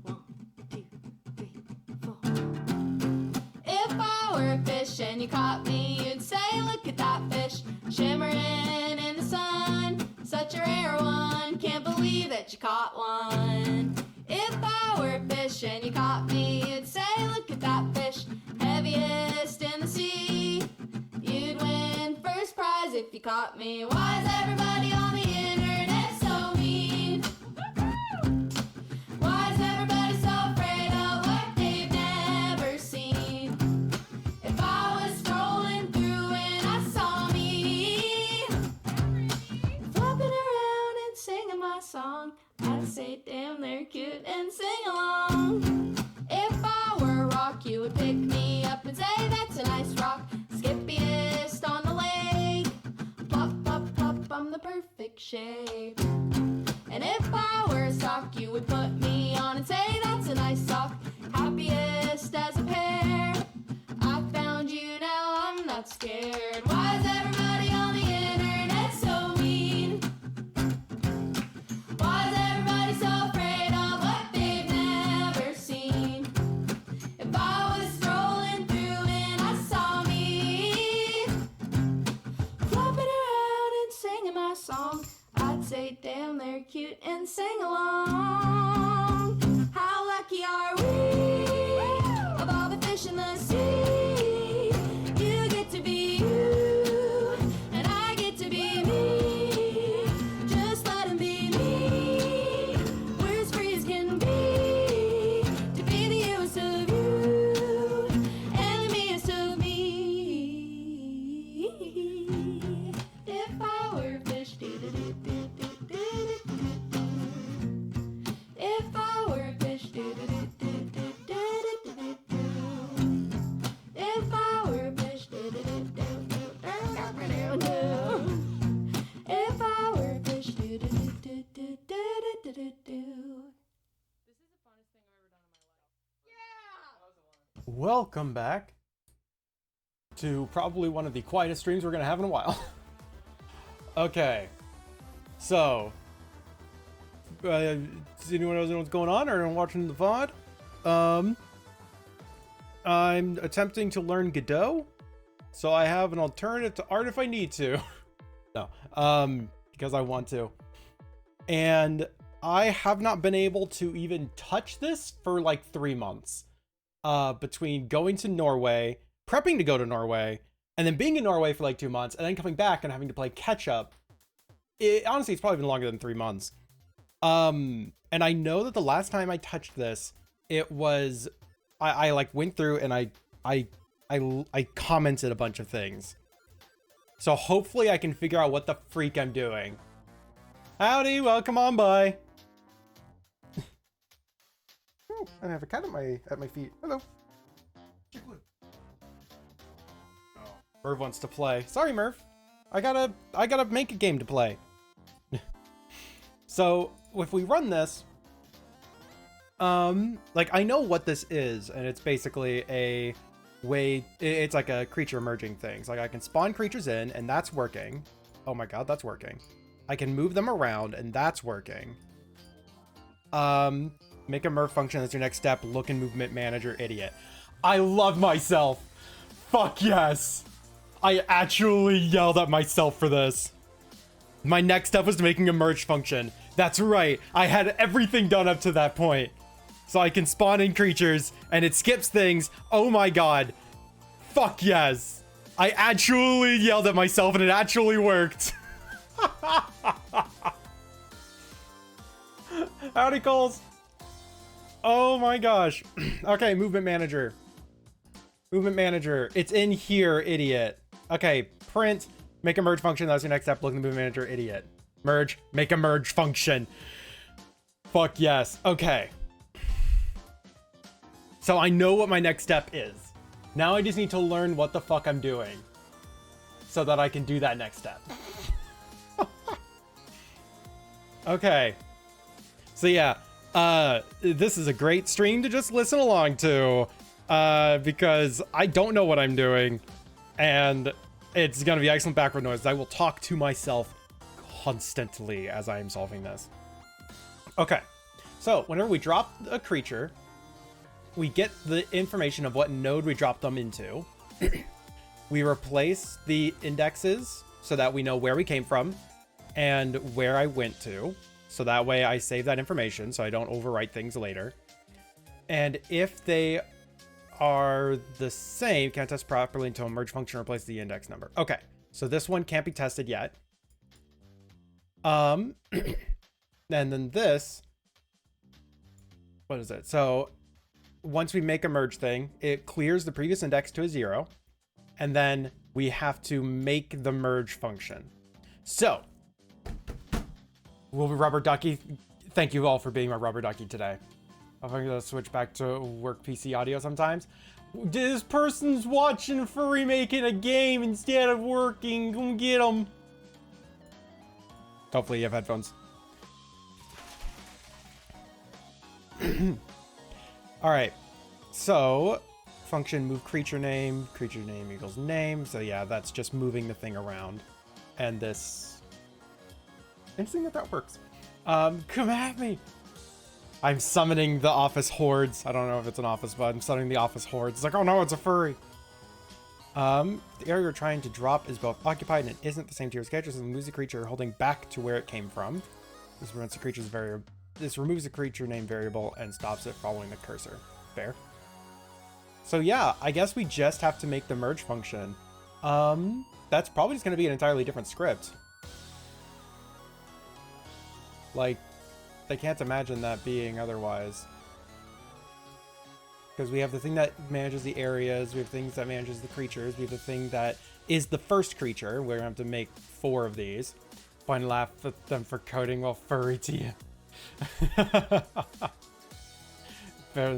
1, 2, 3, 4. If I were a fish and you caught me, you'd say, look at that fish, shimmering in the sun. Such a rare one, can't believe that you caught one. If I were a fish and you caught me, you'd say, look at that fish, heaviest in the sea. You'd win first prize if you caught me. Why is everybody on the internet so mean? Why is everybody so afraid of what they've never seen? If I was scrolling through and I saw me flopping around and singing my song, I'd say, damn, they're cute and sing along. If I were a rock, you would pick me up and say, that's a nice rock, skippiest on the lake. Plop, plop, plop, I'm the perfect shape. And if I were a sock, you would put me on and say, that's a nice sock, happiest as a pear. I found you, now I'm not scared. Why is everybody on the internet so mean? Why is everybody so afraid of what they've never seen? If I was scrolling through and I saw me flopping around and singing my song, I'd say, damn, they're cute and sing along. How lucky are we of all the fish in the sea? You get to be you, and I get to be me. Just let 'em be me. We're as free as can be to be the youest of you and the meest of me. If I were a fish, do-do-do-do-do-do-do-do. If I were a fish, do-do-do-do-do-do-do-do. If I were a fish, do-do-do-do-do-do-do-do. If I were a fish, do-do-do-do-do-do-do-do. This is the funnest thing I've ever done in my life. Yeah! Welcome back to probably one of the quietest streams we're gonna have in a while. Okay, so does anyone else know what's going on or watching the VOD? I'm attempting to learn Godot, so I have an alternative to art if I need to. No, because I want to. And I have not been able to even touch this for like 3 months. Between going to Norway, prepping to go to Norway, and then being in Norway for like 2 months, and then coming back and having to play catch up. Honestly, it's probably been longer than 3 months. And I know that the last time I touched this, it was I like went through and I commented a bunch of things. So hopefully I can figure out what the freak I'm doing. Howdy, welcome on by. Oh, I have a cat at my feet. Hello. Merv wants to play. Sorry, Merv. I gotta make a game to play. So if we run this, like I know what this is, and it's basically a way. It's like a creature merging thing. So like I can spawn creatures in, and that's working. Oh my god, that's working. I can move them around, and that's working. Make a Merv function. That's your next step. Look in movement manager, idiot. I love myself. Fuck yes. I actually yelled at myself for this. My next step was making a merge function. That's right. I had everything done up to that point. So I can spawn in creatures and it skips things. Oh my god. Fuck yes. I actually yelled at myself and it actually worked. Howdy, Coles. Oh my gosh. Okay, movement manager. Movement manager. It's in here, idiot. Okay, print, make a merge function. That's your next step. Look in the movement manager, idiot. Merge, make a merge function. Fuck yes. Okay. So I know what my next step is. Now I just need to learn what the fuck I'm doing so that I can do that next step. Okay. So yeah, this is a great stream to just listen along to, because I don't know what I'm doing, and it's gonna be excellent background noise. I will talk to myself constantly as I am solving this. Okay, So whenever we drop a creature, we get the information of what node we dropped them into. We replace the indexes so that we know where we came from and where I went to. So that way I save that information so I don't overwrite things later. And if they are the same, can't test properly until merge function replaces the index number. Okay, so this one can't be tested yet. And then this, what is it? So once we make a merge thing, it clears the previous index to a 0, and then we have to make the merge function. So we'll be Rubber Ducky. Thank you all for being my Rubber Ducky today. I'm gonna switch back to work PC audio sometimes. This person's watching Furry making a game instead of working. Come get them. Hopefully you have headphones. All right, so function move creature name equals name. So yeah, that's just moving the thing around. And this, interesting that works. Come at me. I'm summoning the office hordes. I don't know if it's an office, but I'm summoning the office hordes. It's like, oh no, it's a furry. The area you're trying to drop is both occupied and isn't the same tier as characters, and moves the creature holding back to where it came from. This prevents the creature's variable. This removes the creature name variable and stops it following the cursor. Fair. So yeah, I guess we just have to make the merge function. That's probably just going to be an entirely different script. Like, I can't imagine that being otherwise. Because we have the thing that manages the areas, we have things that manages the creatures, we have the thing that is the first creature. We're going to have to make 4 of these. Fun laugh at them for coding while furry to you.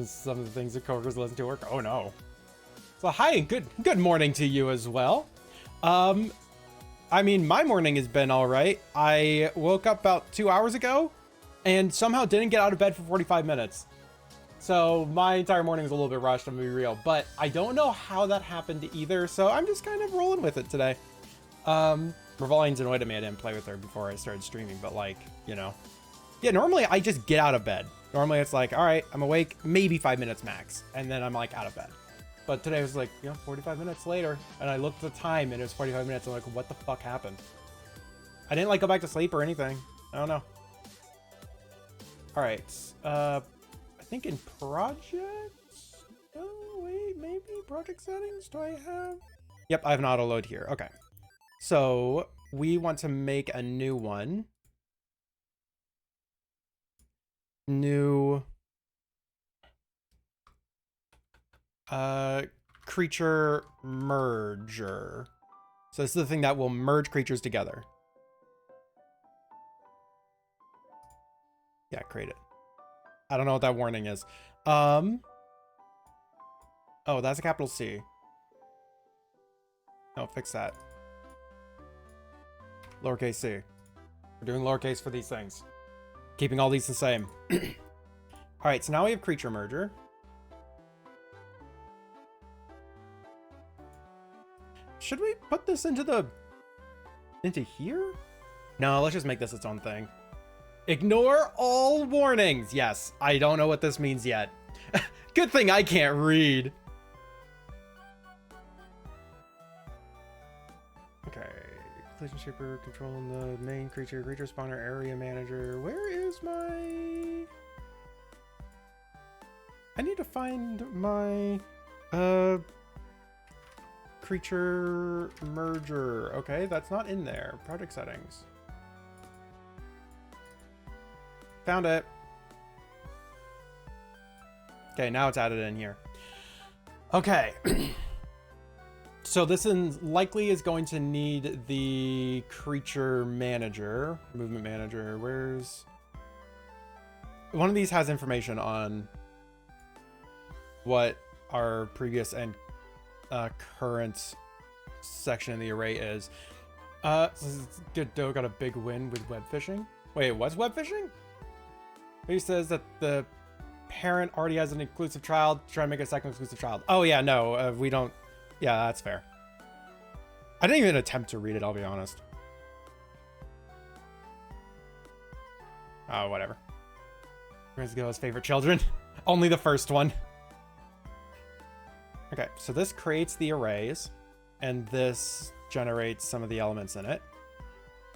Some of the things that coders listen to work. Oh no. So hi and good morning to you as well. I mean, my morning has been all right. I woke up about 2 hours ago and somehow didn't get out of bed for 45 minutes. So my entire morning was a little bit rushed, I'm gonna be real, but I don't know how that happened either. So I'm just kind of rolling with it today. Revaline's annoyed at me I didn't play with her before I started streaming, but like, you know, yeah, normally I just get out of bed. Normally it's like, all right, I'm awake, maybe 5 minutes max, and then I'm like out of bed. But today was like, you know, 45 minutes later, and I looked at the time and it was 45 minutes. I'm like, what the fuck happened? I didn't like go back to sleep or anything. I don't know. All right, I think in projects. Oh wait, maybe project settings. Do I have? Yep, I have an auto load here. Okay, so we want to make a new one. New creature merger. So this is the thing that will merge creatures together. Yeah, create it. I don't know what that warning is. Oh, that's a capital C. No, fix that. Lowercase c. We're doing lowercase for these things. Keeping all these the same. All right, so now we have creature merger. Should we put this into here? No, let's just make this its own thing. Ignore all warnings. Yes, I don't know what this means yet. Good thing I can't read. Okay. Collision shipper controlling the main creature spawner area manager. Where is my... I need to find my creature merger. Okay, that's not in there. Project settings. Found it. Okay, now it's added in here. Okay. So this likely is going to need the creature manager, movement manager. Where's... One of these has information on what our previous and current section in the array is. Godot got a big win with web fishing. Wait, what's web fishing? He says that the parent already has an inclusive child, try to make a second exclusive child. Oh yeah, no, we don't. Yeah, that's fair. I didn't even attempt to read it, I'll be honest. Oh, whatever. Where's Godot's favorite children? Only the first one. Okay, so this creates the arrays, and this generates some of the elements in it.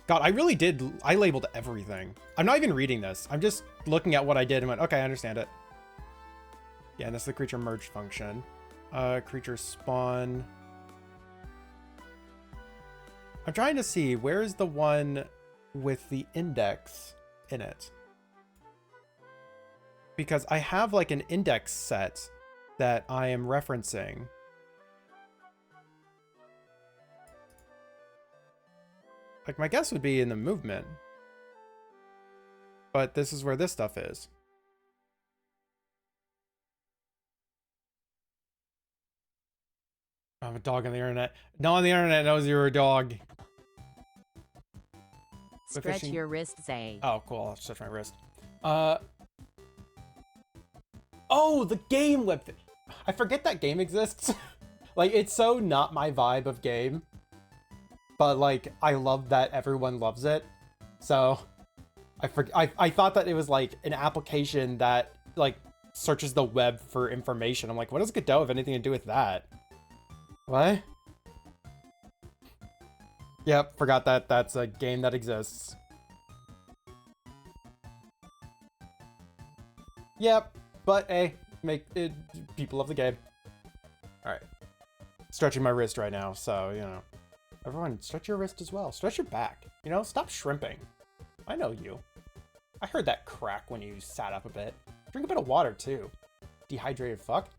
God, I labeled everything. I'm not even reading this. I'm just looking at what I did and went, okay, I understand it. Yeah, and this is the creature merge function. Creature spawn. I'm trying to see, where's the one with the index in it? Because I have like an index set that I am referencing. Like, my guess would be in the movement. But this is where this stuff is. I'm a dog on the internet. No one on the internet knows you're a dog. Stretch your wrist, Zay. Oh, cool. I'll stretch my wrist. Oh, the game web. I forget that game exists. Like, it's so not my vibe of game. But, like, I love that everyone loves it. So, I thought that it was, like, an application that, like, searches the web for information. I'm like, what does Godot have anything to do with that? What? Yep, forgot that that's a game that exists. Yep, but hey, people love the game. Alright. Stretching my wrist right now, so, you know. Everyone, stretch your wrist as well. Stretch your back. You know, stop shrimping. I know you. I heard that crack when you sat up a bit. Drink a bit of water, too. Dehydrated fuck.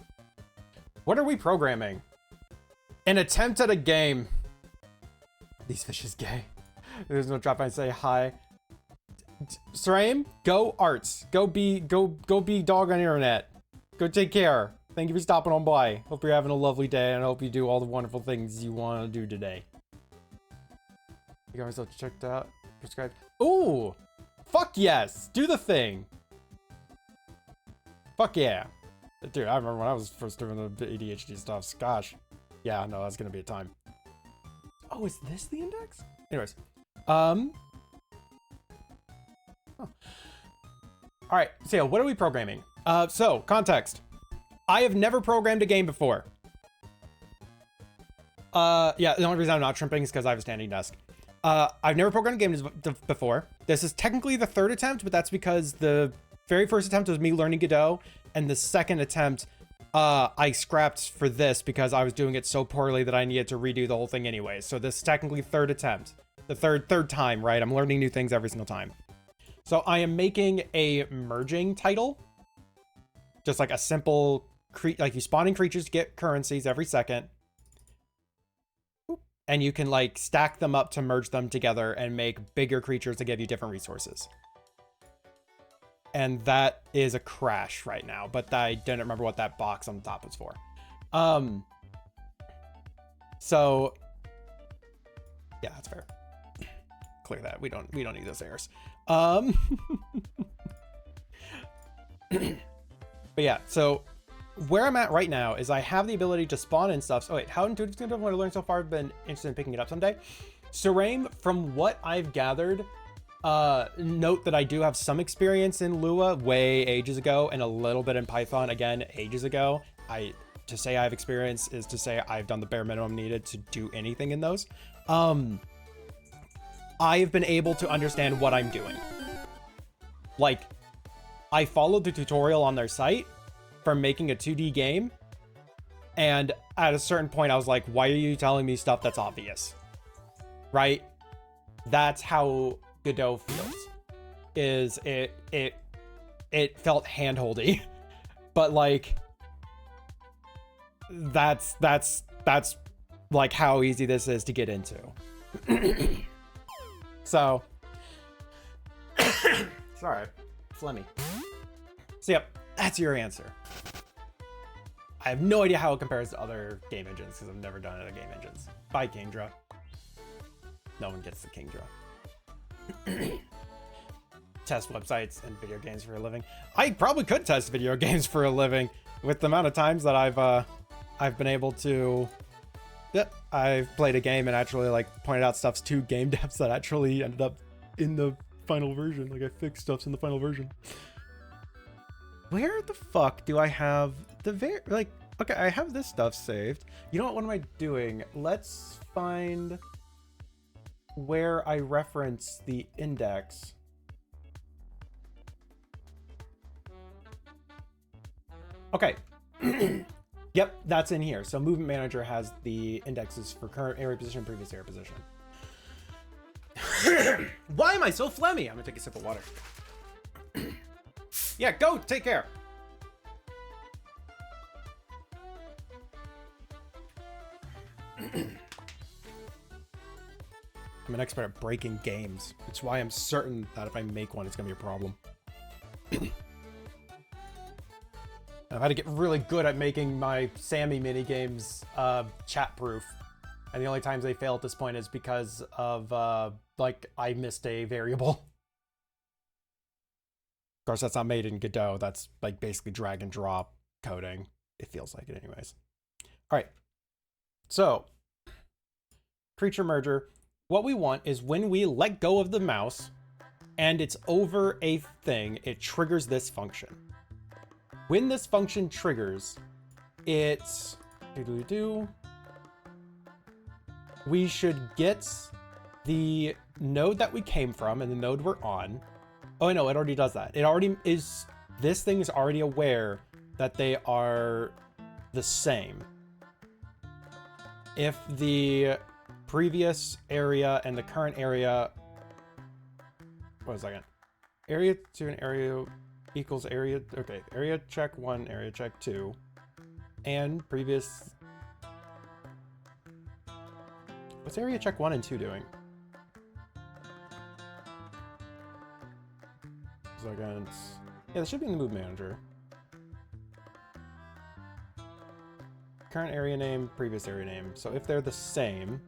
What are we programming? An attempt at a game. These fish is gay. There's no drop. I say hi. Srame, go arts. Go be dog on the internet. Go take care. Thank you for stopping on by. Hope you're having a lovely day, and I hope you do all the wonderful things you want to do today. You got yourself checked out. Prescribed. Ooh! Fuck yes! Do the thing! Fuck yeah. Dude, I remember when I was first doing the ADHD stuff. Gosh. Yeah, no, that's gonna be a time. Oh, is this the index? Anyways. Oh. Alright, so yeah, what are we programming? So, context. I have never programmed a game before. Yeah, the only reason I'm not shrimping is because I have a standing desk. I've never programmed a game before. This is technically the third attempt, but that's because the very first attempt was me learning Godot, and the second attempt, I scrapped for this because I was doing it so poorly that I needed to redo the whole thing anyway. So this is technically third attempt. The third time, right? I'm learning new things every single time. So I am making a merging title. Just like a simple, like you spawning creatures to get currencies every second. And you can like stack them up to merge them together and make bigger creatures to give you different resources. And that is a crash right now, but I didn't remember what that box on the top was for. So yeah, that's fair. Clear that. We don't need those errors. But yeah, so where I'm at right now is I have the ability to spawn and stuff. So wait, how intuitive is going to be? What I learned so far, I've been interested in picking it up someday. Serame, from what I've gathered, note that I do have some experience in Lua way ages ago and a little bit in Python again ages ago. To say I have experience is to say I've done the bare minimum needed to do anything in those. I have been able to understand what I'm doing. Like, I followed the tutorial on their site for making a 2D game, and at a certain point I was like, why are you telling me stuff that's obvious? Right? That's how Godot feels. Is it felt handholdy. But like that's like how easy this is to get into. So sorry, phlegmy. So yep, that's your answer. I have no idea how it compares to other game engines because I've never done other game engines. Bye, Kingdra. No one gets the Kingdra. Test websites and video games for a living. I probably could test video games for a living with the amount of times that I've been able to. Yep, I've played a game and actually like pointed out stuffs to game devs that actually ended up in the final version. Like I fixed stuffs in the final version. Where the fuck do I have the okay, I have this stuff saved. You know what am I doing? Let's find where I reference the index. Okay. Yep, that's in here. So movement manager has the indexes for current area position, previous area position. Why am I so phlegmy? I'm gonna take a sip of water. Yeah, go take care. I'm an expert at breaking games. It's why I'm certain that if I make one, it's gonna be a problem. I've had to get really good at making my Sammy minigames chat-proof. And the only times they fail at this point is because of, like, I missed a variable. Of course, that's not made in Godot. That's, like, basically drag and drop coding. It feels like it anyways. All right. So, creature merger. What we want is when we let go of the mouse and it's over a thing, it triggers this function. When this function triggers, it's we should get the node that we came from and the node we're on. Oh no, it already does that. It already is, this thing is already aware that they are the same. If the previous area and the current area, wait a second, area to an area equals area, okay, area check 1, area check 2, and previous, what's area check 1 and 2 doing? Second, yeah, this should be in the move manager. Current area name, previous area name. So if they're the same,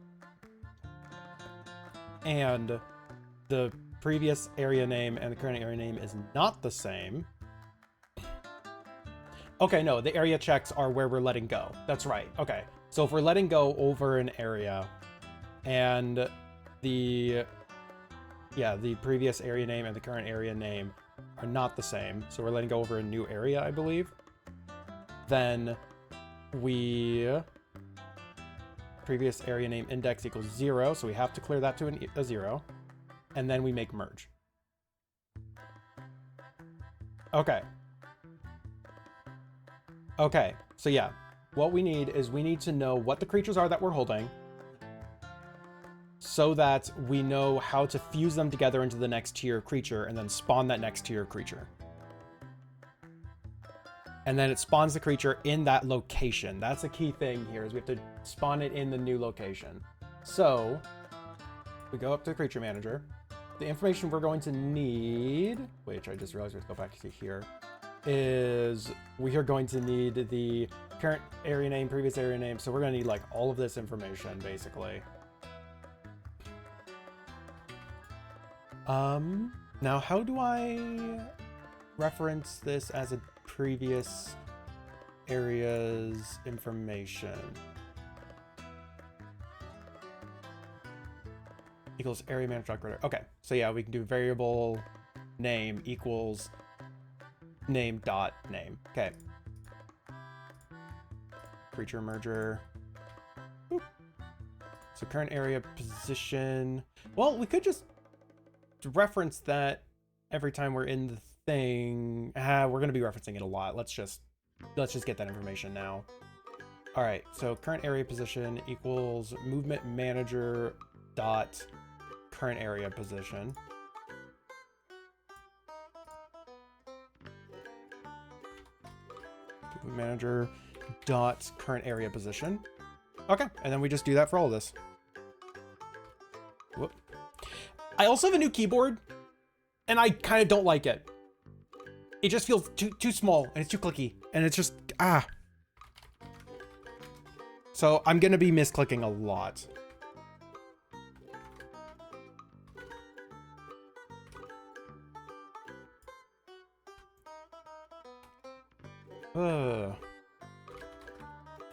and the previous area name and the current area name is not the same. Okay, no, the area checks are where we're letting go. That's right. Okay, so if we're letting go over an area and the previous area name and the current area name are not the same, so we're letting go over a new area, I believe, then previous area name index equals 0, so we have to clear that to a 0. And then we make merge. Okay. Okay, so yeah, what we need is we need to know what the creatures are that we're holding so that we know how to fuse them together into the next tier creature and then spawn that next tier creature. And then it spawns the creature in that location. That's the key thing here, is we have to spawn it in the new location. So we go up to the creature manager. The information we're going to need, which I just realized we have to go back to here, is we are going to need the current area name, previous area name. So we're going to need like all of this information basically. Now how do I reference this as a previous area's information? Equals area manager.greater. Okay, so yeah, we can do variable name equals name dot name. Okay. Creature merger. Boop. So current area position. Well, we could just reference that every time we're in the thing. We're going to be referencing it a lot. Let's just get that information now. All right, so current area position equals movement manager dot current area position. Movement manager dot current area position. Okay, and then we just do that for all of this. Whoop. I also have a new keyboard, and I kind of don't like it. It just feels too small, and it's too clicky, and it's just, So I'm gonna be misclicking a lot.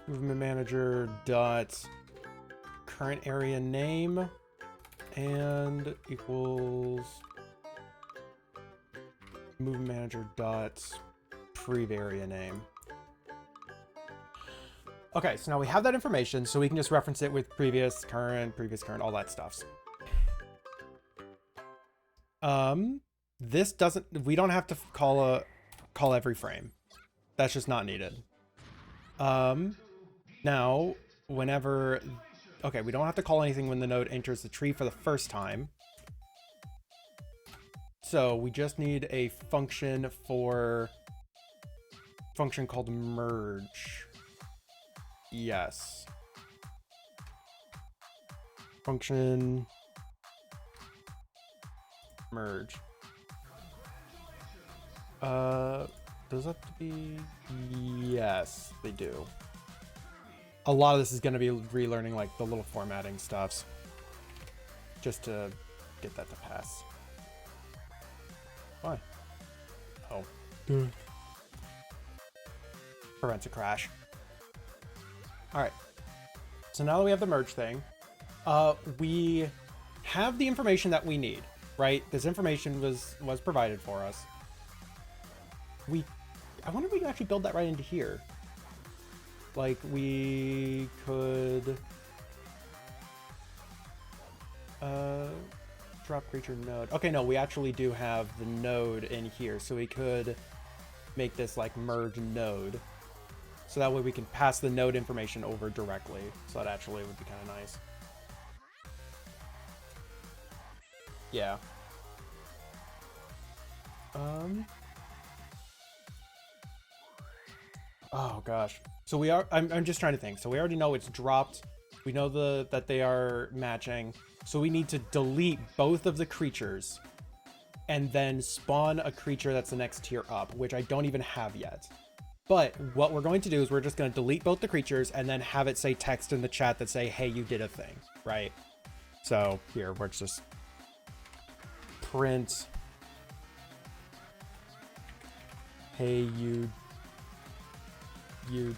Movement manager dot current area name and equals movement manager dot pre-area name. Okay, so now we have that information, so we can just reference it with previous, current, all that stuff. This doesn't, we don't have to call every frame. That's just not needed. Now, whenever, okay, we don't have to call anything when the node enters the tree for the first time. So we just need a function called merge. Yes. Function merge. Does that have to be? Yes, they do. A lot of this is going to be relearning like the little formatting stuffs just to get that to pass. Why? Oh. Prevents a crash. Alright. So now that we have the merge thing, we have the information that we need, right? This information was provided for us. I wonder if we can actually build that right into here. Like, we could... drop creature node. Okay, no, we actually do have the node in here, so we could make this, like, merge node. So that way we can pass the node information over directly. So that actually would be kind of nice. Yeah. Oh gosh. So we are, I'm just trying to think. So we already know it's dropped. We know that they are matching. So we need to delete both of the creatures and then spawn a creature that's the next tier up, which I don't even have yet. But what we're going to do is we're just going to delete both the creatures and then have it say text in the chat that say, hey, you did a thing, right? So here, we're just print, hey, you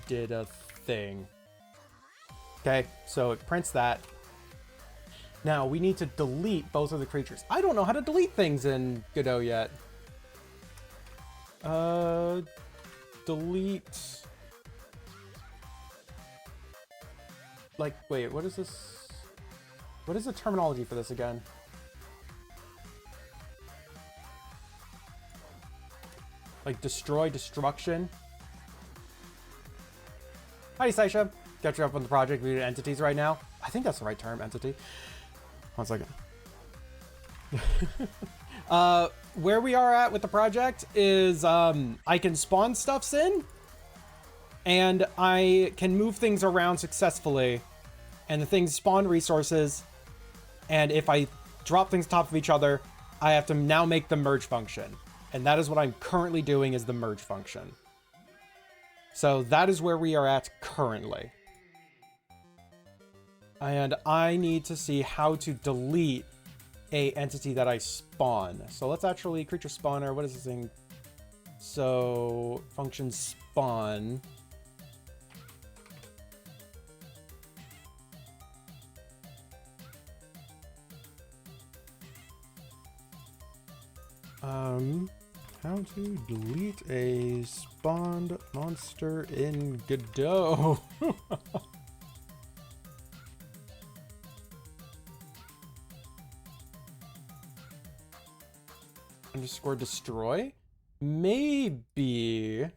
did a thing. Okay, so it prints that. Now we need to delete both of the creatures. I don't know how to delete things in Godot yet. Delete. Like, wait, what is this? What is the terminology for this again? Like destroy, destruction. Hi, Saisha. Got you up on the project. We need entities right now. I think that's the right term, entity. 1 second. Where we are at with the project is I can spawn stuffs in and I can move things around successfully, and the things spawn resources, and if I drop things on top of each other, I have to now make the merge function, and that is what I'm currently doing, is the merge function. So that is where we are at currently. And I need to see how to delete a entity that I spawn. So let's actually, creature spawner, what is this thing? So function spawn. How to delete a spawned monster in Godot. Underscore destroy? Maybe.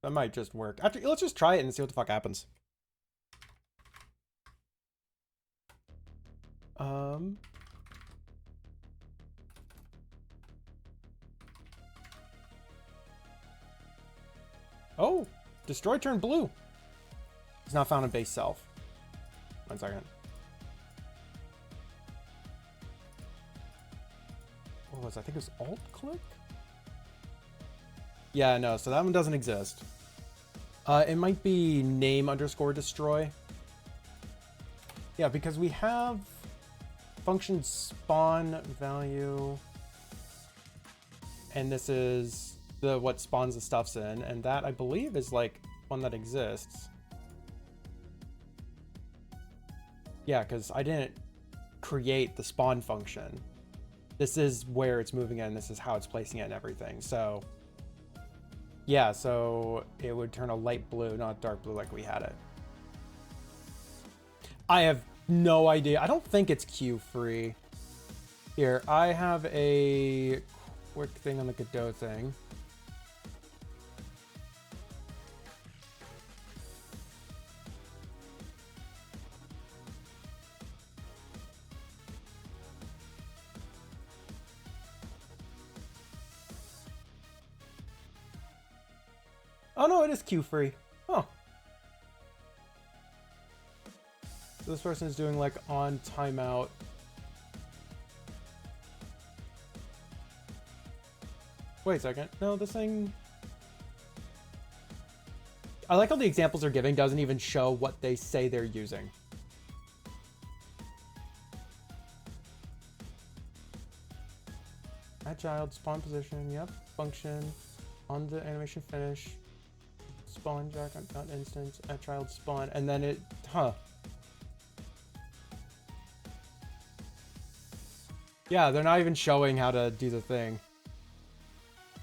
That might just work. Actually, let's just try it and see what the fuck happens. Oh, destroy turned blue. It's not found in base self. 1 second. What was it? I think it was alt click? Yeah, no, so that one doesn't exist. It might be name underscore destroy. Yeah, because we have function spawn value, and this is the what spawns the stuffs in, and that I believe is like one that exists. Yeah, because I didn't create the spawn function. This is where it's moving in, this is how it's placing it and everything. So Yeah, so it would turn a light blue, not dark blue like we had it. I have no idea. I don't think it's Q free. Here, I have a quick thing on the Godot thing. Oh no, it is Q free. Oh. So this person is doing like on timeout. Wait a second. No, this thing... I like how the examples they're giving doesn't even show what they say they're using. Add child, spawn position, yep. Function, on the animation finish, spawn jack on instance, add child spawn, and then it... Huh. Yeah, they're not even showing how to do the thing.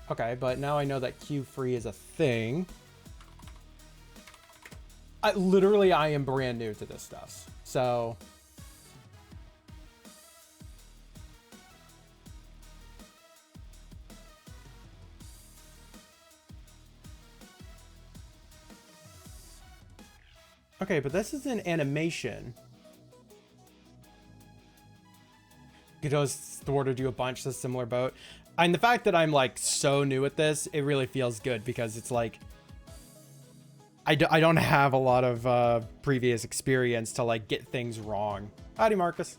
Okay, but now I know that Q free is a thing. Literally, I am brand new to this stuff, so... Okay, but this is an animation. Godot's thwarted you a bunch, so similar boat. And the fact that I'm like so new at this, it really feels good because it's like I don't have a lot of previous experience to like get things wrong. Howdy, Marcus.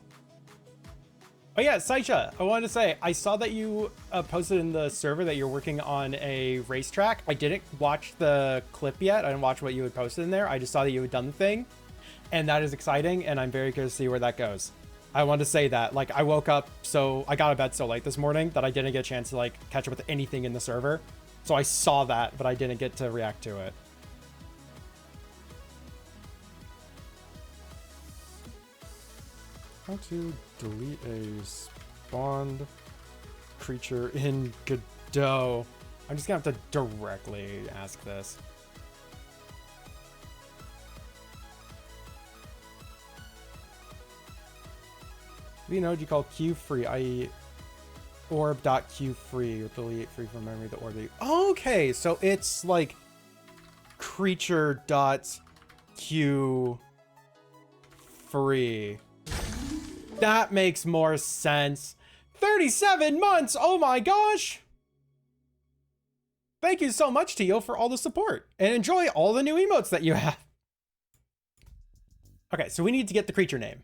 Oh yeah, Saisha, I wanted to say, I saw that you posted in the server that you're working on a racetrack. I didn't watch the clip yet. I didn't watch what you had posted in there. I just saw that you had done the thing. And that is exciting, and I'm very curious to see where that goes. I wanted to say that, like, I woke up, so I got out of bed so late this morning that I didn't get a chance to, like, catch up with anything in the server. So I saw that, but I didn't get to react to it. How to delete a spawned creature in Godot. I'm just gonna have to directly ask this. The node you call Q free, i.e. orb.q free, or delete free from memory the orb. Okay, so it's like creature.q free. That makes more sense. 37 months! Oh my gosh! Thank you so much, Tio, for all the support. And enjoy all the new emotes that you have. Okay, so we need to get the creature name.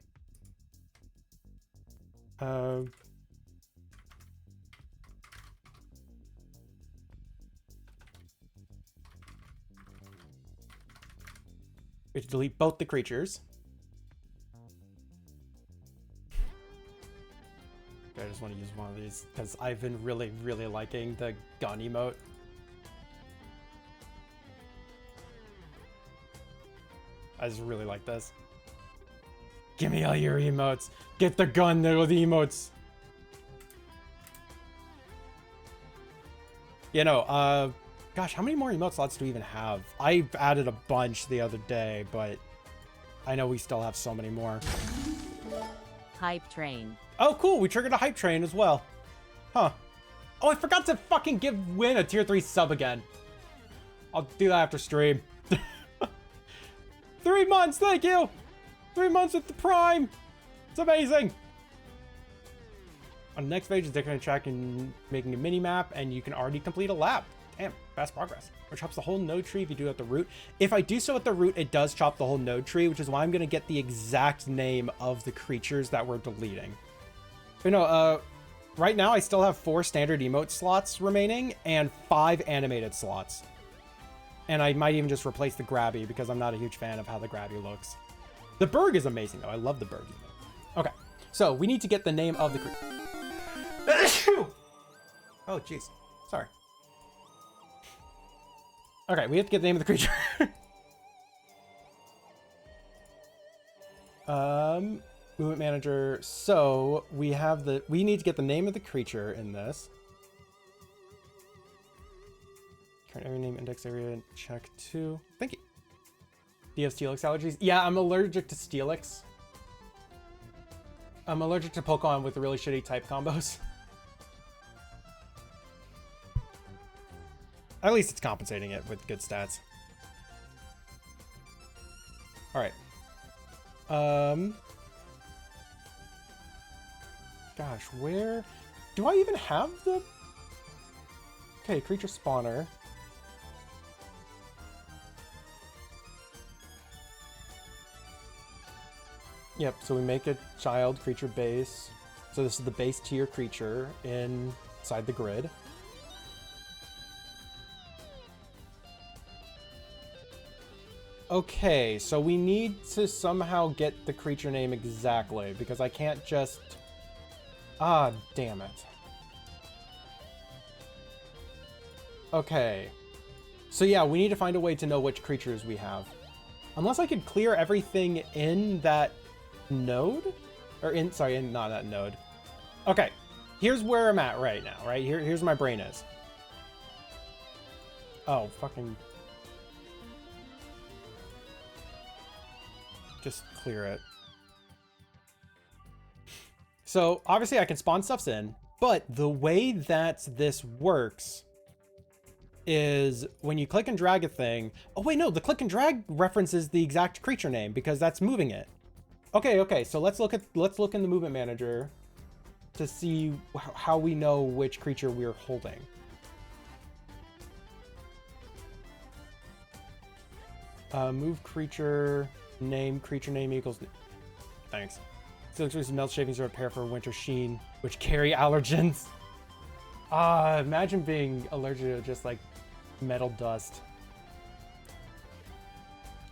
We have to delete both the creatures. I just want to use one of these because I've been really, really liking the gun emote. I just really like this. Give me all your emotes. Get the gun with the emotes. You know, gosh, how many more emote slots do we even have? I added a bunch the other day, but I know we still have so many more. Hype train. Oh, cool. We triggered a hype train as well. Huh. Oh, I forgot to fucking win a tier 3 sub again. I'll do that after stream. 3 months, thank you. 3 months with the Prime. It's amazing. On the next page is they're going to track and making a mini map, and you can already complete a lap. Damn, fast progress. Or chops the whole node tree if you do it at the root. If I do so at the root, it does chop the whole node tree, which is why I'm going to get the exact name of the creatures that we're deleting. But no, right now I still have 4 standard emote slots remaining and 5 animated slots. And I might even just replace the Grabby because I'm not a huge fan of how the Grabby looks. The Berg is amazing though. I love the Berg emote. Okay, so we need to get the name of the creature. Oh, jeez. Sorry. Okay, we have to get the name of the creature. Movement manager. So we need to get the name of the creature in this. Current area name, index area, check 2. Thank you. Do you have Steelix allergies? Yeah, I'm allergic to Steelix. I'm allergic to Pokemon with really shitty type combos. At least it's compensating it with good stats. Alright. Gosh, where... Do I even have the... Okay, creature spawner. Yep, so we make a child creature base. So this is the base tier creature inside the grid. Okay, so we need to somehow get the creature name exactly, because I can't just... Ah, damn it. Okay. So yeah, we need to find a way to know which creatures we have. Unless I could clear everything in that node? Or in, sorry, in, not that node. Okay, here's where I'm at right now, right? Here's where my brain is. Oh, fucking... Just clear it. So, obviously I can spawn stuffs in, but the way that this works is when you click and drag a thing... Oh wait, no, the click and drag references the exact creature name because that's moving it. Okay, so let's look in the movement manager to see how we know which creature we're holding. Move creature name equals... Thanks. Silk melt shavings are a pair for winter sheen, which carry allergens. Imagine being allergic to just like metal dust.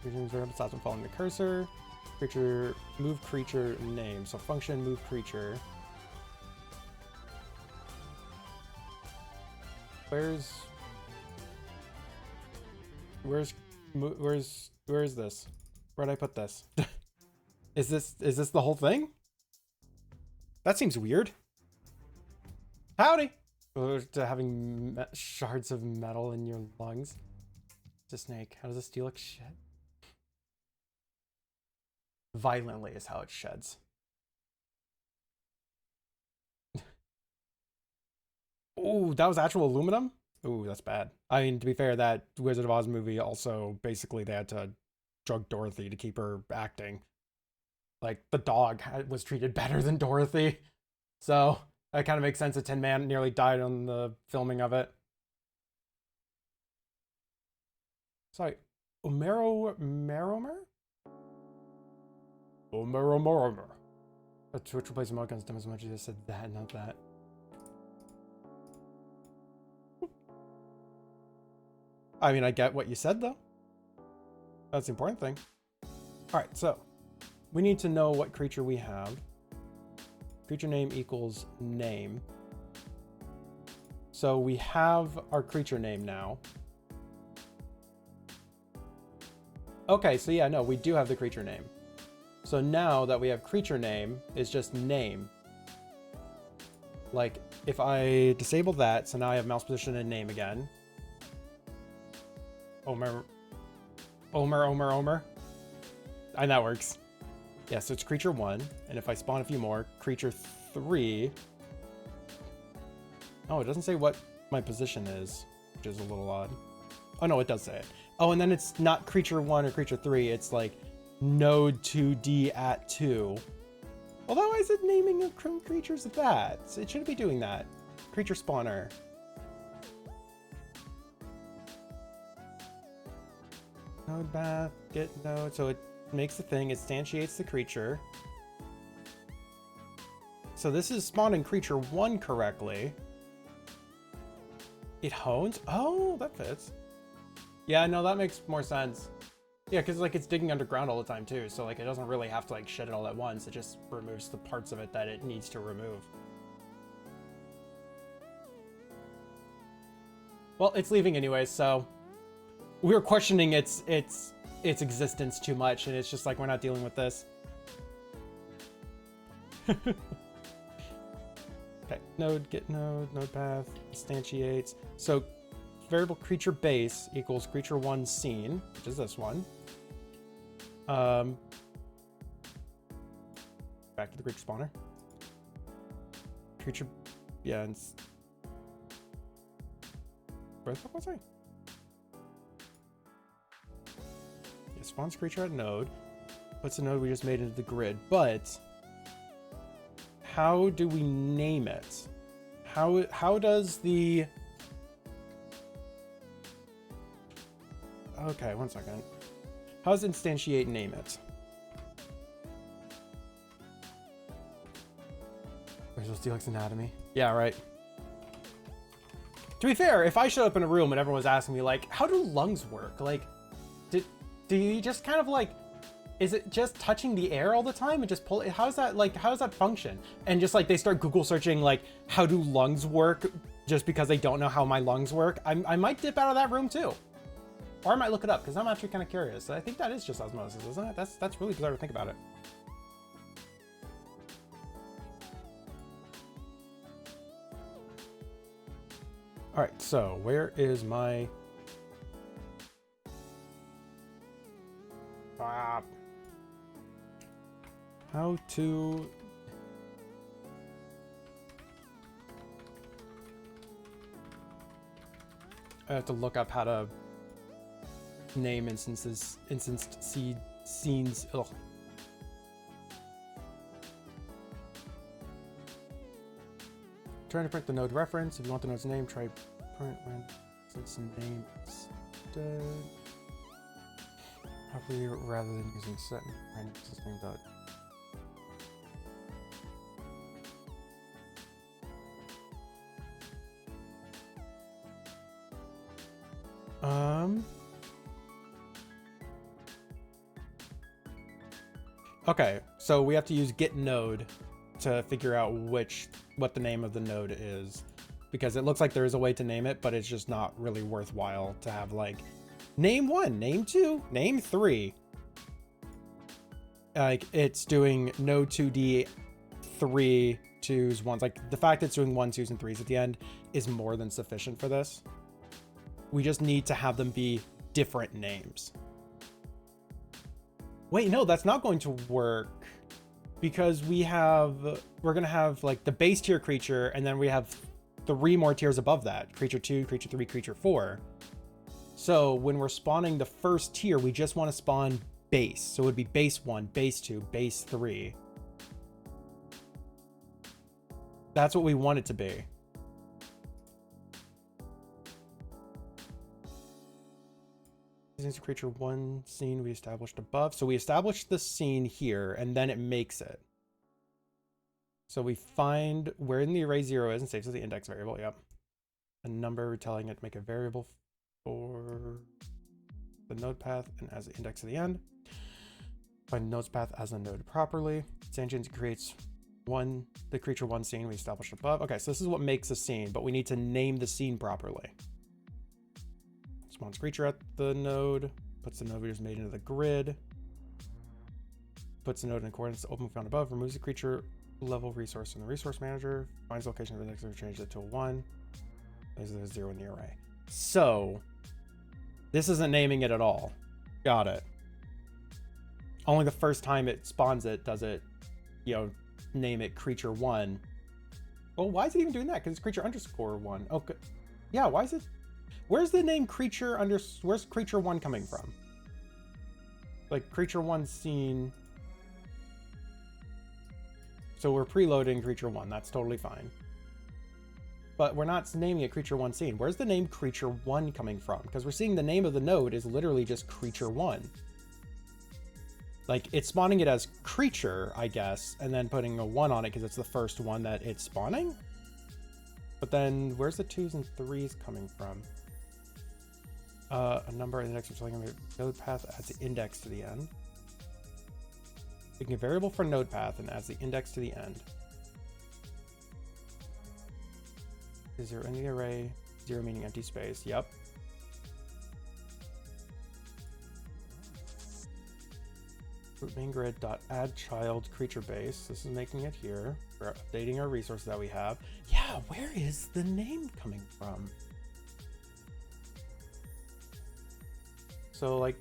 Creatures are stops when following the cursor. Creature, move creature name. So function move creature. Where's this? Where'd I put this? Is this the whole thing? That seems weird. Howdy! To having shards of metal in your lungs. It's a snake. How does a Steelix shed? Violently is how it sheds. Ooh, that was actual aluminum? Ooh, that's bad. I mean, to be fair, that Wizard of Oz movie also, basically, they had to drug Dorothy to keep her acting. Like, the dog was treated better than Dorothy. So, that kind of makes sense. The Tin Man nearly died on the filming of it. Sorry. Omeromer? Omeromer. A Twitch replacement mod guns dumb as much as I said that, not that. I mean, I get what you said, though. That's the important thing. Alright, so we need to know what creature we have. Creature name equals name. So we have our creature name now. Okay, so yeah, no, we do have the creature name. So now that we have creature name, it's just name. Like, if I disable that, so now I have mouse position and name again. Omer. And that works. Yeah, so it's creature 1, and if I spawn a few more, creature 3. Oh, it doesn't say what my position is, which is a little odd. Oh no, it does say it. Oh, and then it's not creature 1 or creature 3, it's like node 2D at 2. Although, why is it naming creatures that? It shouldn't be doing that. Creature spawner. Node bath, get node, so it makes the thing, it instantiates the creature. So this is spawning creature 1 correctly. It hones? Oh, that fits. Yeah, no, that makes more sense. Yeah, because like it's digging underground all the time too, so like it doesn't really have to like shed it all at once, it just removes the parts of it that it needs to remove. Well, it's leaving anyway, so we were questioning its existence too much, and it's just like, we're not dealing with this. Okay, node, get node, node path, instantiates. So variable creature base equals creature one scene, which is this one. Back to the creature spawner. Creature, yeah, and where the fuck was I? Yeah, spawns creature at node, puts the node we just made into the grid, but how do we name it? How does the... Okay, one second. How does instantiate name it? Visual Steelix Anatomy. Yeah, right. To be fair, if I showed up in a room and everyone was asking me, like, how do lungs work? Like, do you just kind of like, is it just touching the air all the time and just pull it? How's that, like, how does that function? And just like they start Google searching, like, how do lungs work just because they don't know how my lungs work? I might dip out of that room too. Or I might look it up because I'm actually kind of curious. I think that is just osmosis, isn't it? That's really bizarre to think about it. All right, so where is my... How to... I have to look up how to name instanced scenes. Ugh. Trying to print the node reference. If you want the node's name, try print when instance name instead. Properly rather than using set and instance name dot. Okay, so we have to use get node to figure out what the name of the node is, because it looks like there is a way to name it, but it's just not really worthwhile to have like name 1, name 2, name 3. Like it's doing node 2D 3 2s 1s. Like the fact that it's doing 1 2s and 3s at the end is more than sufficient for this. We just need to have them be different names. Wait, no, that's not going to work, because we're gonna have like the base tier creature, and then we have 3 more tiers above that: creature 2, creature 3, creature 4. So when we're spawning the first tier, we just want to spawn base. So it would be base 1, base 2, base 3. That's what we want it to be. Is a creature 1 scene we established above. So we established the scene here, and then it makes it. So we find where in the array 0 is and saves as the index variable. Yep. A number, we're telling it to make a variable for the node path and as the index to the end. Find node's path as a node properly. Instantiate creates the creature 1 scene we established above. Okay, so this is what makes a scene, but we need to name the scene properly. Spawns creature at the node, puts the node we just made into the grid, puts the node in coordinates open found above, removes the creature level resource from the resource manager, finds the location of the index and changes it to a 1, there's a 0 in the array. So this isn't naming it at all. Got it. Only the first time it spawns it does it, name it creature 1. Well, why is it even doing that? Because it's creature underscore 1. Okay. Yeah, why is it? Where's the name creature where's creature 1 coming from? Like creature 1 scene. So we're preloading creature 1. That's totally fine. But we're not naming it creature 1 scene. Where's the name creature 1 coming from? Because we're seeing the name of the node is literally just creature 1. Like it's spawning it as creature, I guess, and then putting a 1 on it because it's the first one that it's spawning. But then where's the 2s and 3s coming from? A number index of something node path adds the index to the end. Making a variable for node path and adds the index to the end. Is 0 in the array? 0 meaning empty space. Yep. Root main grid dot add child creature base. This is making it here. We're updating our resources that we have. Yeah, where is the name coming from? So like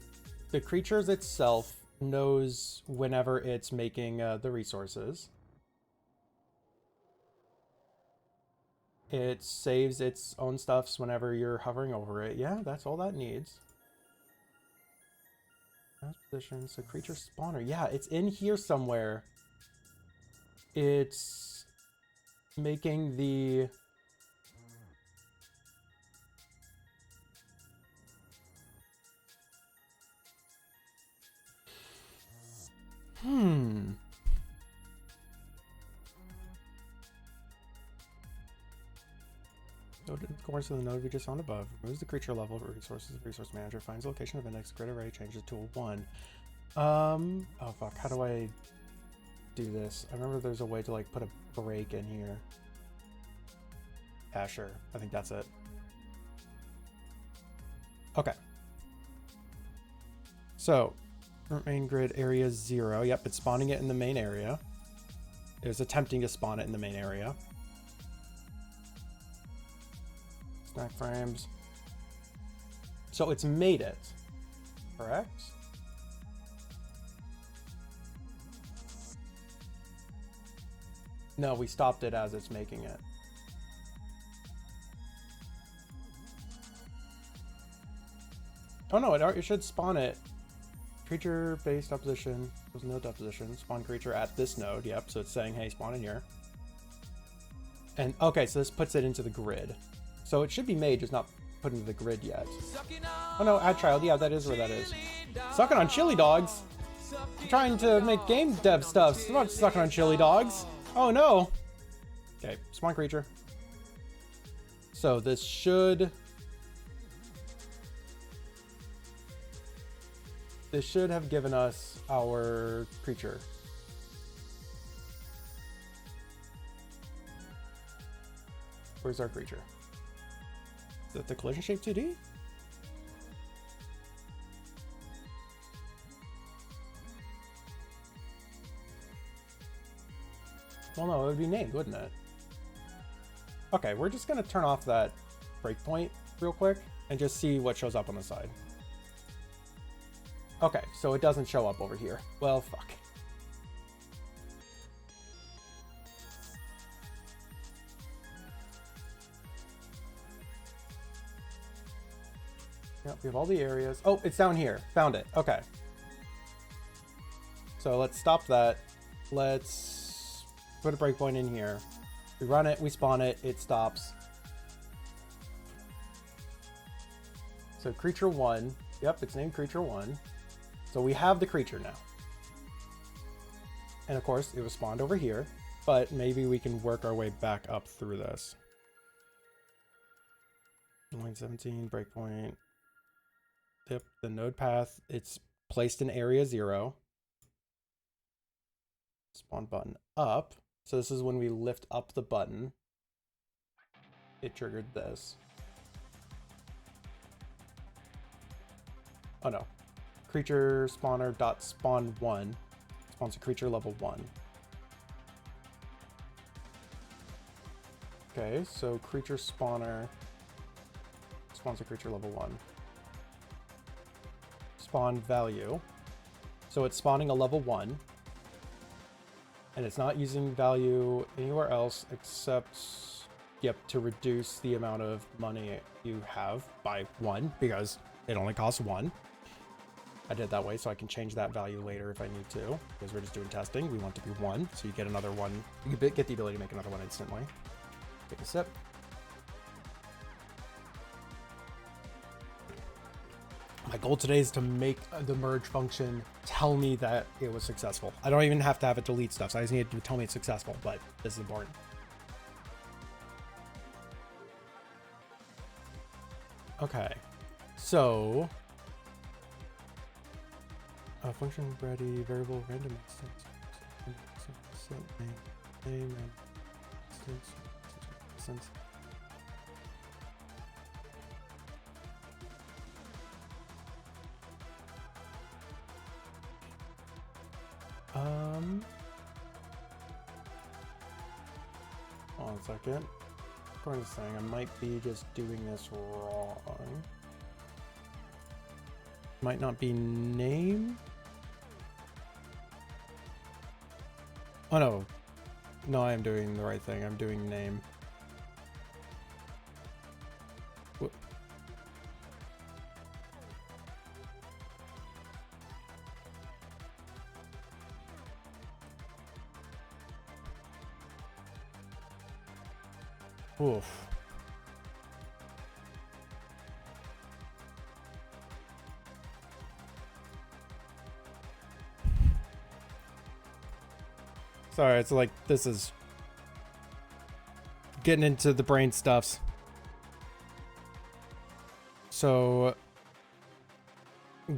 the creatures itself knows whenever it's making the resources. It saves its own stuffs whenever you're hovering over it. Yeah, that's all that needs. Position, so creature spawner. Yeah, it's in here somewhere. It's making the... Node course of the node we just found above. Removes the creature level resources. Resource manager finds the location of index grid array, changes to a 1. Oh fuck, how do I do this? I remember there's a way to like put a break in here. Yeah, sure. I think that's it. Okay. So, main grid area 0. Yep, it's spawning it in the main area. It was attempting to spawn it in the main area. Snack frames. So it's made it, correct? No, we stopped it as it's making it. Oh no, it should spawn it. Creature based opposition. There's no deposition. Spawn creature at this node. Yep, so it's saying, hey, spawn in here. And okay, so this puts it into the grid. So it should be made, just not put into the grid yet. Oh no, add child. Yeah, that is where that is. Sucking on chili dogs. I'm trying to make game dev stuff. I'm not sucking on chili dogs. Oh no. Okay, spawn creature. So this should have given us our creature. Where's our creature? Is that the collision shape 2D? Well, no, it would be named, wouldn't it? Okay, we're just gonna turn off that breakpoint real quick and just see what shows up on the side. Okay, so it doesn't show up over here. Well, fuck. Yep, we have all the areas. Oh, it's down here. Found it. Okay. So let's stop that. Let's put a breakpoint in here. We run it, we spawn it, it stops. So creature 1. Yep, it's named creature 1. So we have the creature now. And of course, it was spawned over here, but maybe we can work our way back up through this. Line 17, breakpoint. Yep, the node path, it's placed in area 0. Spawn button up. So this is when we lift up the button. It triggered this. Oh no. Creature spawner dot spawn 1 spawns a creature level 1. Okay, so creature spawner spawns a creature level 1. Spawn value. So it's spawning a level 1. And it's not using value anywhere else except, yep, to reduce the amount of money you have by 1 because it only costs 1. I did it that way so I can change that value later if I need to, because we're just doing testing. We want to be 1, so you get another 1. You get the ability to make another 1 instantly. Take a sip. My goal today is to make the merge function tell me that it was successful. I don't even have to have it delete stuff, so I just need to tell me it's successful, but this is important. Okay, so function ready variable random instance name instance. Hold on a second. According to saying, I might be just doing this wrong. Might not be name. Oh no. No, I am doing the right thing. I'm doing name. Wh- Oof. Sorry, it's like this is getting into the brain stuffs. So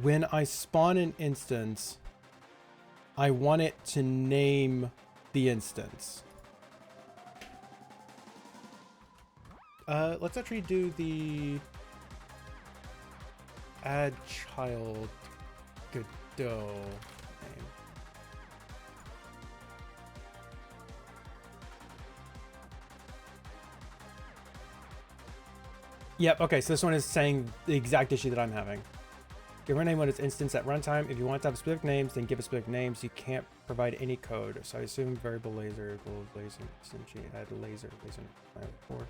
when I spawn an instance, I want it to name the instance. Let's actually do the add child Godot name. Yep, okay, so this one is saying the exact issue that I'm having. Give her a name when it's instance at runtime. If you want to have specific names, then give a specific names. You can't provide any code. So I assume variable laser equals laser. Essentially add laser. Before.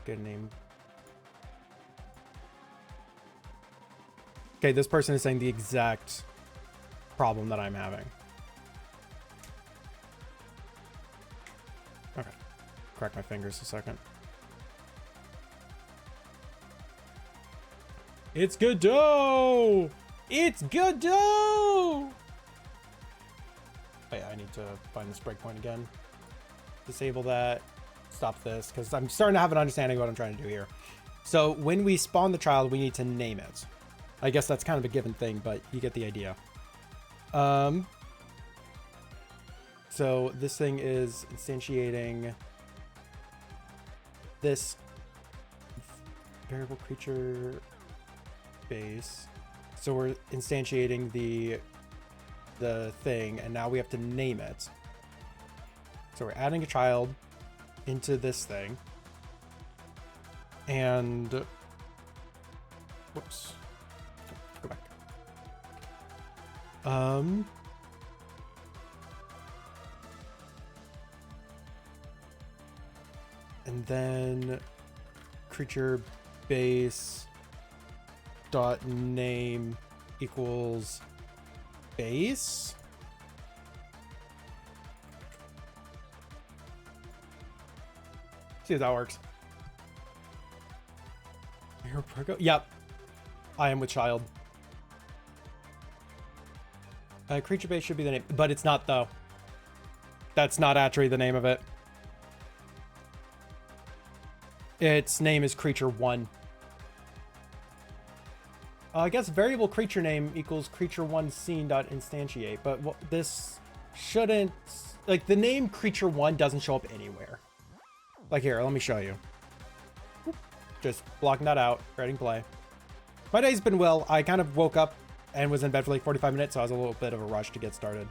Get a name. Okay, this person is saying the exact problem that I'm having. Okay. Crack my fingers a second. It's Godot! It's Godot! Oh yeah, I need to find this breakpoint again. Disable that. Stop this, because I'm starting to have an understanding of what I'm trying to do here. So when we spawn the child, we need to name it. I guess that's kind of a given thing, but you get the idea. So this thing is instantiating this variable creature base. So we're instantiating the thing, and now we have to name it. So we're adding a child into this thing, and whoops, go back. And then creature base dot name equals base. See if that works. Yep. I am with child. Creature base should be the name, but it's not though. That's not actually the name of it. Its name is creature 1. I guess variable creature name equals creature 1 scene dot instantiate, but this shouldn't, like, the name creature 1 doesn't show up anywhere. Like here, let me show you. Just blocking that out, writing play. My day's been well. I kind of woke up and was in bed for like 45 minutes, so I was a little bit of a rush to get started.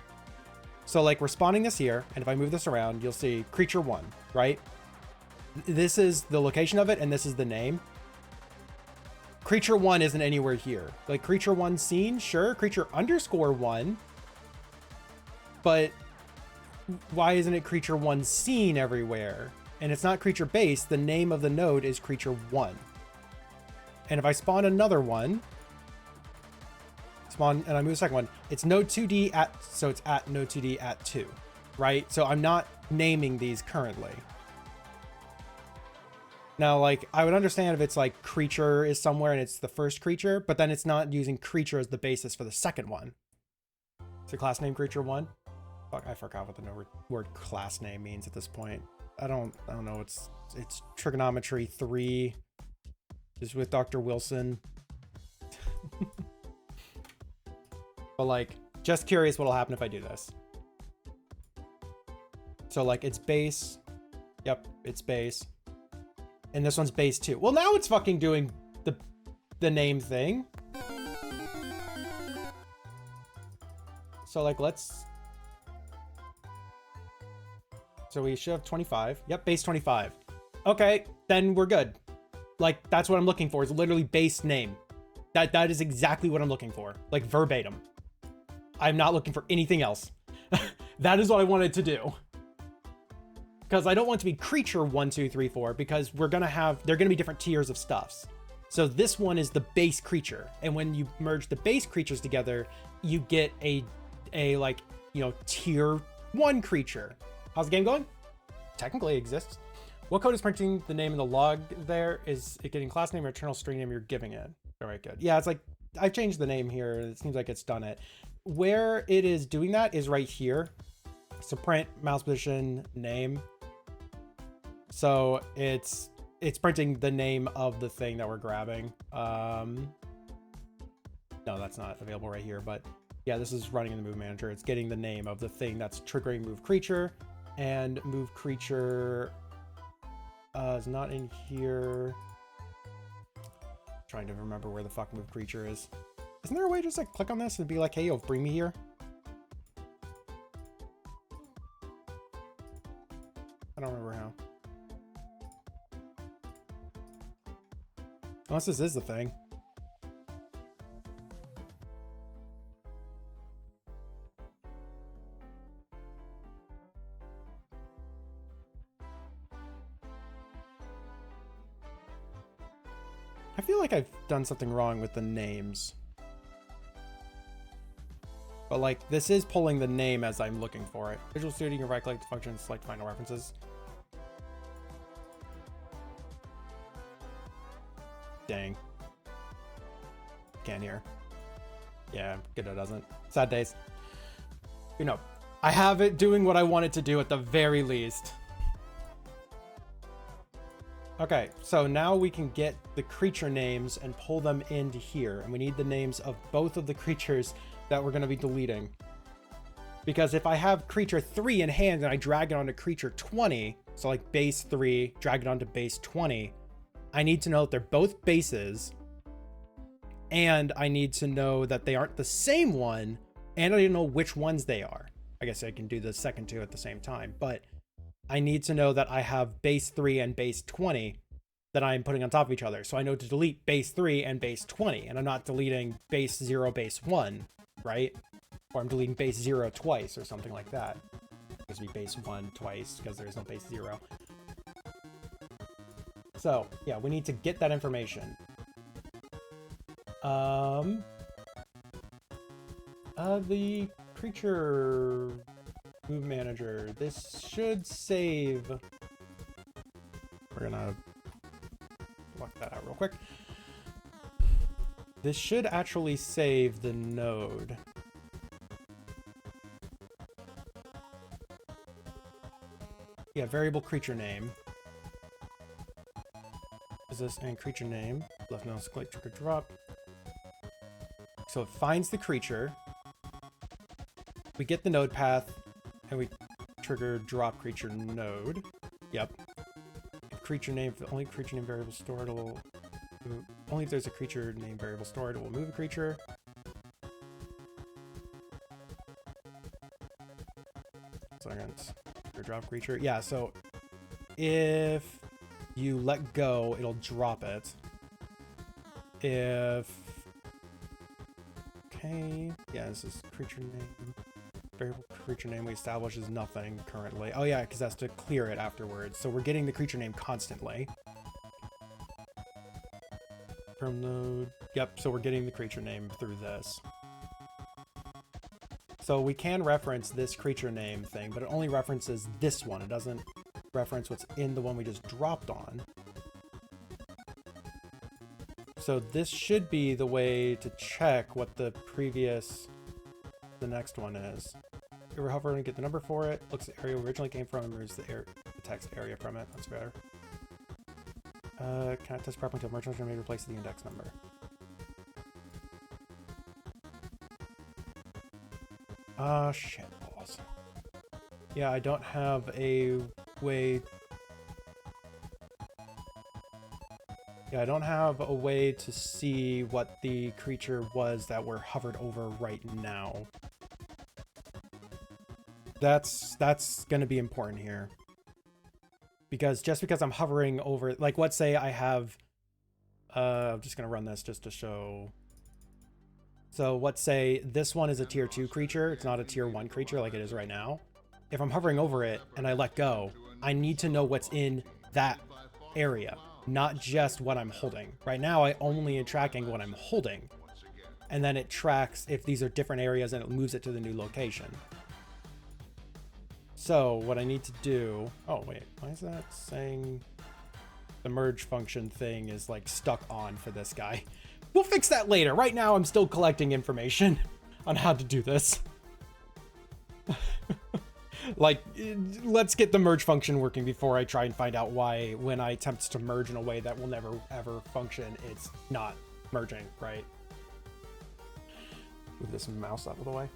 So like we're spawning this here, and if I move this around, you'll see creature 1, right? This is the location of it, and this is the name. Creature 1 isn't anywhere here. Like creature 1 scene, sure. Creature underscore 1. But why isn't it creature 1 scene everywhere? And it's not creature base. The name of the node is creature 1. And if I spawn another one, spawn, and I move the second one, it's node 2D at, so it's at node 2D at 2, right? So I'm not naming these currently. Now, like, I would understand if it's like creature is somewhere and it's the first creature, but then it's not using creature as the basis for the second one. So class name creature 1. Fuck, I forgot what the word class name means at this point. I don't know. It's trigonometry 3. Just with Dr. Wilson. But like, just curious what'll happen if I do this. So like, it's base. Yep, it's base. And this one's base 2. Well, now it's fucking doing the name thing. So like, let's... So we should have 25. Yep, base 25. Okay, then we're good. Like, that's what I'm looking for, is literally base name. That is exactly what I'm looking for. Like verbatim. I'm not looking for anything else. That is what I wanted to do. Because I don't want to be creature 1, 2, 3, 4, because they're gonna be different tiers of stuffs. So this one is the base creature. And when you merge the base creatures together, you get a like, you know, tier 1 creature. How's the game going? Technically it exists. What code is printing the name in the log there? Is it getting class name or eternal string name you're giving it? All right, good. Yeah, it's like, I've changed the name here. It seems like it's done it. Where it is doing that is right here. So print mouse position name. So it's printing the name of the thing that we're grabbing. No, that's not available right here, but yeah, this is running in the move manager. It's getting the name of the thing that's triggering move creature, and move creature is not in here. Trying to remember where the fuck move creature is. Isn't there a way to just like click on this and be like, hey, yo, bring me here? I don't remember how. Unless this is the thing. I feel like I've done something wrong with the names. But like, this is pulling the name as I'm looking for it. Visual Studio, you can right click the function, select final references. Dang. Can't hear. Yeah, Godot doesn't. Sad days. You know, I have it doing what I want it to do at the very least. Okay, so now we can get the creature names and pull them into here. And we need the names of both of the creatures that we're going to be deleting. Because if I have creature 3 in hand and I drag it onto creature 20, so like base 3, drag it onto base 20, I need to know that they're both bases, and I need to know that they aren't the same one, and I need to know which ones they are. I guess I can do the second two at the same time, but I need to know that I have base 3 and base 20 that I'm putting on top of each other. So I know to delete base 3 and base 20, and I'm not deleting base 0, base 1, right? Or I'm deleting base 0 twice or something like that. It would be base 1 twice because there's no base 0. So, yeah, we need to get that information. The creature move manager. This should save. We're gonna block that out real quick. This should actually save the node. Yeah, variable creature name. Is this and creature name? Left mouse click, trigger drop. So it finds the creature. We get the node path, and we trigger drop creature node. Yep. If creature name, only creature name variable stored, it will only if there's a creature name variable stored, it will move a creature. Second, trigger drop creature. Yeah. So if you let go, it'll drop it. If okay, yeah, this is creature name. Variable creature name we establish is nothing currently. Oh yeah, because that's to clear it afterwards. So we're getting the creature name constantly. From node. Yep, so we're getting the creature name through this. So we can reference this creature name thing, but it only references this one. It doesn't reference what's in the one we just dropped on. So this should be the way to check what the next one is. You were hovering and get the number for it. Looks at the area we originally came from and moves the text area from it. That's better. Can't test properly until merge may replace the index number. Shit balls. Yeah, I don't have a way. Yeah, I don't have a way to see what the creature was that we're hovered over right now. That's going to be important here. Because just because I'm hovering over, like, let's say I have, I'm just going to run this just to show So let's say this one is a tier 2 creature. It's not a tier 1 creature like it is right now. If I'm hovering over it and I let go, I need to know what's in that area, not just what I'm holding. Right now, I only am tracking what I'm holding. And then it tracks if these are different areas and it moves it to the new location. So what I need to do... Oh, wait. Why is that saying the merge function thing is like stuck on for this guy? We'll fix that later. Right now, I'm still collecting information on how to do this. Like, let's get the merge function working before I try and find out why when I attempt to merge in a way that will never ever function, it's not merging, right? Move this mouse out of the way.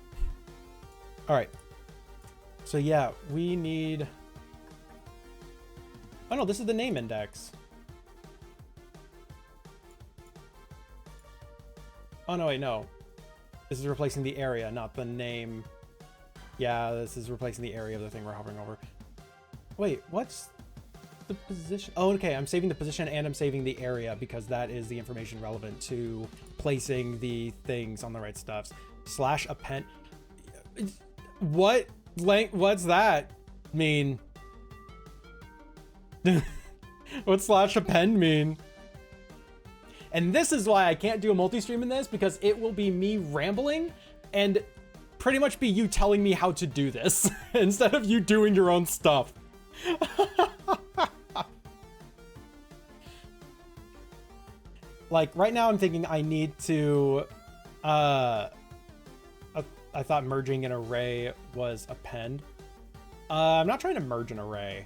All right. So yeah, we need... Oh no, this is the name index. Oh no, wait, no. This is replacing the area, not the name. Yeah, this is replacing the area of the thing we're hovering over. Wait, what's the position? Oh, okay, I'm saving the position and I'm saving the area because that is the information relevant to placing the things on the right stuffs. Slash append. What's that mean? What's slash append mean? And this is why I can't do a multi-stream in this, because it will be me rambling and pretty much be you telling me how to do this instead of you doing your own stuff. Like right now I'm thinking I need to, I thought merging an array was append. I'm not trying to merge an array.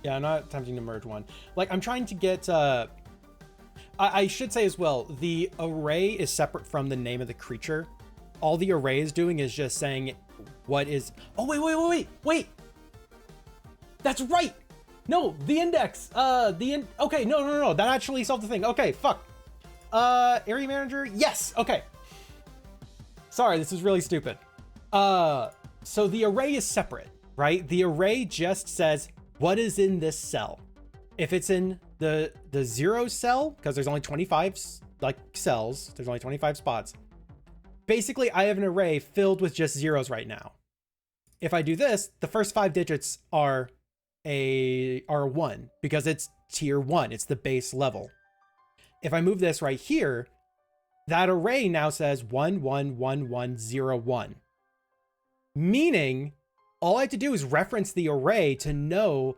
Yeah, I'm not attempting to merge one. Like I'm trying to get, I should say as well, the array is separate from the name of the creature. All the array is doing is just saying what is... Oh, wait. That's right. No, the index. Okay, no. That actually solved the thing. Okay, fuck. Area manager. Yes. Okay. Sorry, this is really stupid. So the array is separate, right? The array just says what is in this cell. If it's in the 0 cell, because there's only 25 like cells, there's only 25 spots. Basically, I have an array filled with just zeros right now. If I do this, the first 5 digits are 1 because it's tier 1. It's the base level. If I move this right here, that array now says 1 1 1 1 0 1. Meaning, all I have to do is reference the array to know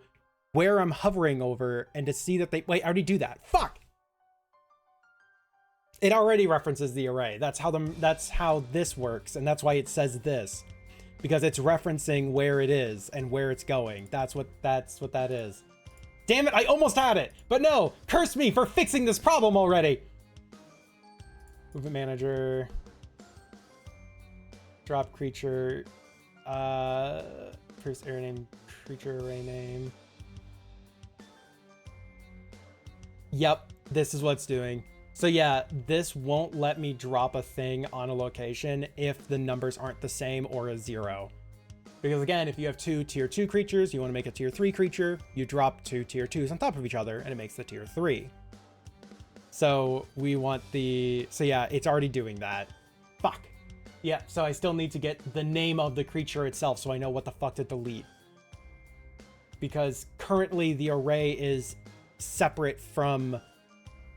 where I'm hovering over and to see that wait, I already do that. Fuck. It already references the array. That's how this works. And that's why it says this, because it's referencing where it is and where it's going. That's what that is. Damn it. I almost had it, but no, curse me for fixing this problem already. Movement manager, drop creature, first array name, creature array name. Yep, this is what's doing. So yeah, this won't let me drop a thing on a location if the numbers aren't the same or a 0. Because again, if you have 2 tier 2 creatures, you want to make a tier 3 creature, you drop 2 tier 2s on top of each other and it makes the tier 3. So we want so yeah, it's already doing that. Fuck. Yeah, so I still need to get the name of the creature itself so I know what the fuck to delete. Because currently the array is separate from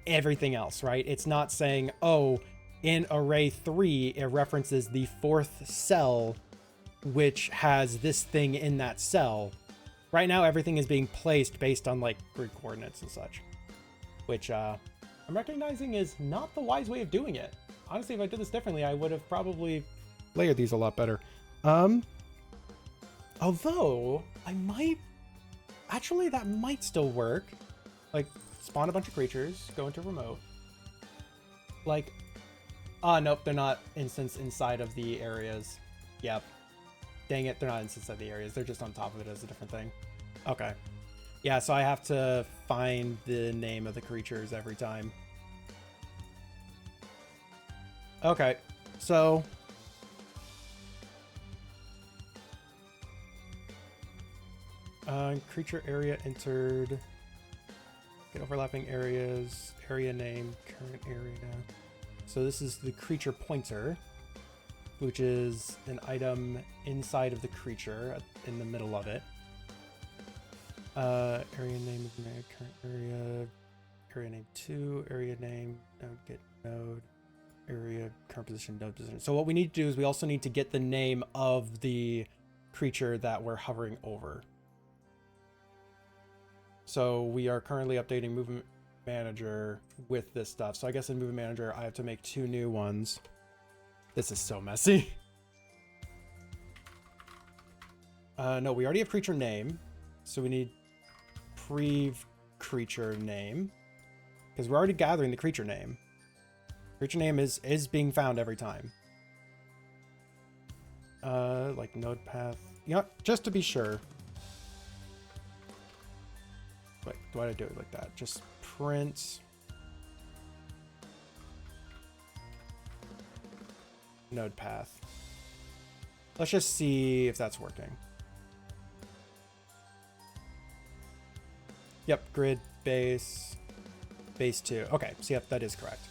everything else, right? It's not saying, oh, in array 3, it references the 4th cell, which has this thing in that cell. Right now, everything is being placed based on like grid coordinates and such, which I'm recognizing is not the wise way of doing it. Honestly, if I did this differently, I would have probably layered these a lot better. Although I might actually, that might still work. Like, spawn a bunch of creatures, go into remote. Like, nope, they're not instanced inside of the areas. Yep. Dang it, they're not instanced inside the areas. They're just on top of it as a different thing. Okay. Yeah, so I have to find the name of the creatures every time. Okay, so... creature area entered... get overlapping areas, area name, current area. So this is the creature pointer, which is an item inside of the creature in the middle of it. Area name is current area name 2, area name, node get node, area, current position, node position. So what we need to do is we also need to get the name of the creature that we're hovering over. So we are currently updating Movement Manager with this stuff. So I guess in Movement Manager, I have to make 2 new ones. This is so messy. No, we already have creature name. So we need pre-creature name. Because we're already gathering the creature name. Creature name is being found every time. Like node path. You know, just to be sure. Wait, why did I do it like that? Just print node path. Let's just see if that's working. Yep, grid base 2. Okay, so yep, that is correct.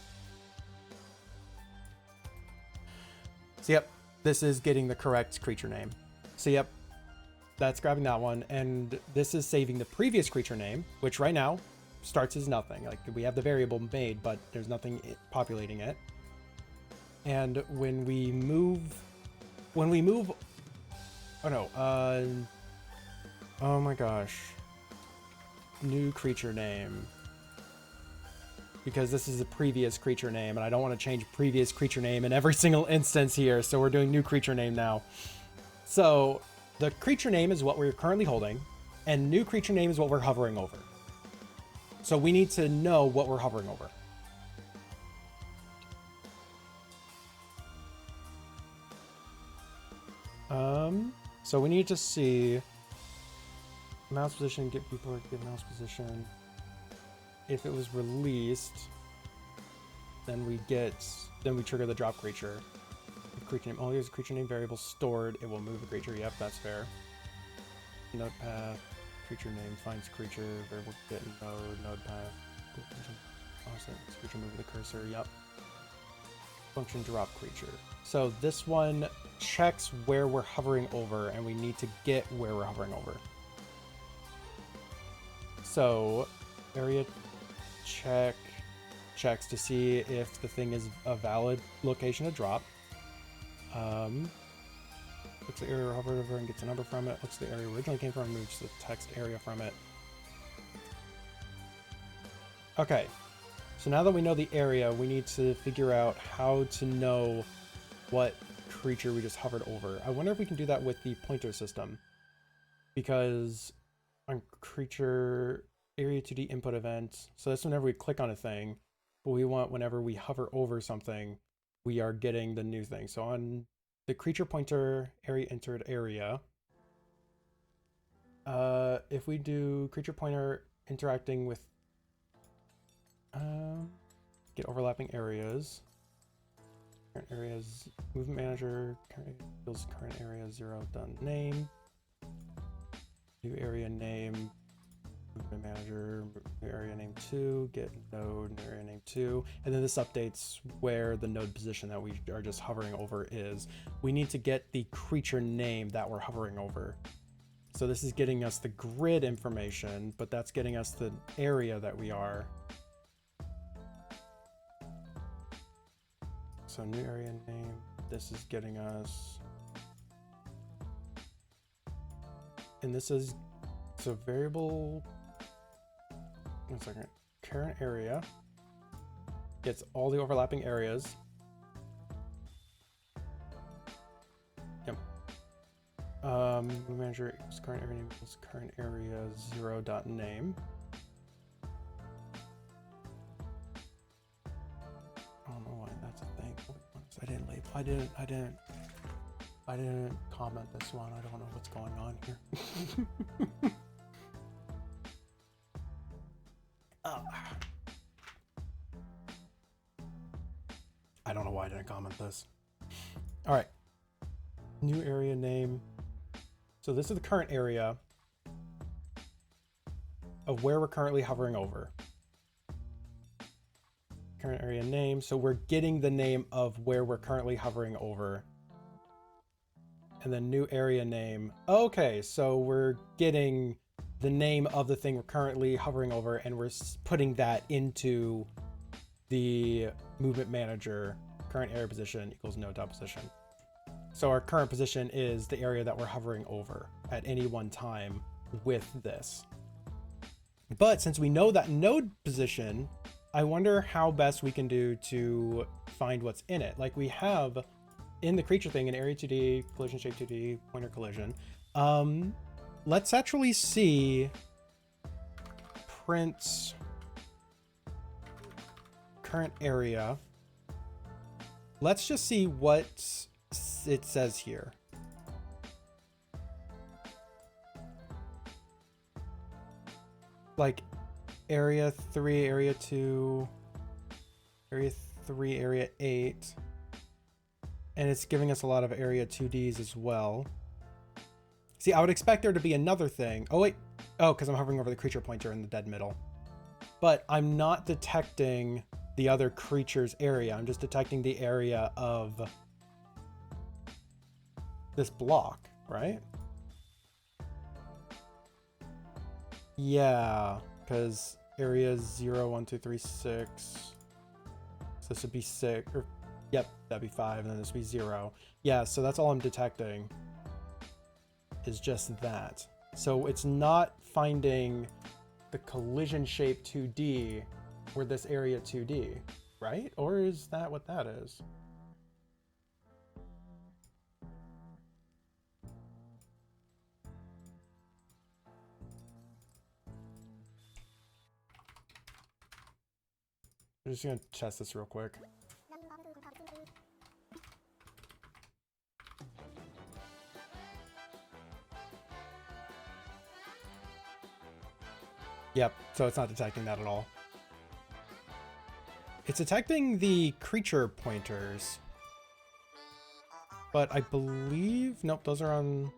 So yep, this is getting the correct creature name. So yep, that's grabbing that one, and this is saving the previous creature name, which right now starts as nothing. Like, we have the variable made, but there's nothing populating it. And when we move, oh no, oh my gosh, new creature name, because this is the previous creature name, and I don't want to change previous creature name in every single instance here, so we're doing new creature name now. So the creature name is what we're currently holding, and new creature name is what we're hovering over. So we need to know what we're hovering over. So we need to see mouse position, get people to get mouse position. If it was released, then we trigger the drop creature. If creature name only has a creature name variable stored, it will move the creature. Yep, that's fair. Node path, creature name finds creature, variable get node path. Offset creature move the cursor. Yep. Function drop creature. So this one checks where we're hovering over, and we need to get where we're hovering over. So area checks to see if the thing is a valid location to drop. Looks the area hovered over and gets a number from it. Looks the area originally came from, moves the text area from it. Okay, so now that we know the area, we need to figure out how to know what creature we just hovered over. I wonder if we can do that with the pointer system, because on creature area 2D input event, so that's whenever we click on a thing, but we want whenever we hover over something, we are getting the new thing. So on the creature pointer area entered area, if we do creature pointer interacting with get overlapping areas, current areas, movement manager, current area 0 done name, new area name, movement manager, new area name 2, get node, new area name 2, and then this updates where the node position that we are just hovering over is. We need to get the creature name that we're hovering over. So this is getting us the grid information, but that's getting us the area that we are. So new area name, this is getting us, and this is, so variable, 1 second, current area gets all the overlapping areas. Yep. Manager equals current area name equals current area 0 dot name. I don't know why that's a thing. I didn't label. I didn't comment this one. I don't know what's going on here. I don't know why I didn't comment this. All right. New area name. So this is the current area of where we're currently hovering over. current area name. So we're getting the name of where we're currently hovering over. And then new area name. Okay, so we're getting the name of the thing we're currently hovering over, and we're putting that into the movement manager. Current area position equals node dot position. So our current position is the area that we're hovering over at any one time with this. But since we know that node position, I wonder how best we can do to find what's in it. Like we have in the creature thing, an area 2D, collision shape 2D, pointer collision. Let's actually see print current area. Let's just see what it says here. Like area 3, area 2, area 3, area 8. And it's giving us a lot of area 2Ds as well. See, I would expect there to be another thing. Oh, wait. Oh, because I'm hovering over the creature pointer in the dead middle. But I'm not detecting the other creature's area. I'm just detecting the area of this block, right? Yeah, because area 0, 1, 2, 3, 6. So this would be 6, or yep, that'd be 5, and then this would be 0. Yeah, so that's all I'm detecting is just that. So it's not finding the collision shape 2D or this area 2D, right? Or is that what that is? I'm just gonna test this real quick. Yep, so it's not detecting that at all. It's detecting the creature pointers. But I believe... Nope, those are on...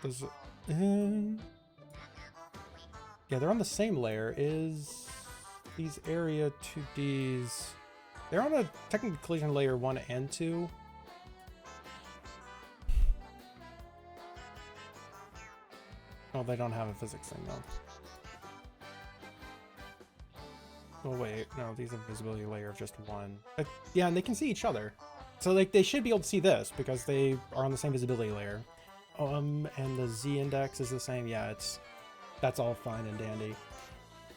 Those... yeah, they're on the same layer. Is these area 2Ds... They're on a technical collision layer 1 and 2. Oh, they don't have a physics thing though. Oh wait, no, these have visibility layer of just 1. Yeah, and they can see each other. So like they should be able to see this because they are on the same visibility layer. And the Z index is the same. Yeah, that's all fine and dandy.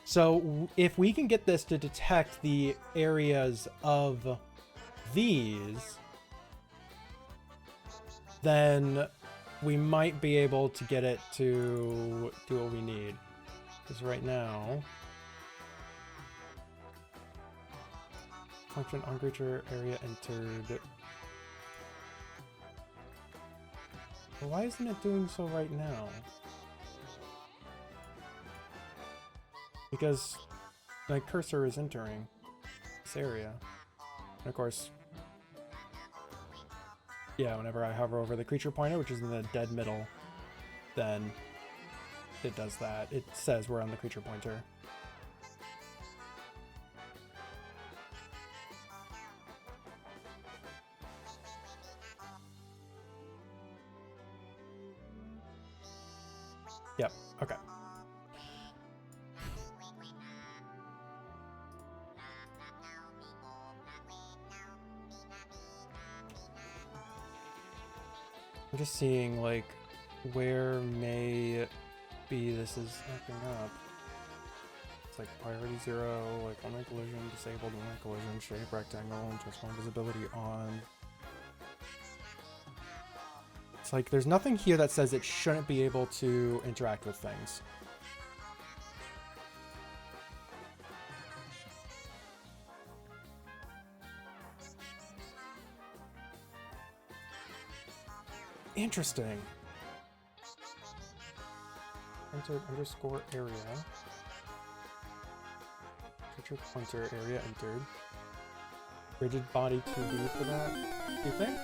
So if we can get this to detect the areas of these, then we might be able to get it to do what we need. Because right now, function on creature area entered. Why isn't it doing so right now? Because my cursor is entering this area. And of course, yeah, whenever I hover over the creature pointer, which is in the dead middle, then it does that. It says we're on the creature pointer. Yep, okay. I'm just seeing, like, where may be this is acting up. It's like priority 0, like online collision, disabled online collision, shape rectangle, transform visibility on. It's like there's nothing here that says it shouldn't be able to interact with things. Interesting. Entered underscore area. Creature pointer area entered. Rigid body 2D for that, do you think?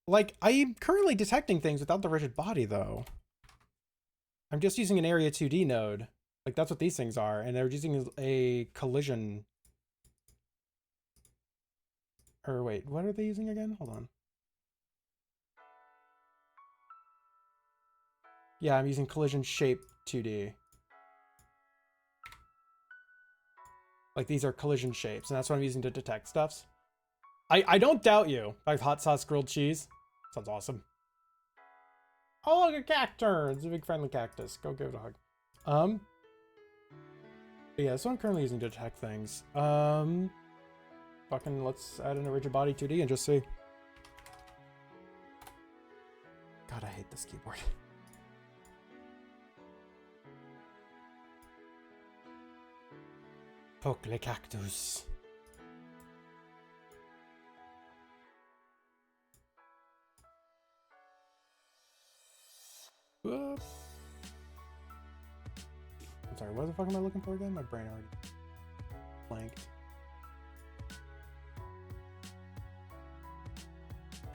Like, I'm currently detecting things without the rigid body, though. I'm just using an area 2D node. Like, that's what these things are. And they're using a collision. Or wait, what are they using again? Hold on. Yeah, I'm using collision shape 2D. Like, these are collision shapes, and that's what I'm using to detect stuffs. I don't doubt you. Like hot sauce grilled cheese. Sounds awesome. Oh, look, a cacturn. It's a big friendly cactus. Go give it a hug. But yeah, that's what I'm currently using to detect things. Fucking let's add in a rigid body 2D and just see. God, I hate this keyboard. Poke le cactus. Whoop. I'm sorry, what the fuck am I looking for again? My brain already blanked.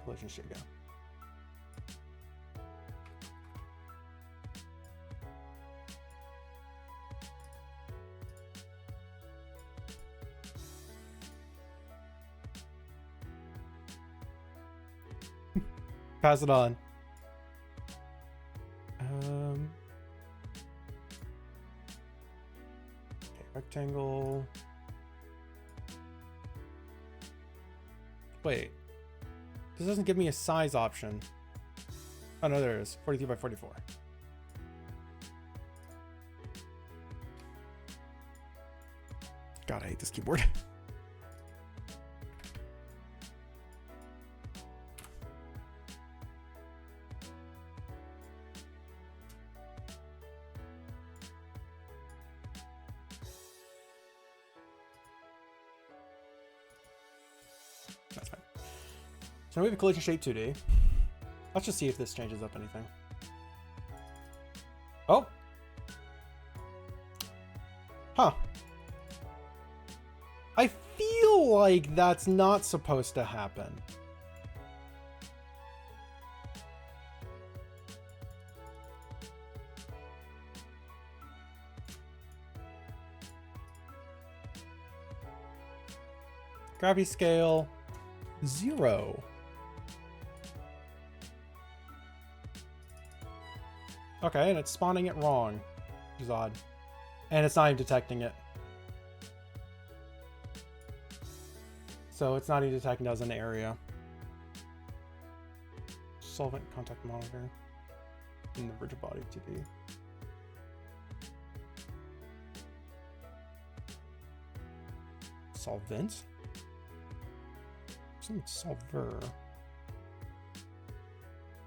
Collision should go. Pass it on. Okay, rectangle. Wait. This doesn't give me a size option. Oh no, there it is. 42 by 44. God, I hate this keyboard. That's fine. So now we have a collision shape 2D. Let's just see if this changes up anything. Oh! Huh. I feel like that's not supposed to happen. Gravity scale 0. Okay, and it's spawning it wrong, which is odd. And it's not even detecting it. So it's not even detecting it as an area. Solvent contact monitor in the rigid body 2D. Solvent? Some solver.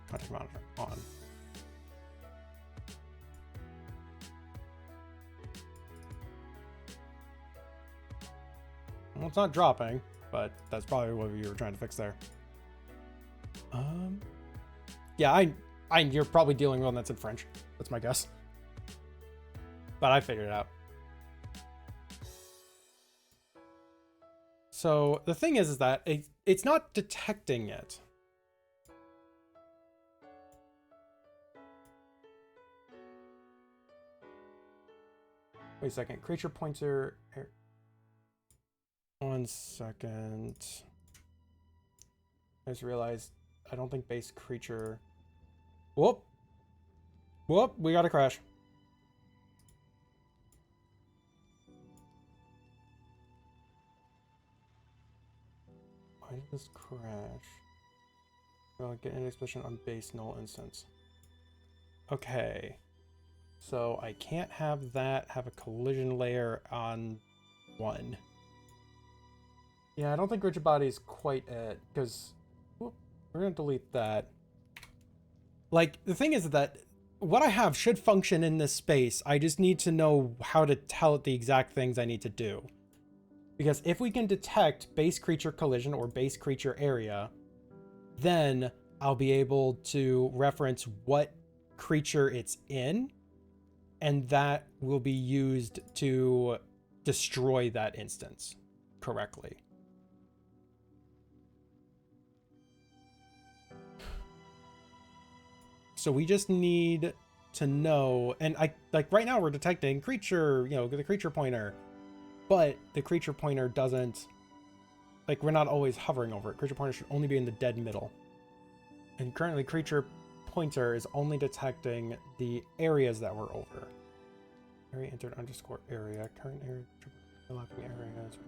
Contact monitor on. Well, it's not dropping, but that's probably what you were trying to fix there. Yeah, you're probably dealing with one that's in French. That's my guess. But I figured it out. So the thing is that it's not detecting it. Wait a second. Creature pointer. 1 second. I just realized I don't think base creature. Whoop. Whoop. We got a crash. Why did this crash? Well, get an expression on base null instance. Okay. So I can't have that have a collision layer on 1. Yeah, I don't think rigid body is quite it, because we're going to delete that. Like, the thing is that what I have should function in this space. I just need to know how to tell it the exact things I need to do. Because if we can detect base creature collision or base creature area, then I'll be able to reference what creature it's in, and that will be used to destroy that instance correctly. So we just need to know, and I like right now we're detecting creature, you know, the creature pointer, but the creature pointer doesn't, like, we're not always hovering over it. Creature pointer should only be in the dead middle. And currently creature pointer is only detecting the areas that we're over. Area entered underscore area, current area, overlapping areas.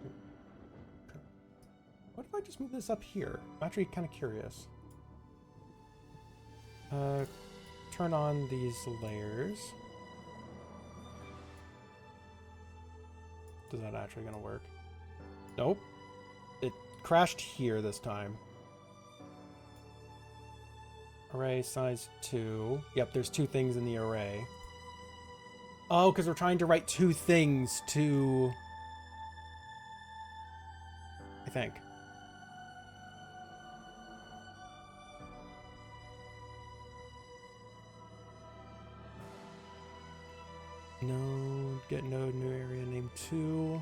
What if I just move this up here? I'm actually kind of curious. Turn on these layers. Is that actually gonna work? Nope. It crashed here this time. Array size 2. Yep, there's 2 things in the array. Oh, because we're trying to write 2 things to... I think. Node, get node, new area, name 2.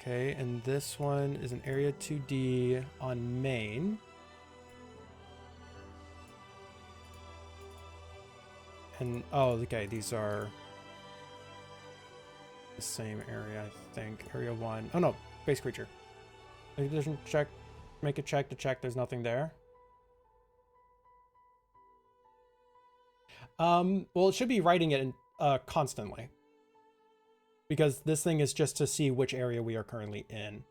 Okay, and this one is an area 2D on main. And, oh, okay, these are the same area, I think. Area 1. Oh, no, base creature. Doesn't check, make a check to check there's nothing there. Well, it should be writing it in, constantly. Because this thing is just to see which area we are currently in.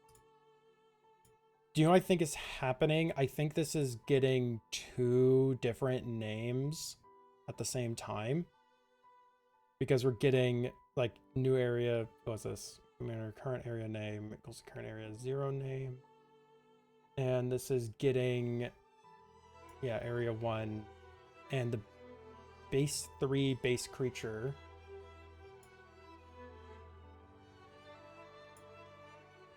Do you know what I think is happening? I think this is getting 2 different names at the same time. Because we're getting, like, new area, what's this? Current area name equals current area 0 name. And this is getting, yeah, area 1. And the base 3 base creature.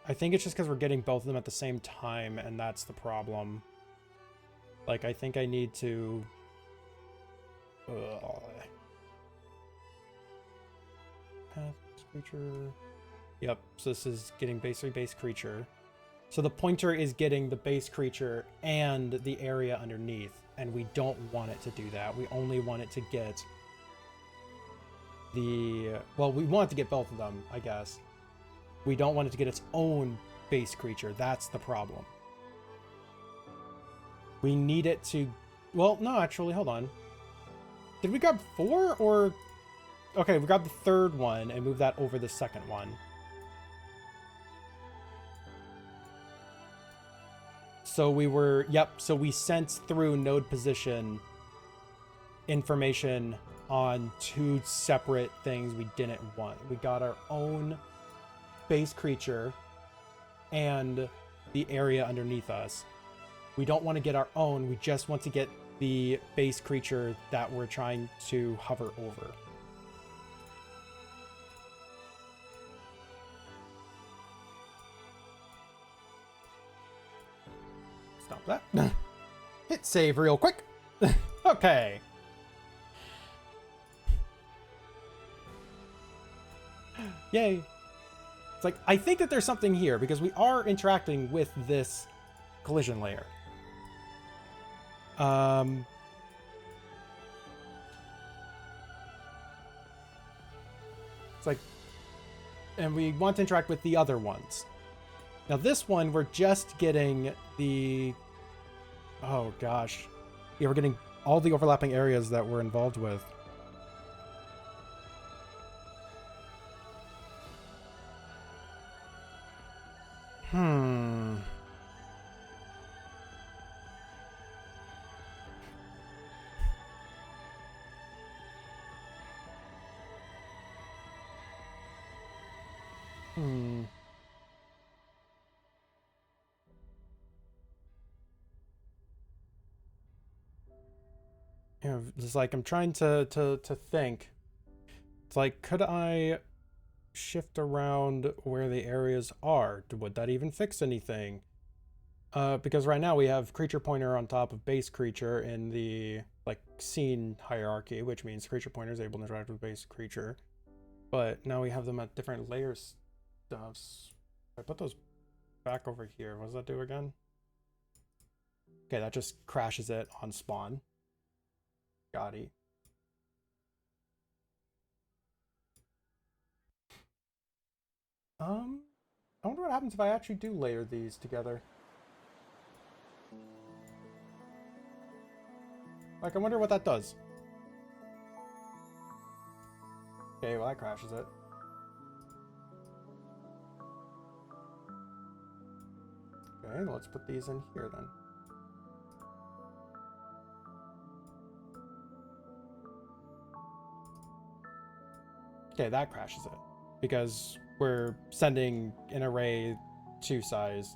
I think it's just because we're getting both of them at the same time, and that's the problem. Like, I think I need to... Path creature... Yep, so this is getting base 3 base creature. So the pointer is getting the base creature and the area underneath, and we don't want it to do that. We only want it to get the... Well, we want it to get both of them, I guess. We don't want it to get its own base creature. That's the problem. We need it to... Well, no, actually, hold on. Did we grab 4 or... Okay, we grabbed the 3rd one and move that over the 2nd one. So we were... Yep, so we sent through node position information on 2 separate things we didn't want. We got our own base creature and the area underneath us. We don't want to get our own, we just want to get the base creature that we're trying to hover over. Stop that. Hit save real quick. Okay. Yay. It's like, I think that there's something here because we are interacting with this collision layer. It's like, and we want to interact with the other ones. Now this one, we're just getting the, oh gosh. Yeah, we're getting all the overlapping areas that we're involved with. Yeah, it's like I'm trying to think. It's like, could I shift around where the areas are? Would that even fix anything? Because right now we have creature pointer on top of base creature in the like scene hierarchy, which means creature pointer is able to interact with base creature. But now we have them at different layers stuffs. I put those back over here. What does that do again? Okay, that just crashes it on spawn. Got it. I wonder what happens if I actually do layer these together. Like, I wonder what that does. Okay, well, that crashes it. Okay, let's put these in here then. Okay, that crashes it. Because we're sending an array to size.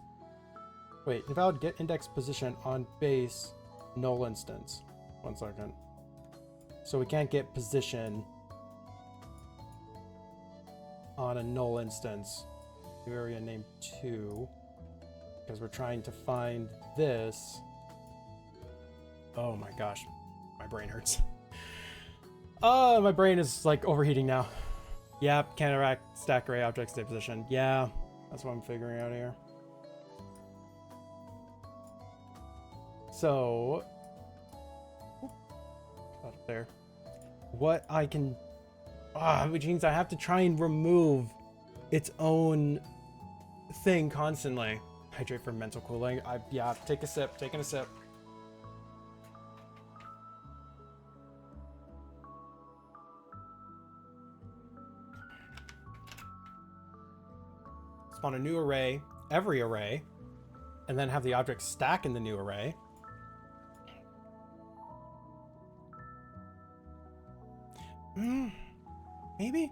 Wait, invalid get index position on base null instance. 1 second. So we can't get position on a null instance. New area name 2. Because we're trying to find this. Oh my gosh. My brain hurts. Oh, my brain is like overheating now. Yep, counteract stack array object state position. Yeah, that's what I'm figuring out here. So, up there. What I can, which means I have to try and remove its own thing constantly. Hydrate for mental cooling. Yeah, take a sip. Taking a sip. Spawn a new array, every array, and then have the object stack in the new array. Maybe?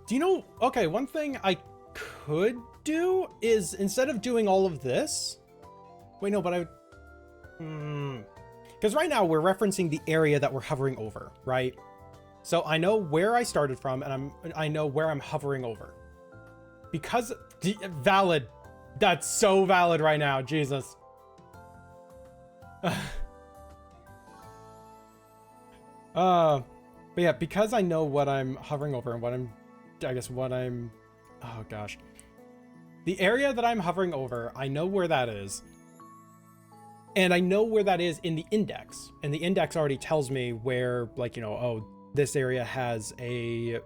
Do you know, okay, one thing I could do is instead of doing all of this, wait, no, but because right now we're referencing the area that we're hovering over, right? So I know where I started from, and I know where I'm hovering over. Because valid, that's so valid right now, Jesus. But yeah, because I know what I'm hovering over and oh gosh, the area that I'm hovering over, I know where that is. And I know where that is in the index, and the index already tells me where, like, you know, oh, this area has a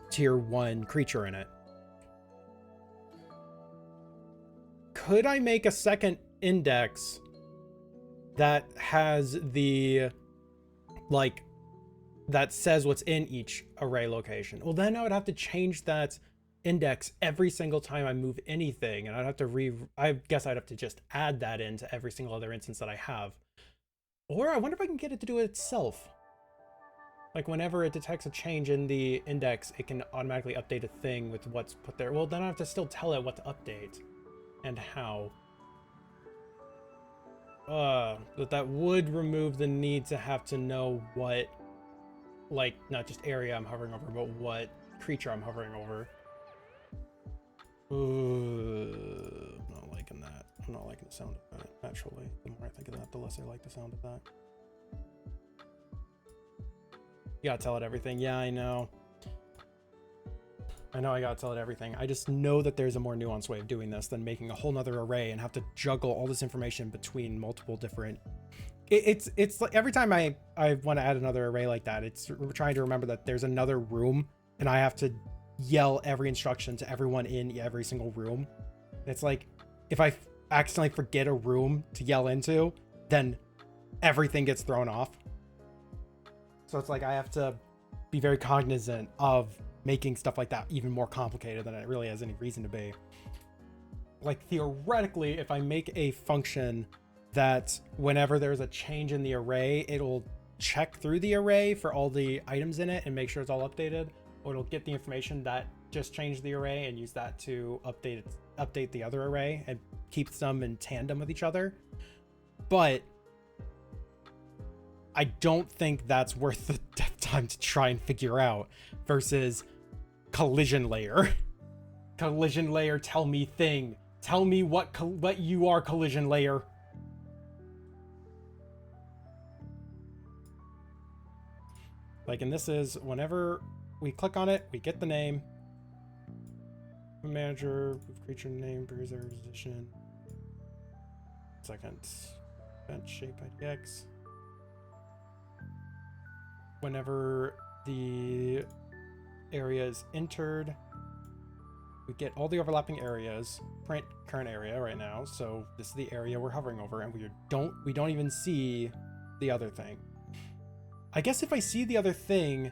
tier 1 creature in it. Could I make a second index that has the, like, that says what's in each array location? Well, then I would have to change that index every single time I move anything, and I'd have to I guess I'd have to just add that into every single other instance that I have. Or I wonder if I can get it to do it itself. Like, whenever it detects a change in the index, it can automatically update a thing with what's put there. Well, then I have to still tell it what to update and how. But that would remove the need to have to know what, like, not just area I'm hovering over, but what creature I'm hovering over. I'm not liking that. I'm not liking the sound of that, actually. The more I think of that, the less I like the sound of that. You gotta tell it everything. Yeah, I know. I know I gotta tell it everything. I just know that there's a more nuanced way of doing this than making a whole nother array and have to juggle all this information between multiple different... It's like every time I want to add another array like that, it's trying to remember that there's another room and I have to yell every instruction to everyone in every single room. It's like, if I accidentally forget a room to yell into, then everything gets thrown off. So it's like I have to be very cognizant of making stuff like that even more complicated than it really has any reason to be. Like, theoretically, if I make a function that whenever there's a change in the array, it'll check through the array for all the items in it and make sure it's all updated, or it'll get the information that just changed the array and use that to update the other array and keep them in tandem with each other. But I don't think that's worth the time to try and figure out versus collision layer. Collision layer, tell me thing. Tell me what you are, collision layer. Like, and this is whenever we click on it, we get the name. Manager, creature name, preserve position. Second. Event shape IDX. Whenever the area is entered, we get all the overlapping areas. Print current area right now, so this is the area we're hovering over, and we don't even see the other thing. I guess if I see the other thing,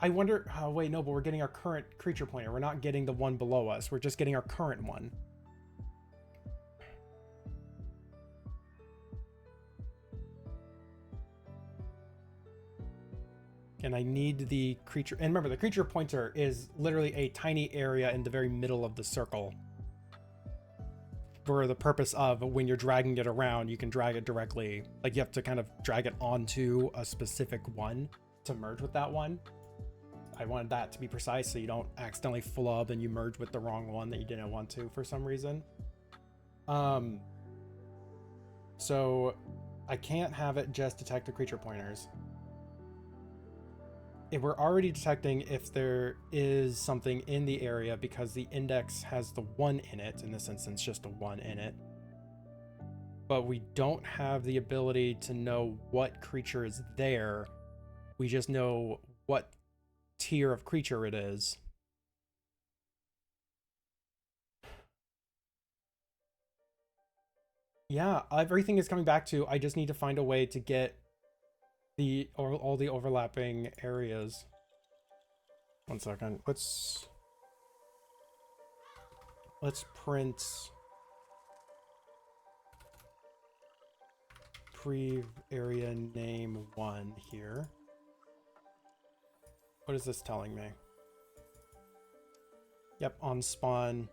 I wonder. Oh wait, no, but we're getting our current creature pointer. We're not getting the one below us. We're just getting our current one. And I need the creature. And remember, the creature pointer is literally a tiny area in the very middle of the circle. For the purpose of when you're dragging it around, you can drag it directly. Like you have to kind of drag it onto a specific one to merge with that one. I wanted that to be precise so you don't accidentally flub and you merge with the wrong one that you didn't want to for some reason. So I can't have it just detect the creature pointers. If we're already detecting if there is something in the area because the index has the 1 in it, in this instance just a 1 in it, but we don't have the ability to know what creature is there. We just know what tier of creature it is. Yeah, everything is coming back to I just need to find a way to get all the overlapping areas. One second. Let's print pre-area name 1 here. What is this telling me? Yep, on spawn.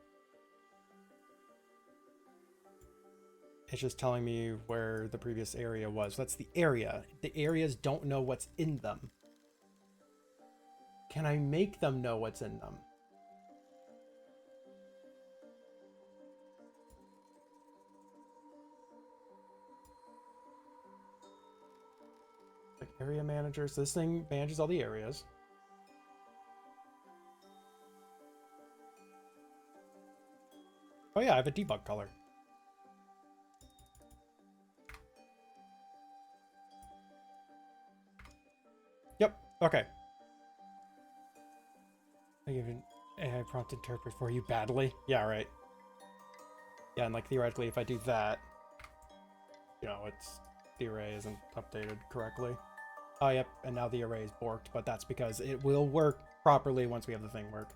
It's just telling me where the previous area was. That's the area. The areas don't know what's in them. Can I make them know what's in them? Like area managers. This thing manages all the areas. Oh yeah, I have a debug color. Yep, okay. I give an AI prompt interpret for you badly. Yeah, right. Yeah, and like theoretically, if I do that, you know, the array isn't updated correctly. Oh, yep, and now the array is borked, but that's because it will work properly once we have the thing work.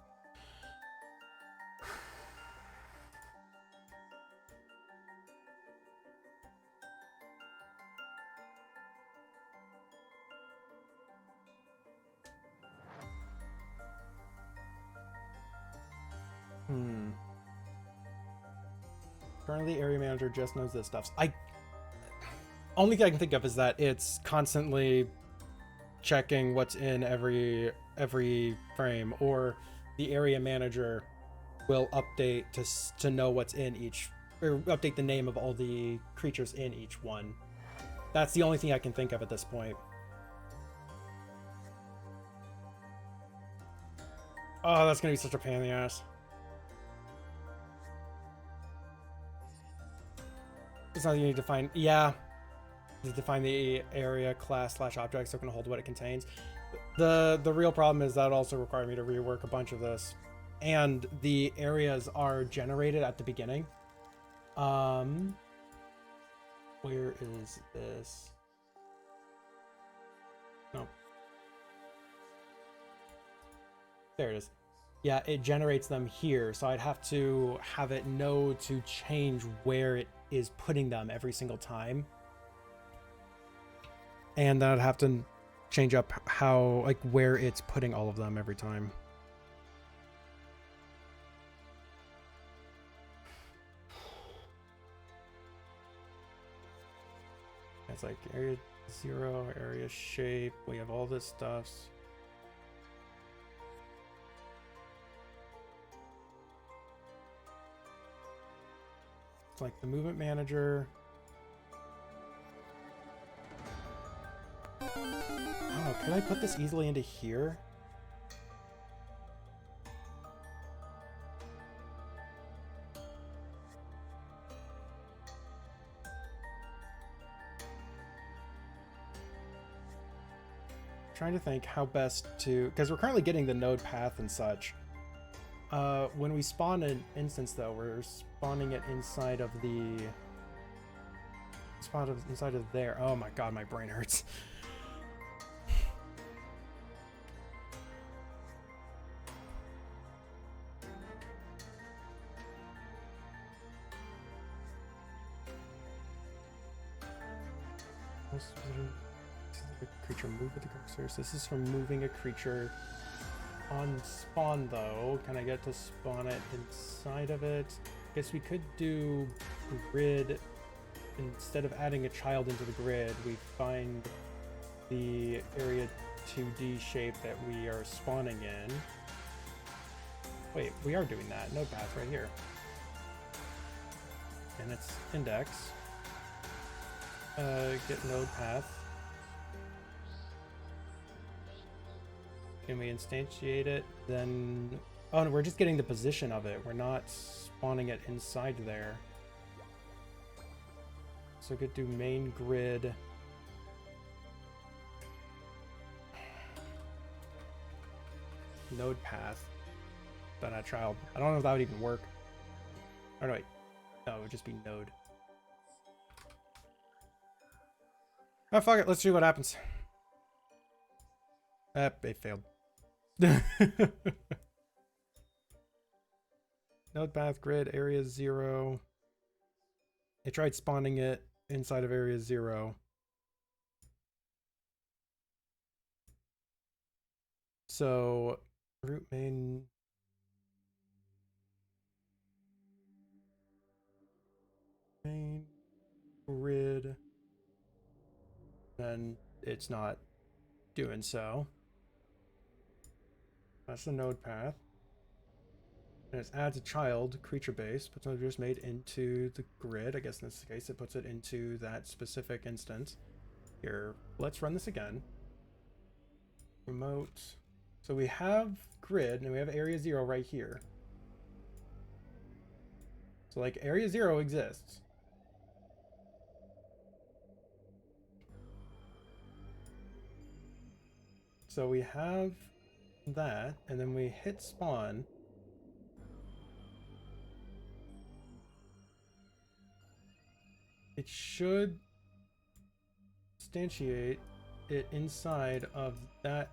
Currently, area manager just knows this stuff. Only thing I can think of is that it's constantly checking what's in every frame, or the area manager will update to know what's in each, or update the name of all the creatures in each one. That's the only thing I can think of at this point. Oh, that's gonna be such a pain in the ass. It's not you need to find. Yeah, to define the area class / object so it can hold what it contains. The real problem is that also required me to rework a bunch of this, and the areas are generated at the beginning. Where is this? No. There it is. Yeah, it generates them here, so I'd have to have it know to change where it is putting them every single time. And then I'd have to change up how, like, where it's putting all of them every time. It's like area 0, area shape, we have all this stuff. It's like the movement manager. Oh, could I put this easily into here? trying to think how best to, because we're currently getting the node path and such. When we spawn an instance, though, we're spawning it inside of the inside of there. Oh my god, my brain hurts. Creature move with the cursor. So this is from moving a creature on spawn, though. Can I get to spawn it inside of it? Guess we could do grid. Instead of adding a child into the grid, we find the area 2D shape that we are spawning in. Wait, we are doing that. Node path right here. And it's index. Get node path. Can we instantiate it? Then... Oh, no, we're just getting the position of it. We're not spawning it inside there. So we could do main grid. Node path. But not child. I don't know if that would even work. Or no, wait. No, it would just be node. Oh, fuck it. Let's see what happens. It failed. Node path grid area 0. I tried spawning it inside of area 0. So root main grid, then it's not doing so. That's the node path. And it adds a child creature base, puts another just made into the grid. I guess in this case it puts it into that specific instance. Here, let's run this again. Remote. So we have grid and we have area 0 right here. So like area 0 exists. So we have that, and then we hit spawn. It should instantiate it inside of that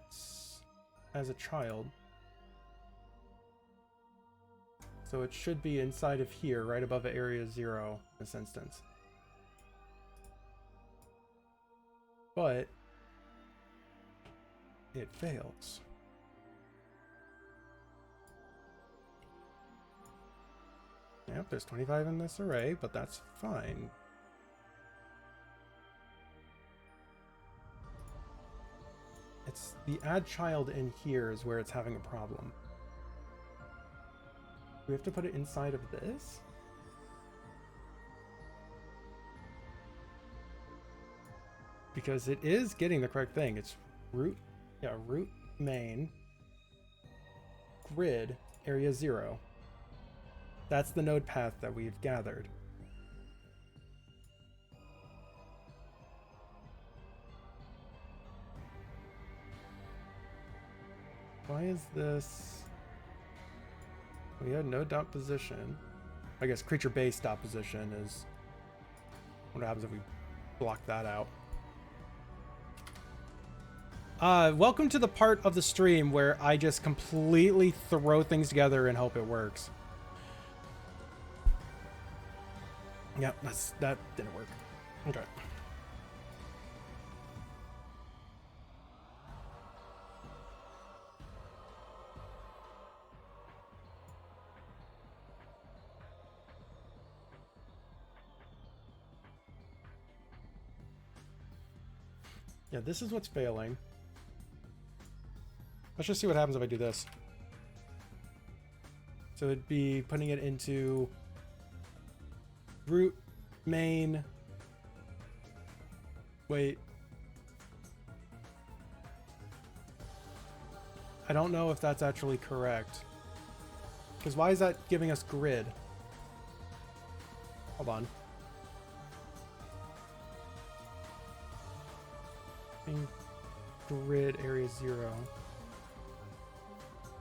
as a child. So it should be inside of here, right above area 0 in this instance. But it fails. Yep, there's 25 in this array, but that's fine. It's the add child in here is where it's having a problem. Do we have to put it inside of this? Because it is getting the correct thing. It's root main grid area 0. That's the node path that we've gathered. Why is this? We had node dot position. I guess creature base dot position is what happens if we block that out. Welcome to the part of the stream where I just completely throw things together and hope it works. Yep, that didn't work. Okay. Yeah, this is what's failing. Let's just see what happens if I do this. So it'd be putting it into root main. Wait. I don't know if that's actually correct. Because why is that giving us grid? Hold on. grid area 0.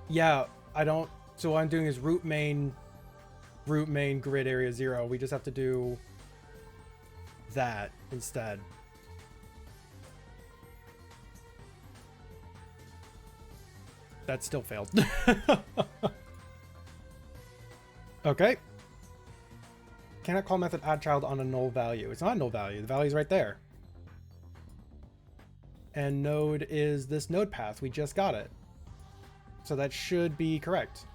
Yeah, I don't. So what I'm doing is root main grid area 0. We just have to do that instead. That still failed. Okay. Cannot call method add child on a null value. It's not a null value. The value's right there. And node is this node path. We just got it. So that should be correct.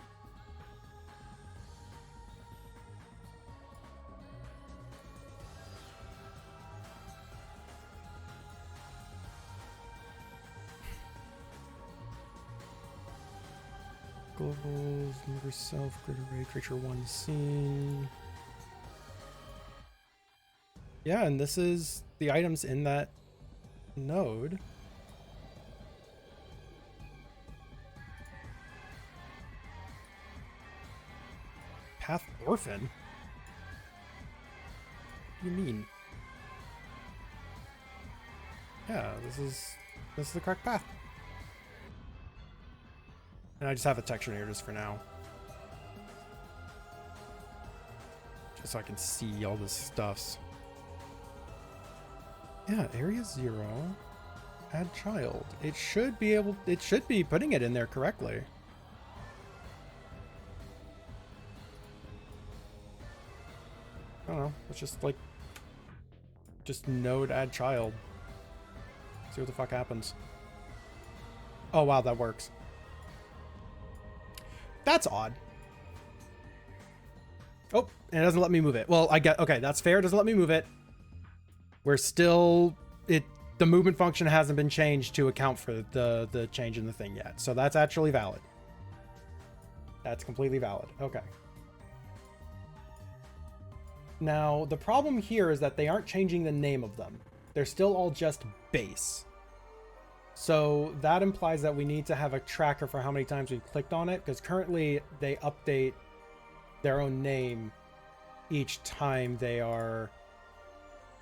Globals, move yourself, grid array, creature 1 scene. Yeah, and this is the items in that node. Path orphan? What do you mean? Yeah, this is the correct path. And I just have a texture here just for now. Just so I can see all this stuffs. Yeah, area 0. Add child. It should be putting it in there correctly. I don't know. Let's just node add child. See what the fuck happens. Oh wow, that works. That's odd. Oh, and it doesn't let me move it. Well, okay, that's fair. It doesn't let me move it. We're still, the movement function hasn't been changed to account for the change in the thing yet. So that's actually valid. That's completely valid. Okay. Now, the problem here is that they aren't changing the name of them. They're still all just base. So that implies that we need to have a tracker for how many times we've clicked on it, because currently they update their own name each time they are...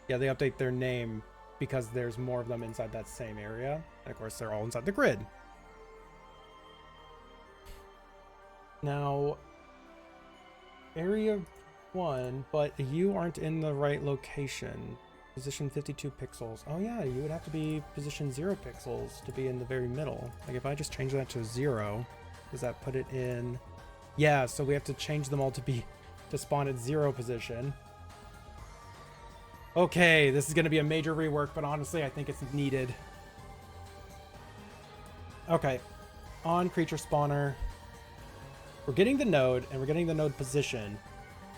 Yeah, they update their name because there's more of them inside that same area. And of course, they're all inside the grid. Now, area 1, but you aren't in the right location. Position 52 pixels. Oh yeah, you would have to be position 0 pixels to be in the very middle. Like if I just change that to 0, does that put it in? Yeah, so we have to change them all to spawn at 0 position. Okay, this is going to be a major rework, but honestly, I think it's needed. Okay, on creature spawner, we're getting the node and we're getting the node position,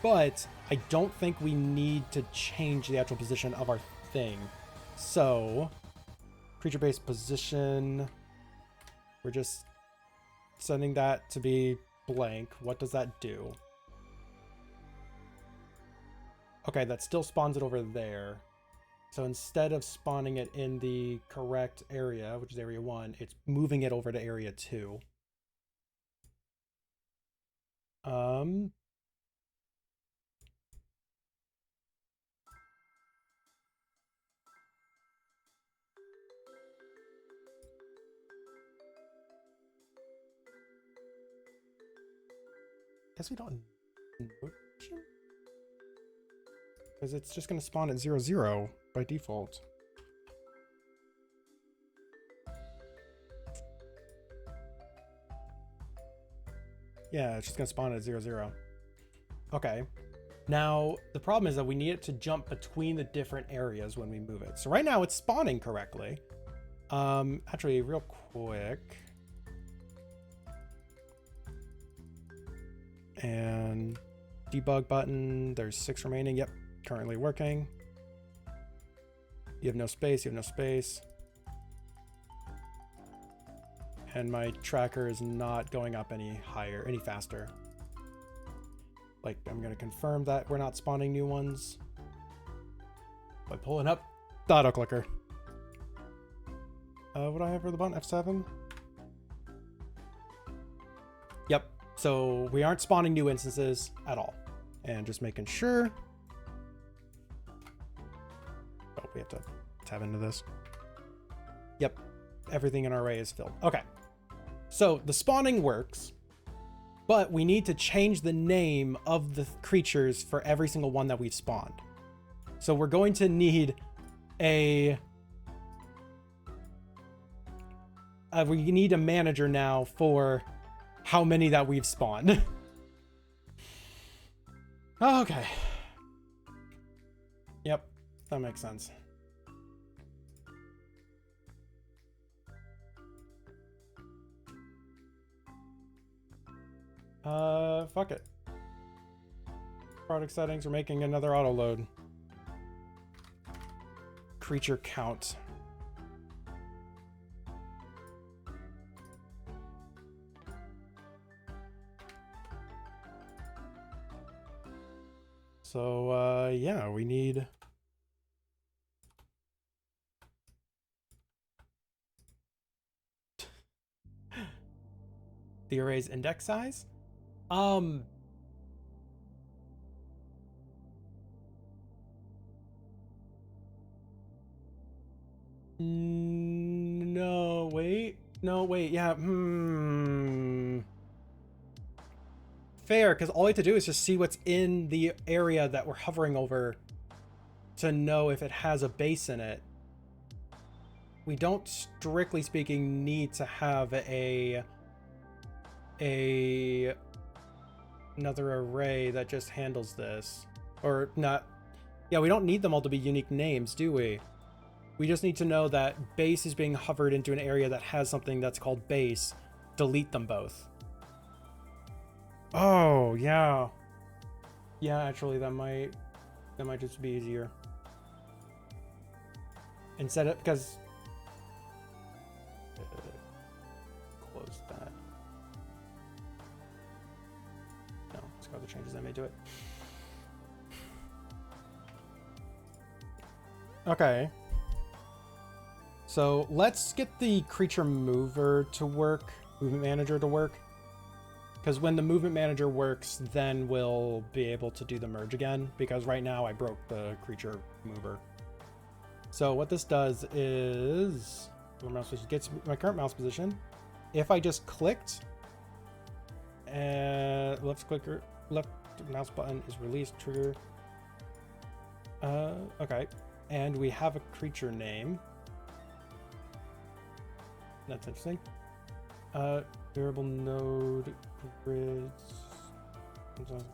but I don't think we need to change the actual position of our thing. So, creature-based position, we're just setting that to be blank. What does that do? Okay, that still spawns it over there. So instead of spawning it in the correct area, which is area 1, it's moving it over to area 2. Guess we don't know. Because it's just going to spawn at 0, 0 by default. Yeah, it's just going to spawn at 0, 0. Okay. Now, the problem is that we need it to jump between the different areas when we move it. So right now it's spawning correctly. Actually, real quick. And debug button, there's 6 remaining. Yep. Currently working. You have no space, you have no space. And my tracker is not going up any higher, any faster. Like, I'm going to confirm that we're not spawning new ones by pulling up the auto clicker. What do I have for the button? F7? Yep. So we aren't spawning new instances at all. And just making sure. Oh, we have to tab into this. Yep. everything in our array is filled. Okay. So the spawning works, but we need to change the name of the creatures for every single one that we've spawned. So we're going to need we need a manager now for how many that we've spawned. Okay. Yep, that makes sense. Fuck it. Product settings, we're making another auto load. Creature count. So, yeah, we need... the array's index size? No, wait. No, wait, yeah, Fair, because all we have to do is just see what's in the area that we're hovering over to know if it has a base in it. We don't, strictly speaking, need to have another array that just handles this. Or not. Yeah, we don't need them all to be unique names, do we? We just need to know that base is being hovered into an area that has something that's called base. Delete them both. Oh, yeah. Yeah, actually, that might just be easier. Instead of, because... close that. No, let's go with the changes I made to it. Okay. So let's get the creature mover to work, movement manager to work. Because when the movement manager works, then we'll be able to do the merge again. Because right now I broke the creature mover. So what this does is, mouse position gets my current mouse position. If I just clicked, and left mouse button is released, trigger. Okay, and we have a creature name. That's interesting. Variable node grids.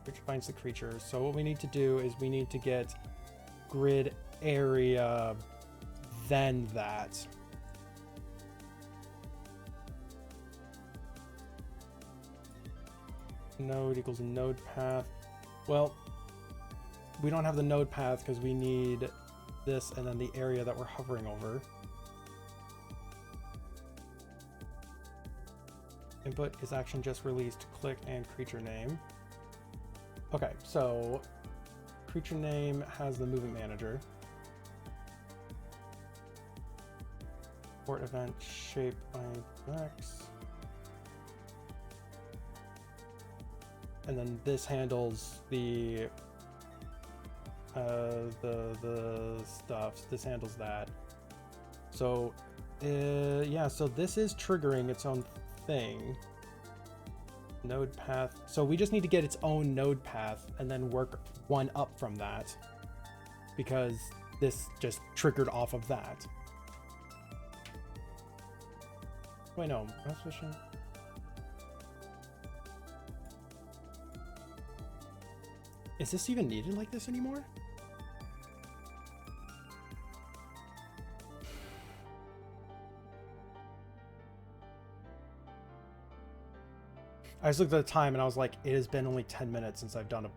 Which finds the creature. So what we need to do is we need to get grid area, then that. Node equals node path. Well, we don't have the node path because we need this and then the area that we're hovering over. Input is action just released, click, and creature name. Okay, so creature name has the movement manager. Port event shape by X. And then this handles the stuff. This handles that. So yeah, so this is triggering its own thing. Node path. So we just need to get its own node path and then work one up from that, because this just triggered off of that. Wait, no, mouse position. Is this even needed like this anymore? I just looked at the time and I was like, it has been only 10 minutes since I've done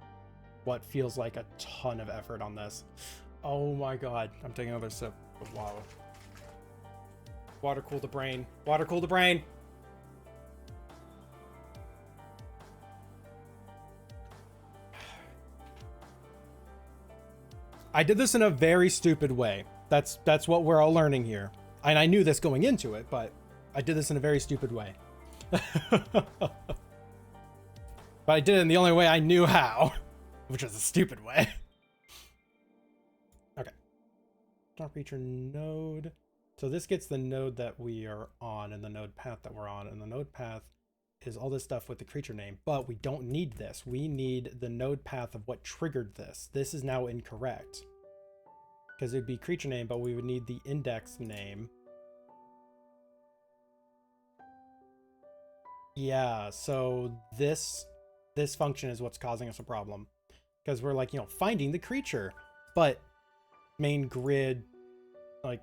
what feels like a ton of effort on this. Oh my god. I'm taking another sip of water. Water cool the brain. Water cool the brain! I did this in a very stupid way. That's what we're all learning here. And I knew this going into it, but I did this in a very stupid way. But I did it in the only way I knew how, which was a stupid way. Okay. Start feature node So this gets the node that we are on and the node path that we're on. And the node path is all this stuff with the creature name, but we don't need this. We need the node path of what triggered this. This is now incorrect because it'd be creature name, but we would need the index name. Yeah, so this function is what's causing us a problem because we're like, finding the creature, but main grid, like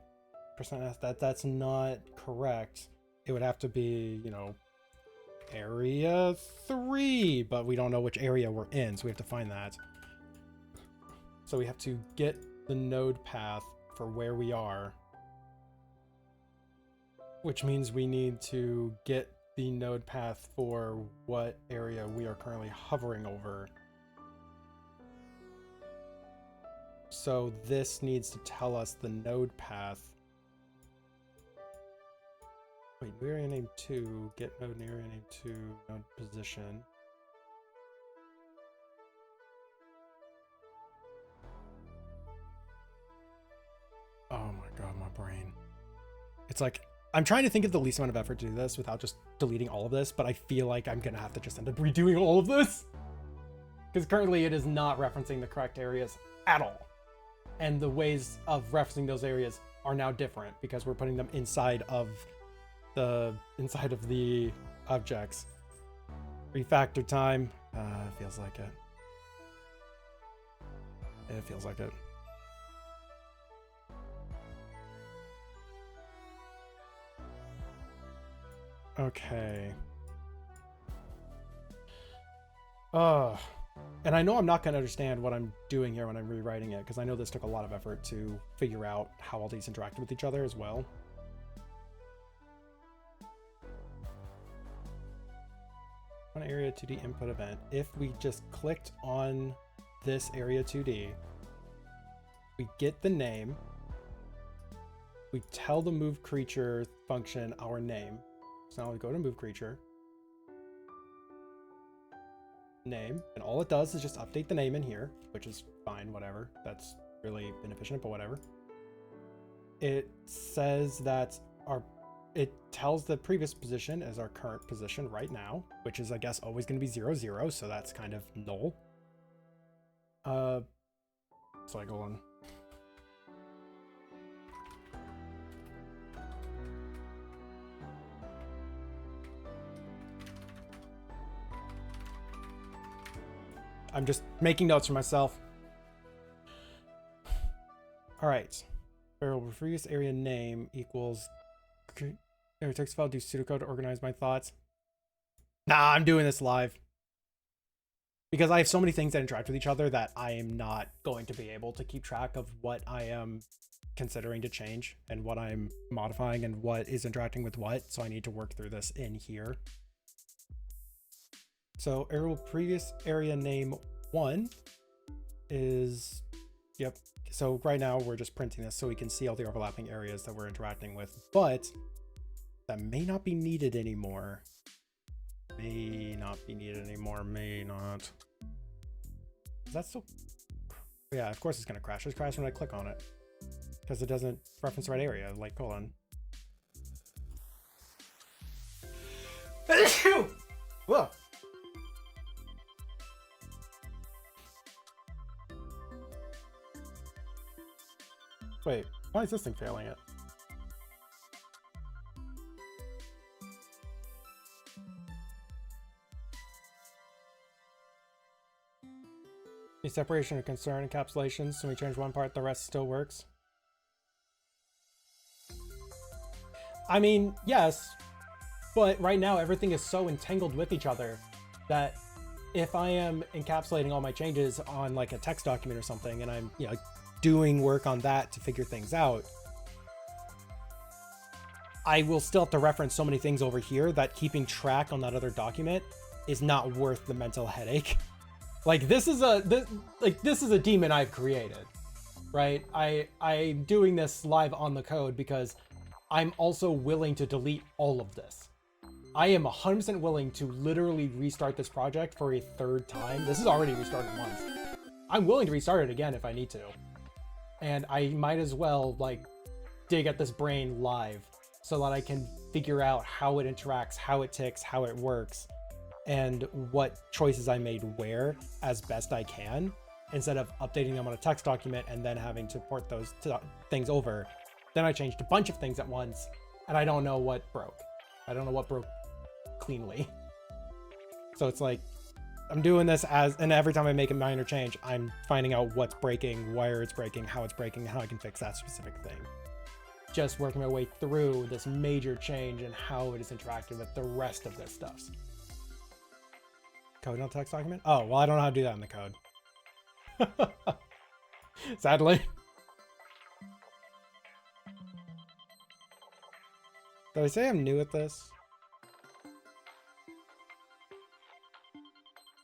%, that's not correct. It would have to be, area 3, but we don't know which area we're in, so we have to find that. So we have to get the node path for where we are, which means we need to get the node path for what area we are currently hovering over. So this needs to tell us the node path. Wait, new area name 2, get node area name 2, node position. Oh my god, my brain. It's like, I'm trying to think of the least amount of effort to do this without just deleting all of this, but I feel like I'm gonna have to just end up redoing all of this. Because currently it is not referencing the correct areas at all. And the ways of referencing those areas are now different because we're putting them inside of the objects. Refactor time. Feels like it. It feels like it. Okay. And I know I'm not going to understand what I'm doing here when I'm rewriting it, because I know this took a lot of effort to figure out how all these interacted with each other as well. On area 2D input event, if we just clicked on this area 2D, we get the name, we tell the move creature function our name. So now we go to move creature, name, and all it does is just update the name in here, which is fine, whatever. That's really inefficient, but whatever. It says that it tells the previous position as our current position right now, which is, I guess, always going to be 0, 0, so that's kind of null. So I go on. I'm just making notes for myself. All right. Variable previous area name equals area text file, do pseudocode to organize my thoughts. Nah, I'm doing this live. Because I have so many things that interact with each other that I am not going to be able to keep track of what I am considering to change and what I'm modifying and what is interacting with what. So I need to work through this in here. So previous area name 1 is, yep. So right now we're just printing this so we can see all the overlapping areas that we're interacting with, but that may not be needed anymore. May not be needed anymore, may not. Is that still? Yeah, of course it's gonna crash. It's crashed when I click on it because it doesn't reference the right area. Like, hold on. Whoa. Wait, why is this thing failing it? The separation of concern encapsulations, so we change one part, the rest still works. I mean, yes, but right now everything is so entangled with each other that if I am encapsulating all my changes on like a text document or something, and I'm, doing work on that to figure things out, I will still have to reference so many things over here that keeping track on that other document is not worth the mental headache. Like this is a demon I've created, right? I'm doing this live on the code because I'm also willing to delete all of this. I am 100% willing to literally restart this project for a 3rd time. This is already restarted once. I'm willing to restart it again if I need to. And I might as well, like, dig at this brain live so that I can figure out how it interacts, how it ticks, how it works, and what choices I made where as best I can, instead of updating them on a text document and then having to port those things over. Then I changed a bunch of things at once, and I don't know what broke. I don't know what broke cleanly. So it's like, I'm doing this and every time I make a minor change, I'm finding out what's breaking, where it's breaking, how I can fix that specific thing. Just working my way through this major change and how it is interacting with the rest of this stuff. Code not text document? Oh, well, I don't know how to do that in the code. Sadly. Did I say I'm new at this?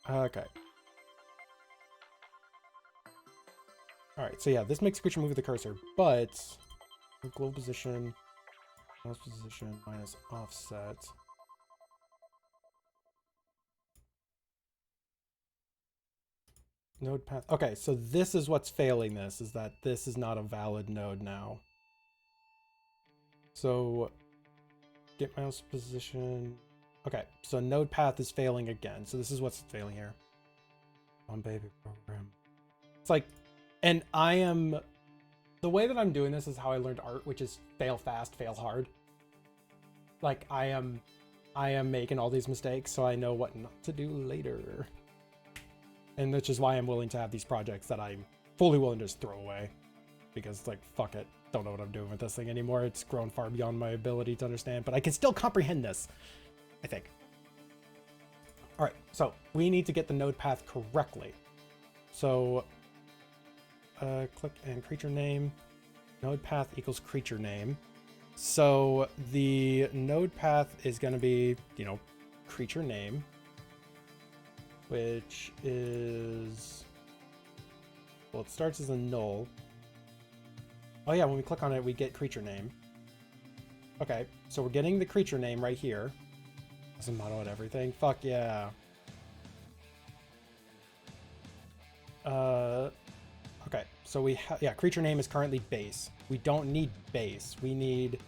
Okay. Alright, so yeah, this makes a creature move with the cursor, but global position, mouse position minus offset. Node path. Okay, so this is what's failing this, is that this is not a valid node now. So get mouse position. Okay, so node path is failing again. So this is what's failing here. On baby program. It's like, and the way that I'm doing this is how I learned art, which is fail fast, fail hard. Like I am making all these mistakes so I know what not to do later. And which is why I'm willing to have these projects that I'm fully willing to just throw away. Because like, fuck it. Don't know what I'm doing with this thing anymore. It's grown far beyond my ability to understand, but I can still comprehend this, I think. All right, so we need to get the node path correctly. So click and creature name. Node path equals creature name. So the node path is going to be, you know, creature name, which is, well, it starts as a null. Oh yeah, when we click on it, we get creature name. Okay, so we're getting the creature name right here. As a model and everything. Fuck yeah. Okay, so we have, yeah, creature name is currently base. We don't need base. We need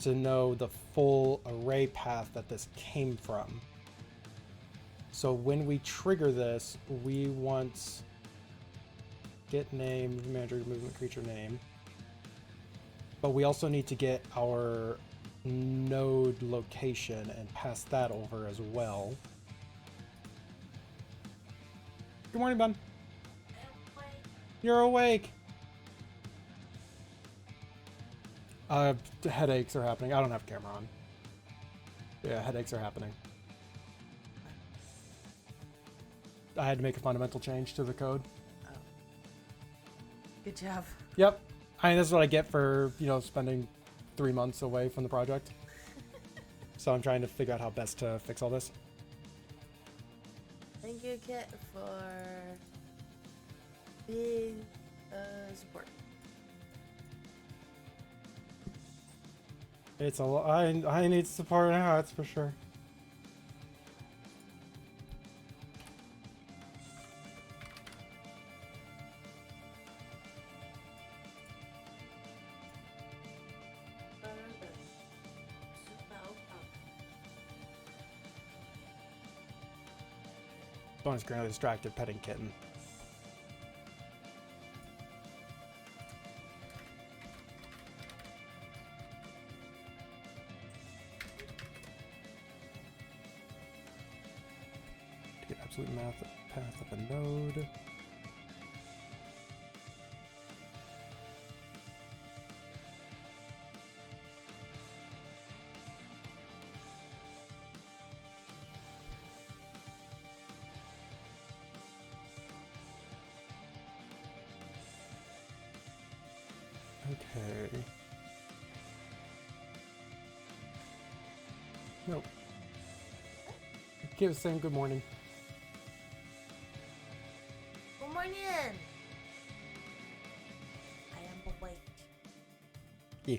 to know the full array path that this came from. So when we trigger this, we want get name, manager movement creature name. But we also need to get our node location and pass that over as well. Good morning, bud. You're awake. Headaches are happening. I don't have a camera on. Yeah, headaches are happening. I had to make a fundamental change to the code. Oh. Good job. Yep. I mean, this is what I get for, you know, spending 3 months away from the project. So I'm trying to figure out how best to fix all this. Thank you, Kit, for being support. It's a lot. I need support now, that's for sure. Dawn is currently distracted petting kitten. To get absolute path of a node. Okay. Nope. Give saying good morning. Good morning. I am awake. Yeah.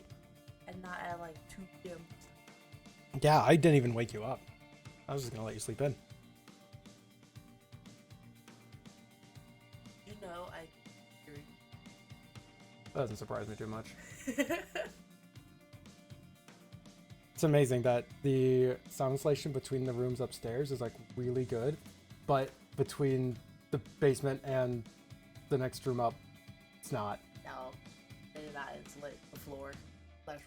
And not at like 2 p.m. Yeah, I didn't even wake you up. I was just gonna let you sleep in. You know, That doesn't surprise me too much. It's amazing that the sound insulation between the rooms upstairs is like really good, but between the basement and the next room up, it's not. No, they did not insulate the floor. Slash roof.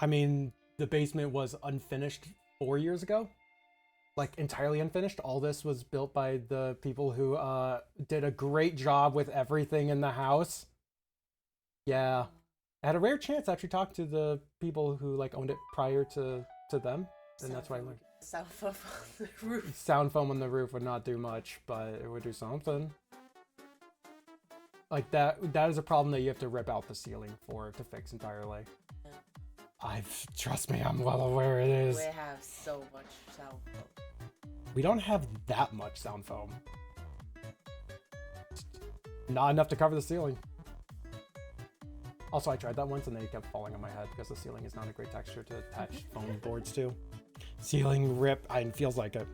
I mean, the basement was unfinished 4 years ago. Like, entirely unfinished. All this was built by the people who did a great job with everything in the house. Yeah. I had a rare chance to actually talk to the people who, like, owned it prior to them. And that's why I learned. Sound foam on the roof. Sound foam on the roof would not do much, but it would do something. Like, that is a problem that you have to rip out the ceiling for to fix entirely. Trust me, I'm well aware it is. We have so much sound foam. We don't have that much sound foam. Not enough to cover the ceiling. Also, I tried that once and they kept falling on my head because the ceiling is not a great texture to attach foam boards to. Ceiling rip, it feels like it.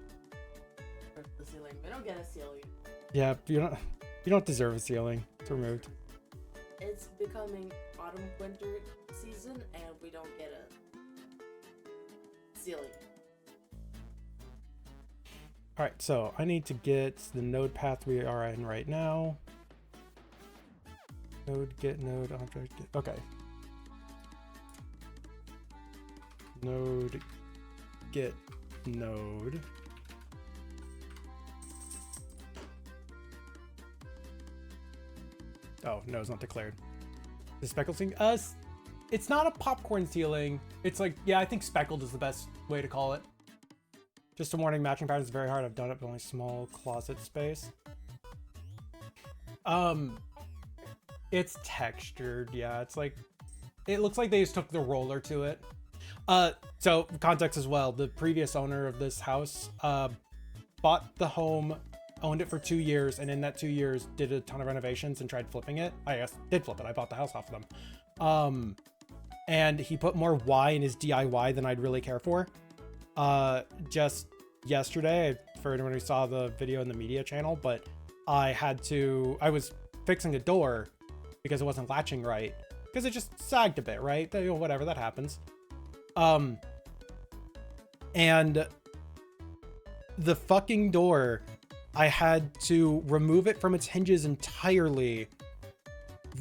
Rip the ceiling. We don't get a ceiling. Yeah, you don't deserve a ceiling. It's removed. It's becoming autumn-winter season and we don't get a ceiling. Alright, so I need to get the node path we are in right now. Node, get node, object, get. Okay. Node, get node. Oh, no, it's not declared. The speckled ceiling? It's not a popcorn ceiling. It's like, yeah, I think speckled is the best way to call it. Just a warning, matching patterns is very hard. I've done it with only small closet space. It's textured, yeah. It's like, it looks like they just took the roller to it. So context as well. The previous owner of this house bought the home, owned it for 2 years, and in that 2 years did a ton of renovations and tried flipping it. I guess did flip it. I bought the house off of them. And he put more Y in his DIY than I'd really care for. Just yesterday, for anyone who saw the video in the media channel, but I was fixing a door because it wasn't latching right because it just sagged a bit, right? Whatever, that happens. And the fucking door, I had to remove it from its hinges entirely,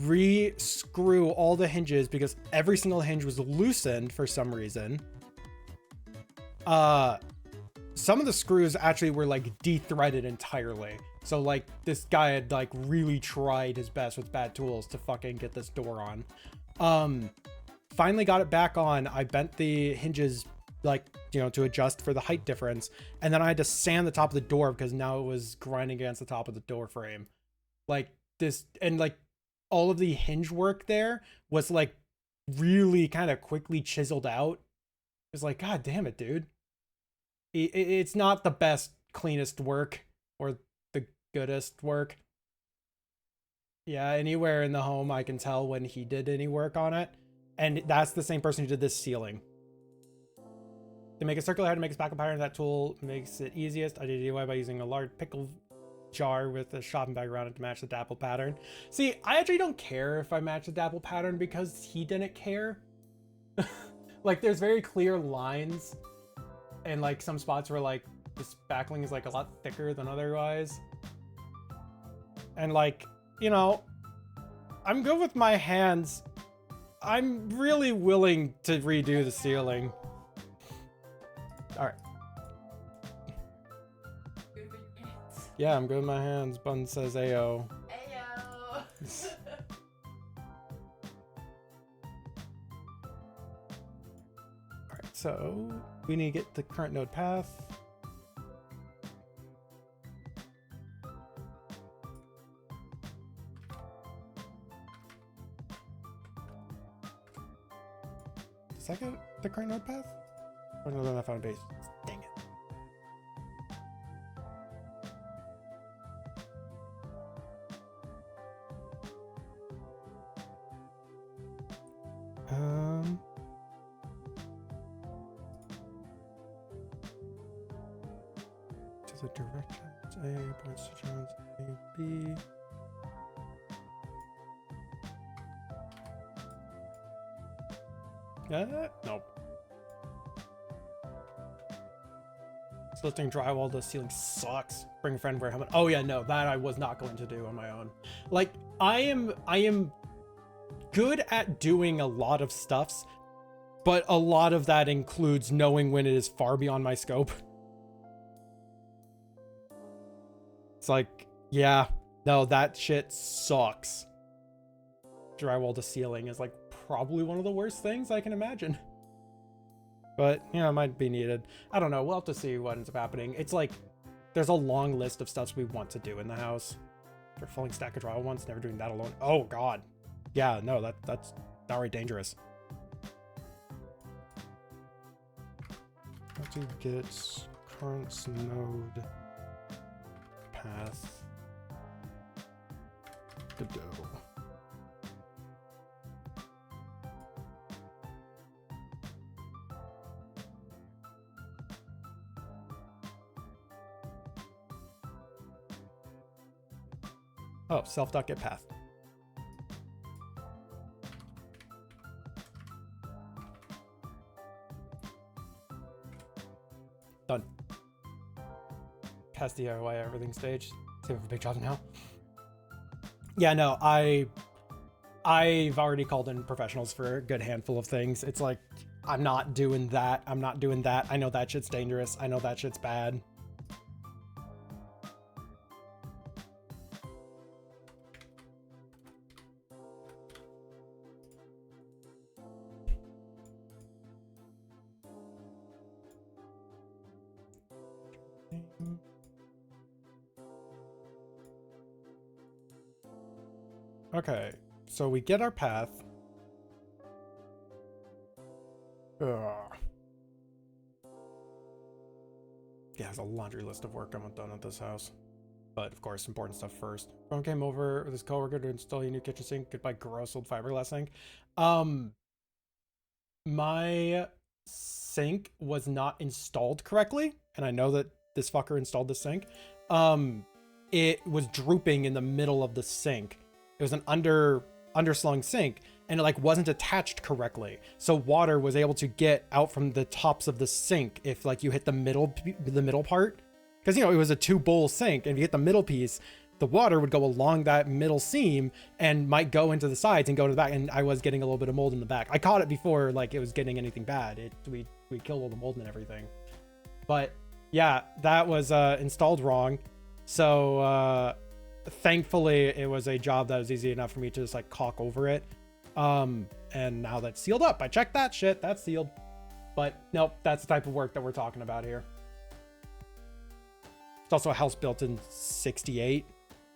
re-screw all the hinges because every single hinge was loosened for some reason. Some of the screws actually were like de-threaded entirely. So like this guy had like really tried his best with bad tools to fucking get this door on. Finally got it back on. I bent the hinges like, to adjust for the height difference. And then I had to sand the top of the door because now it was grinding against the top of the door frame. Like this, and like all of the hinge work there was like really kind of quickly chiseled out. It's like, God damn it, dude. It's not the best, cleanest work or the goodest work. Yeah, anywhere in the home I can tell when he did any work on it. And that's the same person who did this ceiling. To make a circular head to make a spackle pattern, that tool makes it easiest. I did DIY by using a large pickle jar with a shopping bag around it to match the dapple pattern. See, I actually don't care if I match the dapple pattern because he didn't care. Like, there's very clear lines. And like some spots where like the spackling is like a lot thicker than otherwise. And like, I'm good with my hands. I'm really willing to redo the ceiling. All right. Good with your hands. Yeah, I'm good with my hands. Bun says Ayo. Ayo. Alright, so we need to get the current node path. Does that get the current node path? Or no, then I found a base. Dang it. To the directions A points to Jones A B. Nope. Lifting drywall to the ceiling sucks. Bring a friend, wear a helmet. Oh yeah, no, that I was not going to do on my own. Like, I am good at doing a lot of stuffs, but a lot of that includes knowing when it is far beyond my scope. It's like, yeah, no, that shit sucks. Drywall to ceiling is like probably one of the worst things I can imagine. But, you know, it might be needed. I don't know. We'll have to see what ends up happening. It's like, there's a long list of stuff we want to do in the house. We're filling stack of drywall once, never doing that alone. Oh, God. Yeah, no, that's downright dangerous. How to get current node path Godot. Oh, self.get path. Done. Cast DIY everything stage. Save for big job now. Yeah, no, I've already called in professionals for a good handful of things. It's like, I'm not doing that. I'm not doing that. I know that shit's dangerous. I know that shit's bad. Okay, so we get our path. Ugh. Yeah, there's a laundry list of work I want done at this house. But of course, important stuff first. Someone came over with his coworker to install a new kitchen sink. Goodbye, gross old fiberglass sink. My sink was not installed correctly, and I know that this fucker installed the sink. It was drooping in the middle of the sink. It was an underslung sink, and it like wasn't attached correctly. So water was able to get out from the tops of the sink if like you hit the middle part. Because, you know, it was a 2-bowl sink, and if you hit the middle piece, the water would go along that middle seam and might go into the sides and go to the back. And I was getting a little bit of mold in the back. I caught it before like it was getting anything bad. We killed all the mold and everything. But yeah, that was installed wrong. So thankfully it was a job that was easy enough for me to just like caulk over it. And now that's sealed up. I checked that shit, that's sealed. But nope, that's the type of work that we're talking about here. It's also a house built in 68,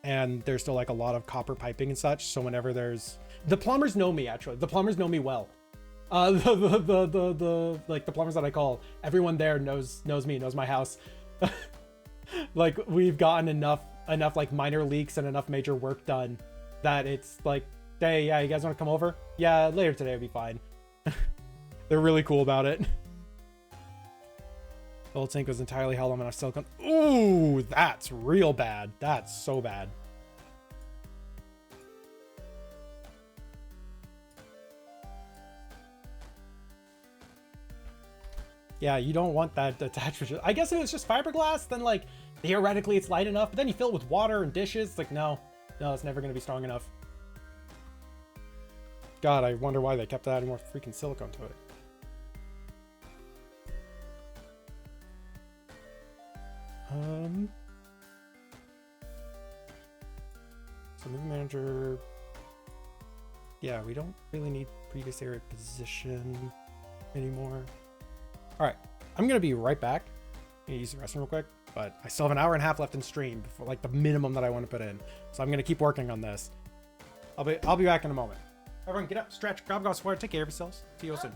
and there's still like a lot of copper piping and such. So whenever the plumbers know me, actually, the plumbers know me well. Like the plumbers that I call, everyone there knows me, knows my house. Like we've gotten enough like minor leaks and enough major work done that it's like, hey, yeah, you guys want to come over? Yeah, later today will be fine. They're really cool about it. The old sink was entirely held on enough silicone. Ooh, that's real bad. That's so bad. Yeah, you don't want that attached. I guess if it was just fiberglass, then like theoretically it's light enough, but then you fill it with water and dishes. It's like, no, it's never going to be strong enough. God, I wonder why they kept adding more freaking silicone to it. So movie manager. Yeah, we don't really need previous area position anymore. All right, I'm gonna be right back. I'm gonna use the restroom real quick, but I still have an hour and a half left in stream before like the minimum that I want to put in. So I'm gonna keep working on this. I'll be back in a moment. Everyone, get up, stretch, grab God's water, take care of yourselves. See you soon.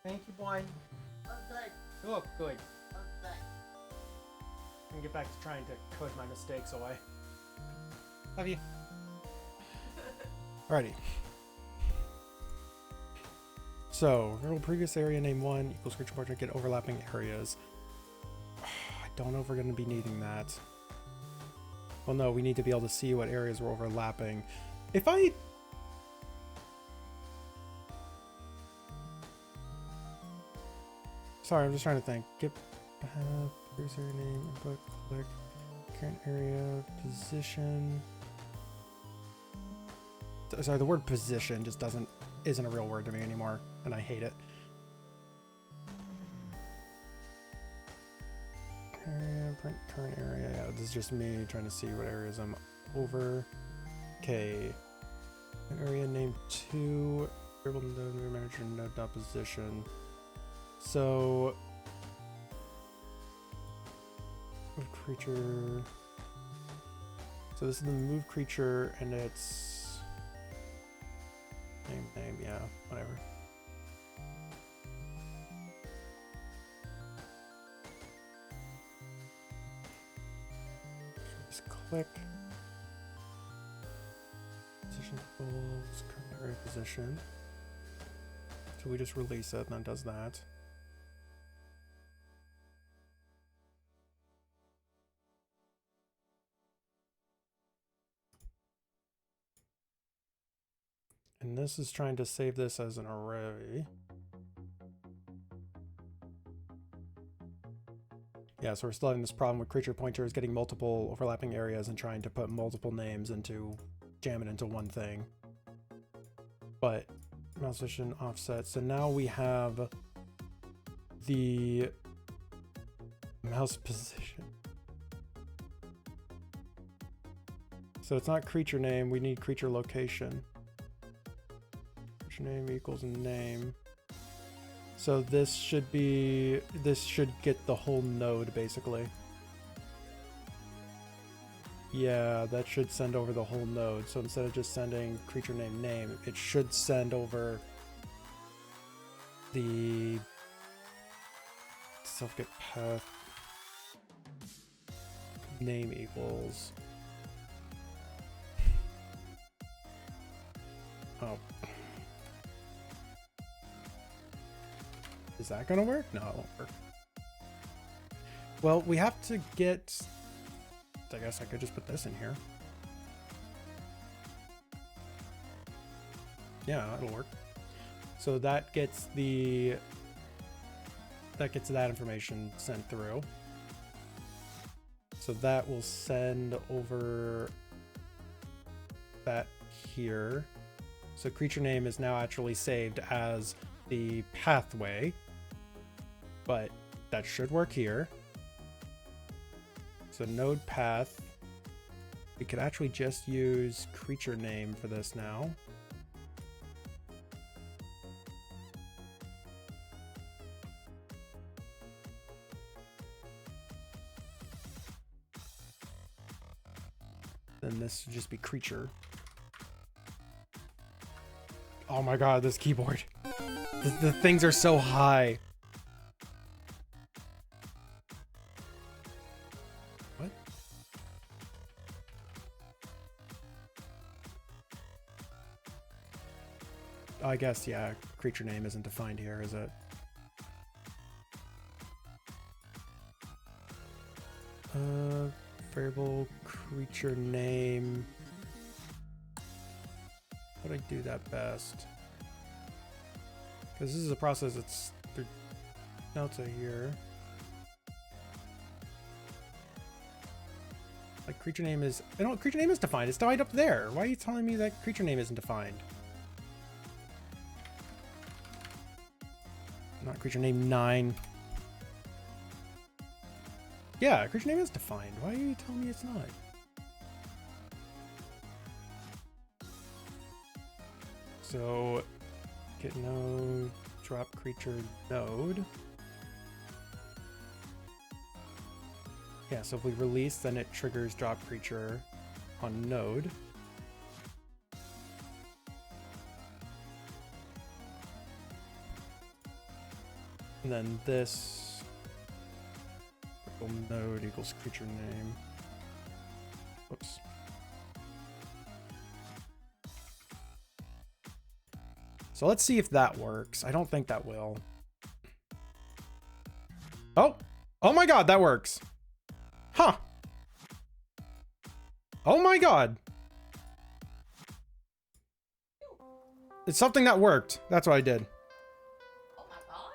Thank you, boy. Oh, good. You look good. Oh, good. I can get back to trying to code my mistakes away. Love you. Alrighty. So, variable previous area name 1 equals creature partner get overlapping areas. I don't know if we're going to be needing that. Well, no, we need to be able to see what areas we're overlapping. If I... Sorry, I'm just trying to think. Get previous area name, input, click, current area, position. Sorry, the word position just isn't a real word to me anymore, and I hate it. Area, print current area. Yeah, this is just me trying to see what areas I'm over. Okay. Area name 2. Variable node manager node dot position. So move creature. So this is the move creature, and it's name, yeah, whatever. Just click. Position equals current area position. So we just release it, and that does that. And this is trying to save this as an array. Yeah, so we're still having this problem with creature pointers getting multiple overlapping areas and trying to put multiple names jam it into one thing. But mouse position offset. So now we have the mouse position. So it's not creature name, we need creature location. Name equals name. So this should get the whole node basically. Yeah, that should send over the whole node. So instead of just sending creature name, it should send over the self-get path name equals. Oh. Is that gonna work? No, it won't work. Well, we have to get... I guess I could just put this in here. Yeah, it'll work. So that gets that information sent through. So that will send over that here. So creature name is now actually saved as the pathway, but that should work here. So node path, we could actually just use creature name for this now. Then this would just be creature. Oh my god, this keyboard. The things are so high. What? I guess, yeah, creature name isn't defined here, is it? Variable creature name. How do I do that best? Because this is a process that's through Delta here. Like creature name is, I don't, creature name is defined. It's defined up there. Why are you telling me that creature name isn't defined? Not creature name 9. Yeah, creature name is defined. Why are you telling me it's not? So get node, drop creature node. Yeah, so if we release, then it triggers drop creature on node. And then this node equals creature name. Whoops. So let's see if that works. I don't think that will. Oh, oh my God, that works. Huh. Oh my God. It's something that worked. That's what I did. Oh my god.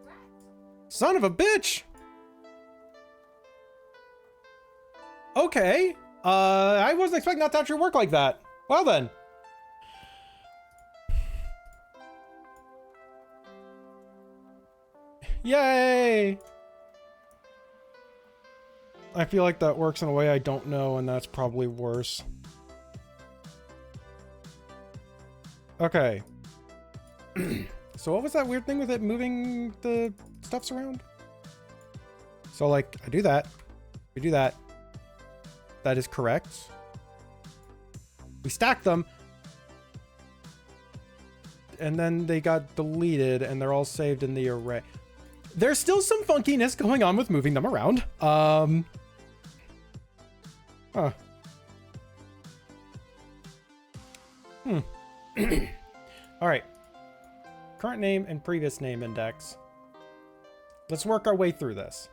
Right. Son of a bitch. Okay. I wasn't expecting that to actually work like that. Well then. Yay! I feel like that works in a way I don't know, and that's probably worse. Okay. So what was that weird thing with it moving the stuffs around? So like, I do that. We do that. That is correct. We stack them. And then they got deleted, and they're all saved in the array. There's still some funkiness going on with moving them around. Huh. All right. Current name and previous name index. Let's work our way through this.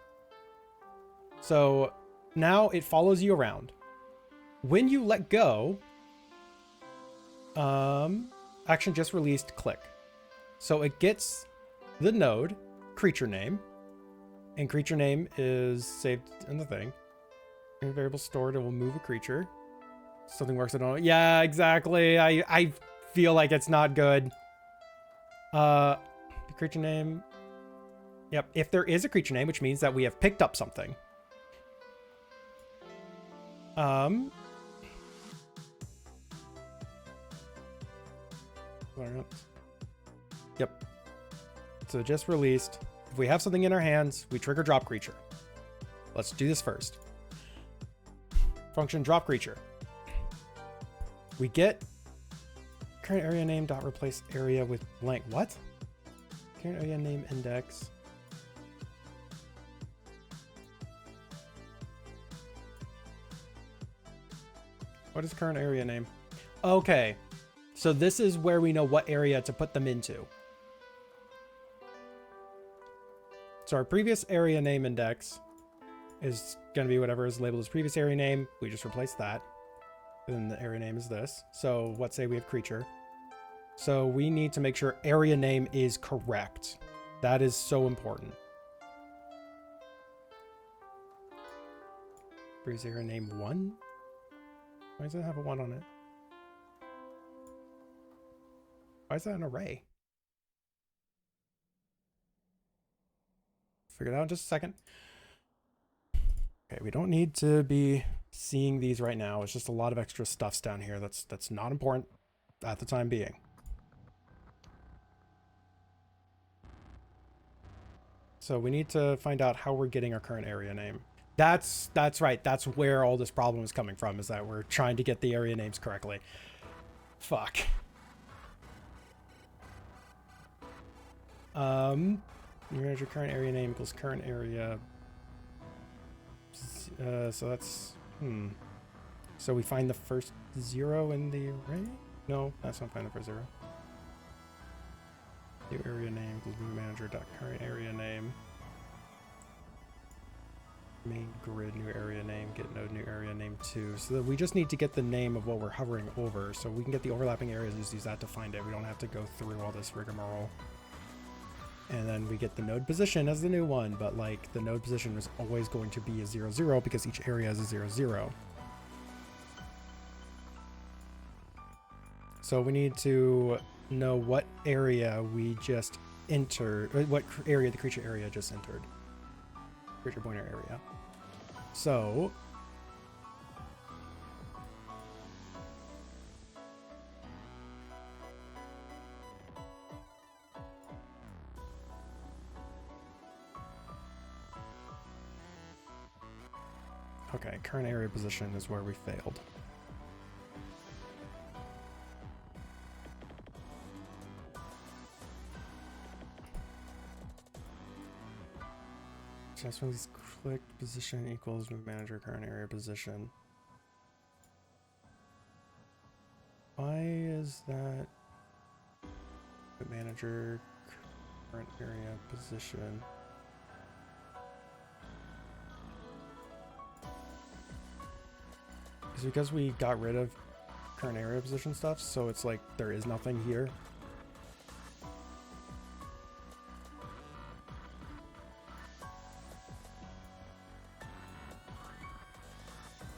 So now it follows you around. When you let go, action just released, click. So it gets the node, creature name, and creature name is saved in the thing. In variable stored, it will move a creature. Something works, I don't know. Yeah, exactly. I feel like it's not good. The creature name. Yep, if there is a creature name, which means that we have picked up something. Yep. So just released. If we have something in our hands, we trigger drop creature. Let's do this first. Function drop creature. We get current area name dot replace area with blank. What? Current area name index. What is current area name? Okay. So this is where we know what area to put them into. So our previous area name index is going to be whatever is labeled as previous area name. We just replace that. And then the area name is this. So let's say we have creature. So we need to make sure area name is correct. That is so important. Previous area name 1? Why does it have a 1 on it? Why is that an array? Figure it out in just a second. Okay, we don't need to be seeing these right now. It's just a lot of extra stuffs down here that's not important at the time being. So we need to find out how we're getting our current area name. That's right. That's where all this problem is coming from, is that we're trying to get the area names correctly. Fuck. You manage your current area name equals current area. So that's, So we find the first 0 in the array? No, that's not find the first 0. New area name equals new manager dot current area name. Main grid new area name, get node new area name 2. So that we just need to get the name of what we're hovering over. So we can get the overlapping areas, just use that to find it. We don't have to go through all this rigmarole. And then we get the node position as the new one, but like the node position is always going to be a 0, 0 because each area is a 0, 0. So we need to know what area we just entered, or what area the creature area just entered. Creature pointer area. So okay, current area position is where we failed. Just when these click position equals move manager current area position. Why is that move manager current area position? Is it because we got rid of current area position stuff, so it's like there is nothing here?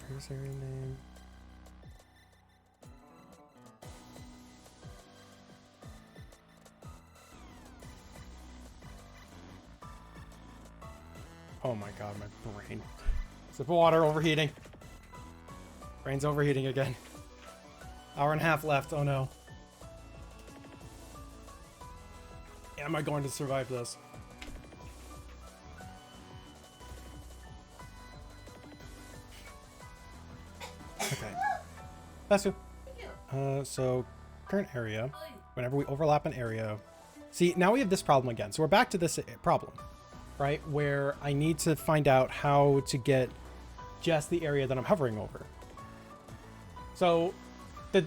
Here's area name. Oh my god, my brain. Sip of water, overheating. Brain's overheating again. Hour and a half left, oh no. Am I going to survive this? Okay. That's you. So current area, whenever we overlap an area. See, now we have this problem again. So we're back to this problem, right? Where I need to find out how to get just the area that I'm hovering over. So I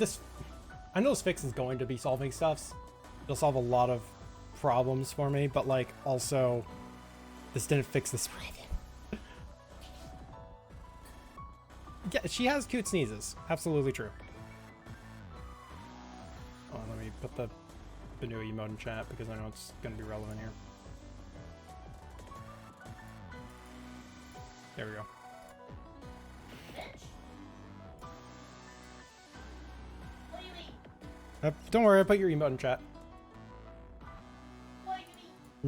know this fix is going to be solving stuffs. It'll solve a lot of problems for me, but like also this didn't fix this problem. Yeah, she has cute sneezes. Absolutely true. Oh, let me put the new emote in chat because I know it's going to be relevant here. There we go. What do you mean? Don't worry, I put your emote in chat. What do you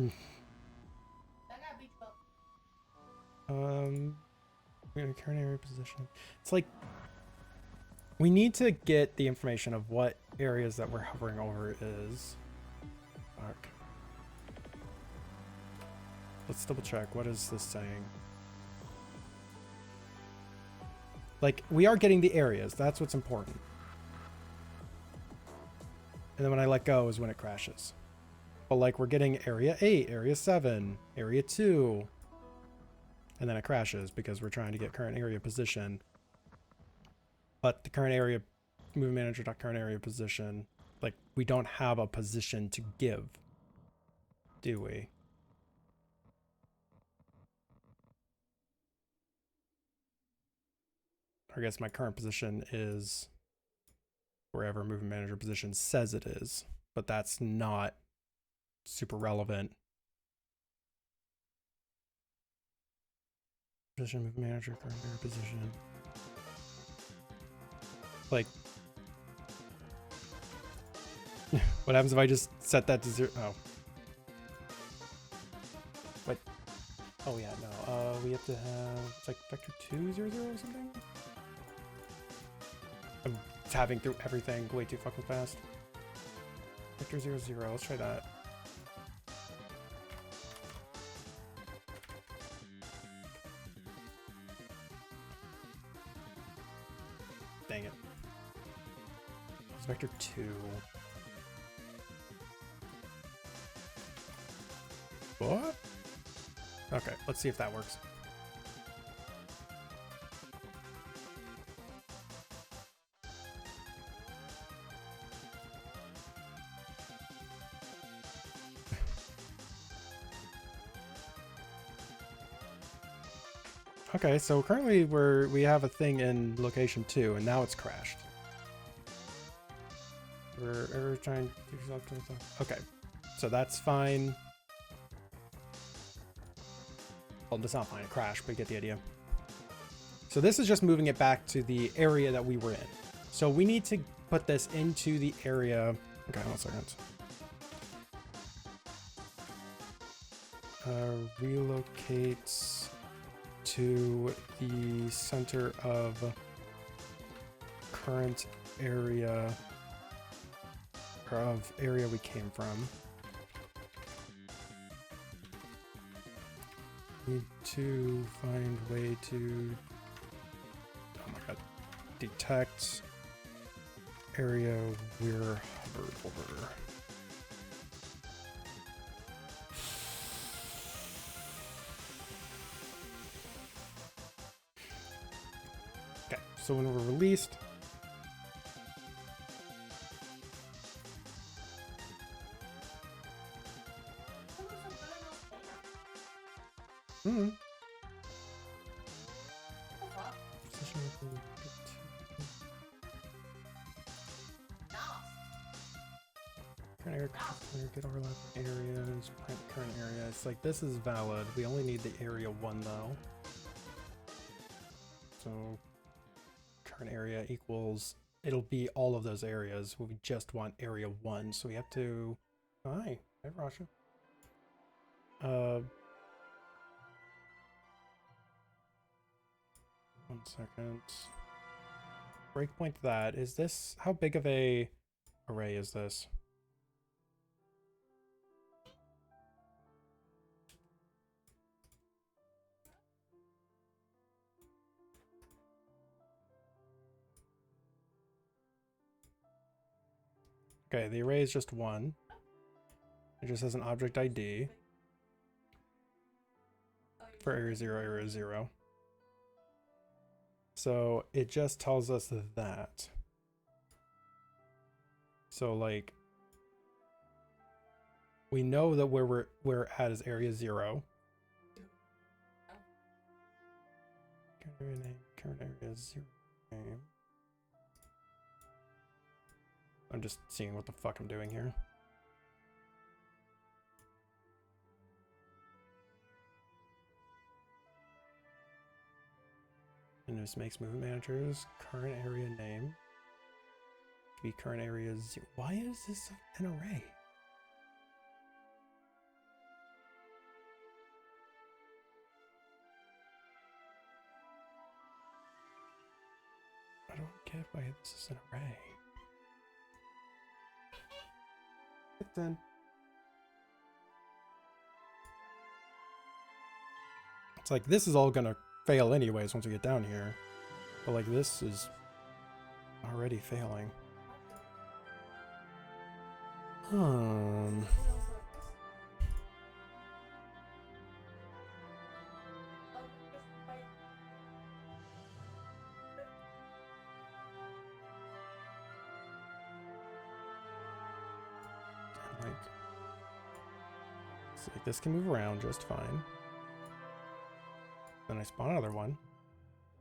mean? I gotta beat you up. We're in a current area position. It's like we need to get the information of what areas that we're hovering over is. Fuck. Let's double check. What is this saying? Like, we are getting the areas. That's what's important. And then when I let go is when it crashes. But like, we're getting area 8, area 7, area 2. And then it crashes because we're trying to get current area position. But the current area, move manager.current area position, like we don't have a position to give, do we? I guess my current position is wherever movement manager position says it is, but that's not super relevant. Position, movement manager, current area position. Like, what happens if I just set that to 0? Oh. Wait. Oh yeah, no. We have to have, it's like vector 200 or something? I'm tabbing through everything way too fucking fast. Vector 00, let's try that. Dang it. It's vector 2. What? Okay, let's see if that works. Okay, so currently we have a thing in location 2, and now it's crashed. We're trying to... Okay, so that's fine. Well, it's not fine, it crashed, but you get the idea. So this is just moving it back to the area that we were in. So we need to put this into the area... Okay, 1 second. Relocates to the center of current area, or of area we came from. Need to find way to, oh my god, detect area we're hovered over. So when we're released, hmm. Current area, get overlap areas, current area. It's like this is valid. We only need the area 1 though. So current area equals, it'll be all of those areas. We just want area 1, so we have to. Oh, hi, Rasha. 1 second. Breakpoint that. Is this, how big of a array is this? Okay, the array is just 1. It just has an object ID for area 0, area 0. So it just tells us that. So like, we know that where we're at is area 0. Current area name, current area 0 name. I'm just seeing what the fuck I'm doing here. And this makes movement managers, current area name. Be current area 0. Why is this an array? I don't get why this is an array. Hit 10. It's like this is all gonna fail anyways once we get down here. But like this is already failing. So like this can move around just fine. Then I spawn another one.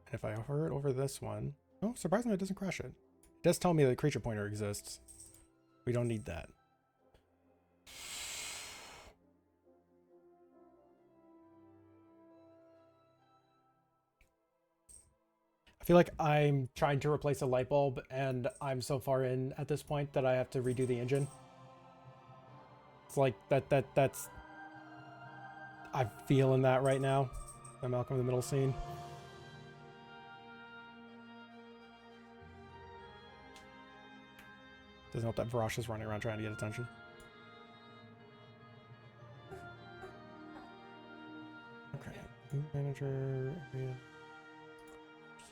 And if I hover it over this one, oh, surprisingly it doesn't crash it. It does tell me that the creature pointer exists. We don't need that. I feel like I'm trying to replace a light bulb and I'm so far in at this point that I have to redo the engine. It's like that's I'm feeling that right now. The Malcolm in the Middle scene. Doesn't help that Varosh is running around trying to get attention. Okay. Manager area.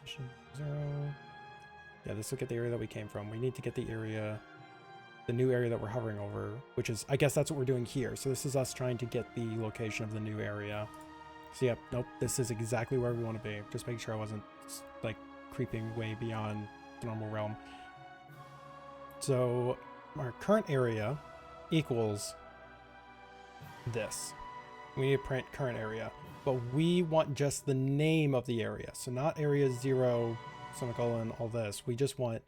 Position 0. Yeah, this will get the area that we came from. We need to get the area, the new area that we're hovering over, which is, I guess that's what we're doing here. So this is us trying to get the location of the new area. So yep, nope, this is exactly where we want to be. Just making sure I wasn't like creeping way beyond the normal realm. So our current area equals this. We need to print current area, but we want just the name of the area. So not area 0, semicolon, all this. We just want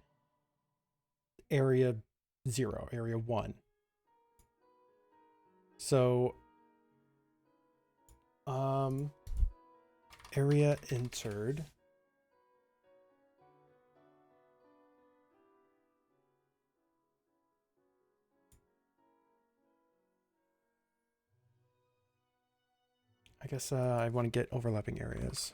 area 0, area 1. So area entered. I guess I want to get overlapping areas.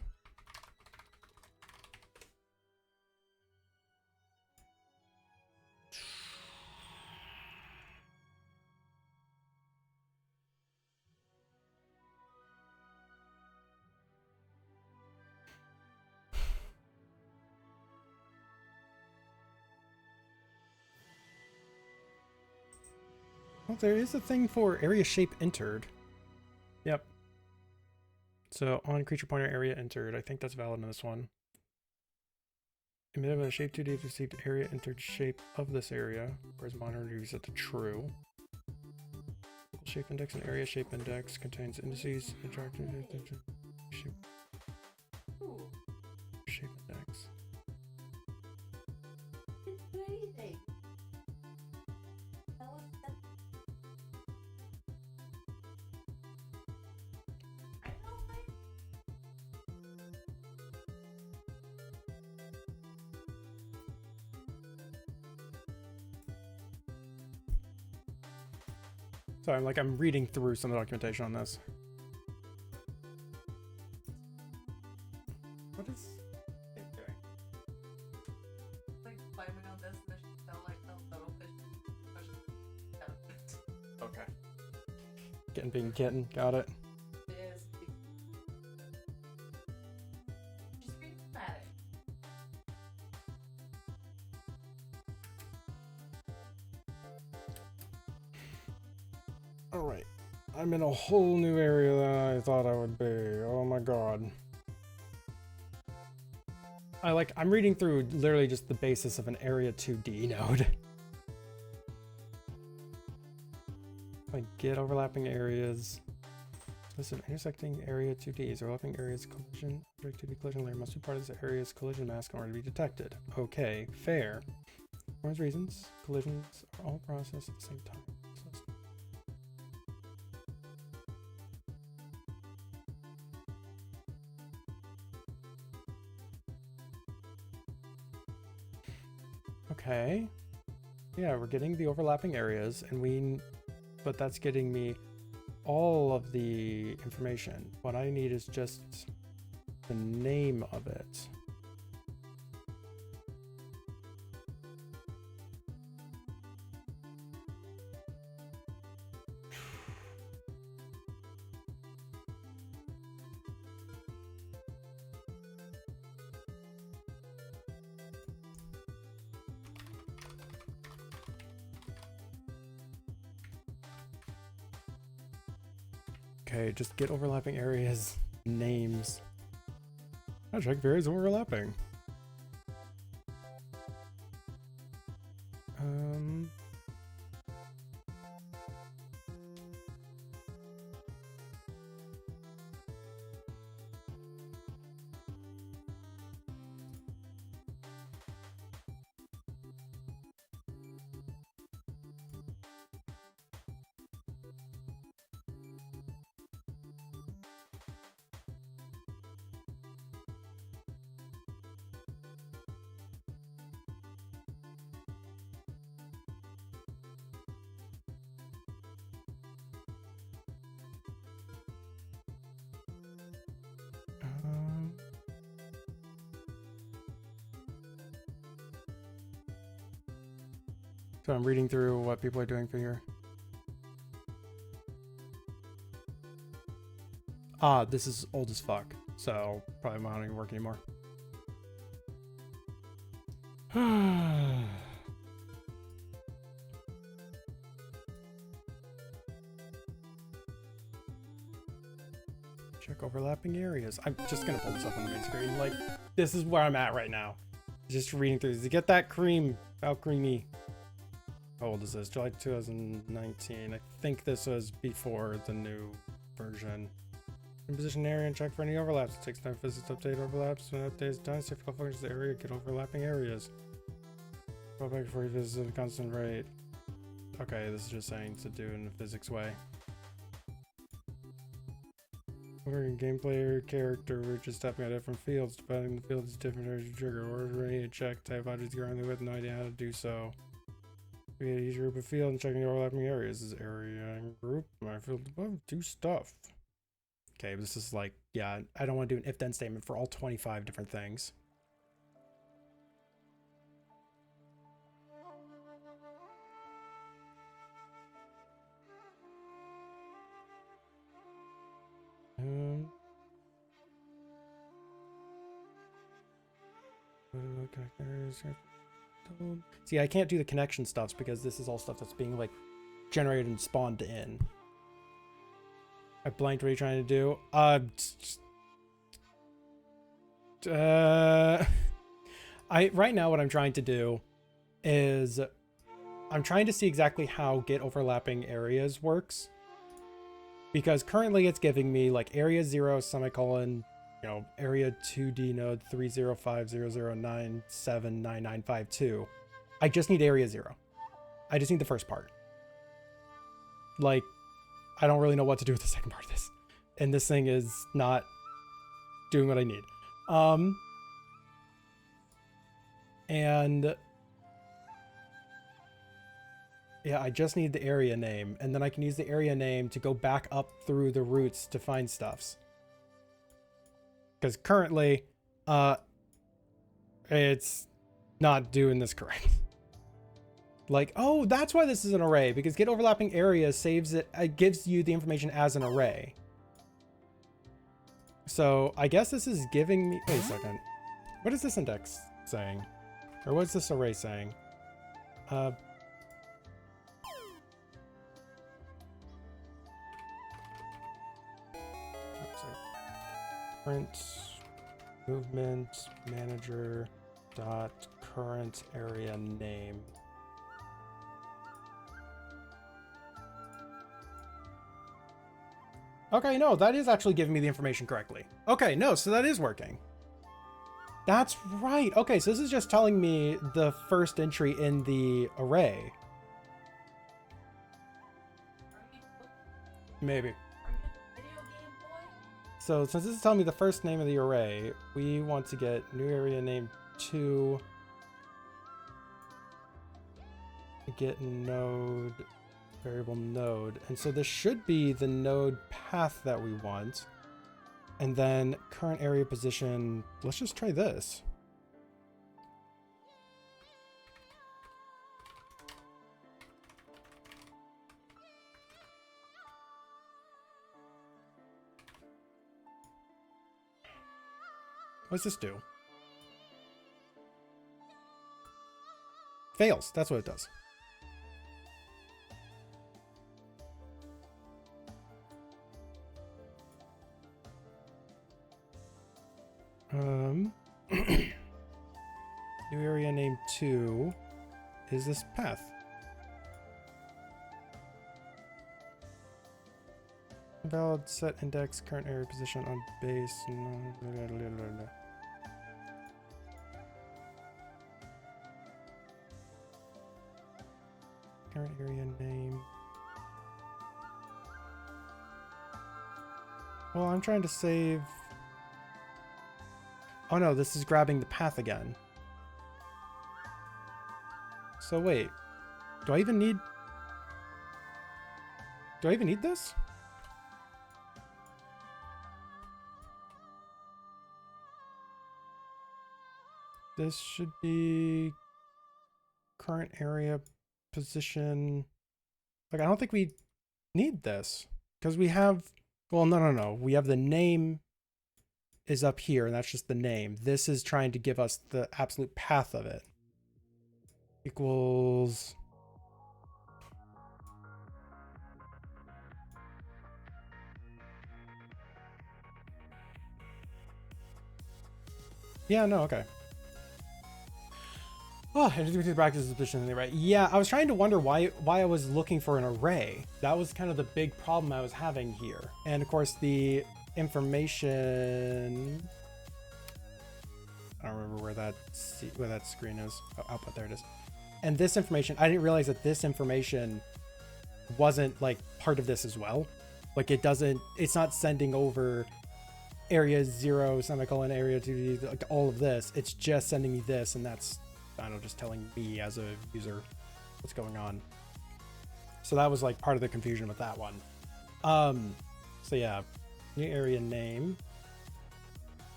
Well, there is a thing for area shape entered. Yep. So on creature pointer area entered, I think that's valid in this one. Emitted when a shape 2D is received area entered shape of this area, whereas monitor to be set to true. Shape index and area shape index contains indices, interactive shape, Ooh, shape index. didn't do anything. That was that. I know, right? So I'm reading through some of the documentation on this. What is it doing? Like climbing on this, and she felt like a little fish. Okay. Getting being kitten, got it. It is. She's pretty dramatic. Alright. I'm in a whole new area than I thought I would be. Oh my god. I'm reading through literally just the basis of an area 2D node. Like get overlapping areas. Listen, intersecting area 2Ds. Overlapping areas collision. 2D collision layer must be part of this area's collision mask in order to be detected. Okay, fair. For those reasons, collisions are all processed at the same time. Okay. Yeah, we're getting the overlapping areas, and but that's getting me all of the information. What I need is just the name of it. Okay, just get overlapping areas, names. Check areas overlapping. So I'm reading through what people are doing for here. Ah, this is old as fuck, so probably not even work anymore. Check overlapping areas. I'm just gonna pull this up on the main screen. Like, this is where I'm at right now. Just reading through. To get that cream, how creamy. How old is this? July 2019. I think this was before the new version. In position area and check for any overlaps. It takes time for physics to update overlaps. When update is done, typical functions of the area get overlapping areas. Go back before you visit at a constant rate. Okay, this is just saying to do in a physics way. Ordering gameplay or character, we're just stepping at different fields. Depending on the field is different areas you trigger. Ordering a check type objects currently with no idea how to do so. Create each group of field and checking the overlapping areas. This is area and group. My field above, do stuff. Okay, this is like, yeah, I don't want to do an if-then statement for all 25 different things. See, I can't do the connection stuffs because this is all stuff that's being like generated and spawned in. I blanked. What are you trying to do? Right now what I'm trying to do is I'm trying to see exactly how get overlapping areas works. Because currently it's giving me like area 0 semicolon, you know, area 2D node 30500979952. I just need area 0. I just need the first part. Like, I don't really know what to do with the second part of this. And this thing is not doing what I need. And yeah, I just need the area name, and then I can use the area name to go back up through the routes to find stuffs. Because currently, it's not doing this correct. Like, oh, that's why this is an array, because get overlapping areas saves it, gives you the information as an array. So I guess this is giving me, wait a second. What is this index saying? Or what's this array saying? Print movement manager dot current area name. Okay, no, that is actually giving me the information correctly. Okay, no, so that is working. That's right. Okay, so this is just telling me the first entry in the array. Maybe. So since this is telling me the first name of the array, we want to get new area name 2. Get node, variable node. And so this should be the node path that we want. And then current area position, let's just try this. What's this do? Fails. That's what it does. New area name 2 is this path. Valid set index current area position on base. Current area name. Well, I'm trying to save. Oh no, this is grabbing the path again. So wait, do I even need this? This should be current area position. Like, I don't think we need this because we have, well, no. We have the name is up here, and that's just the name. This is trying to give us the absolute path of it. Equals. Yeah, no, okay. Oh, I just practice this position, right? Yeah, I was trying to wonder why I was looking for an array. That was kind of the big problem I was having here. And of course, the information. I don't remember where that screen is. Oh, output, there it is. And this information, I didn't realize that this information wasn't like part of this as well. Like it's not sending over area 0 semicolon area 2D, like all of this. It's just sending me this, and that's, I don't know, just telling me as a user what's going on. So that was like part of the confusion with that one. So yeah, new area name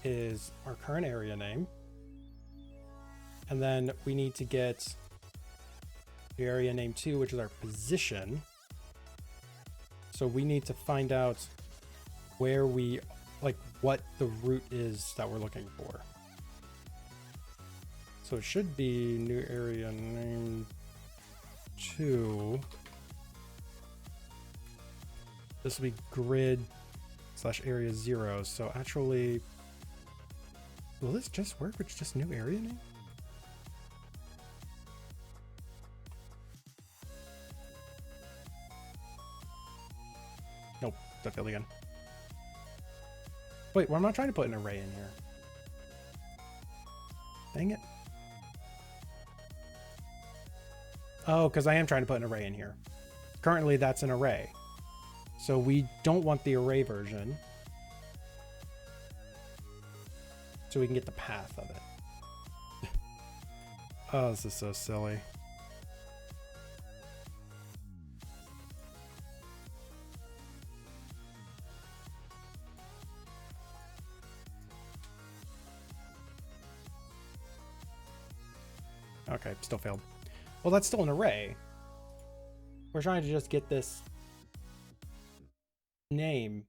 is our current area name. And then we need to get the area name 2, which is our position. So we need to find out where we, like, what the route is that we're looking for. So it should be new area name 2. This will be grid / area 0. So actually, will this just work with just new area name? that failed again. Wait, why am I trying to put an array in here? Dang it. Oh, because I am trying to put an array in here. Currently, that's an array. So we don't want the array version. So we can get the path of it. Oh, this is so silly. Okay, still failed. Well, that's still an array. We're trying to just get this name.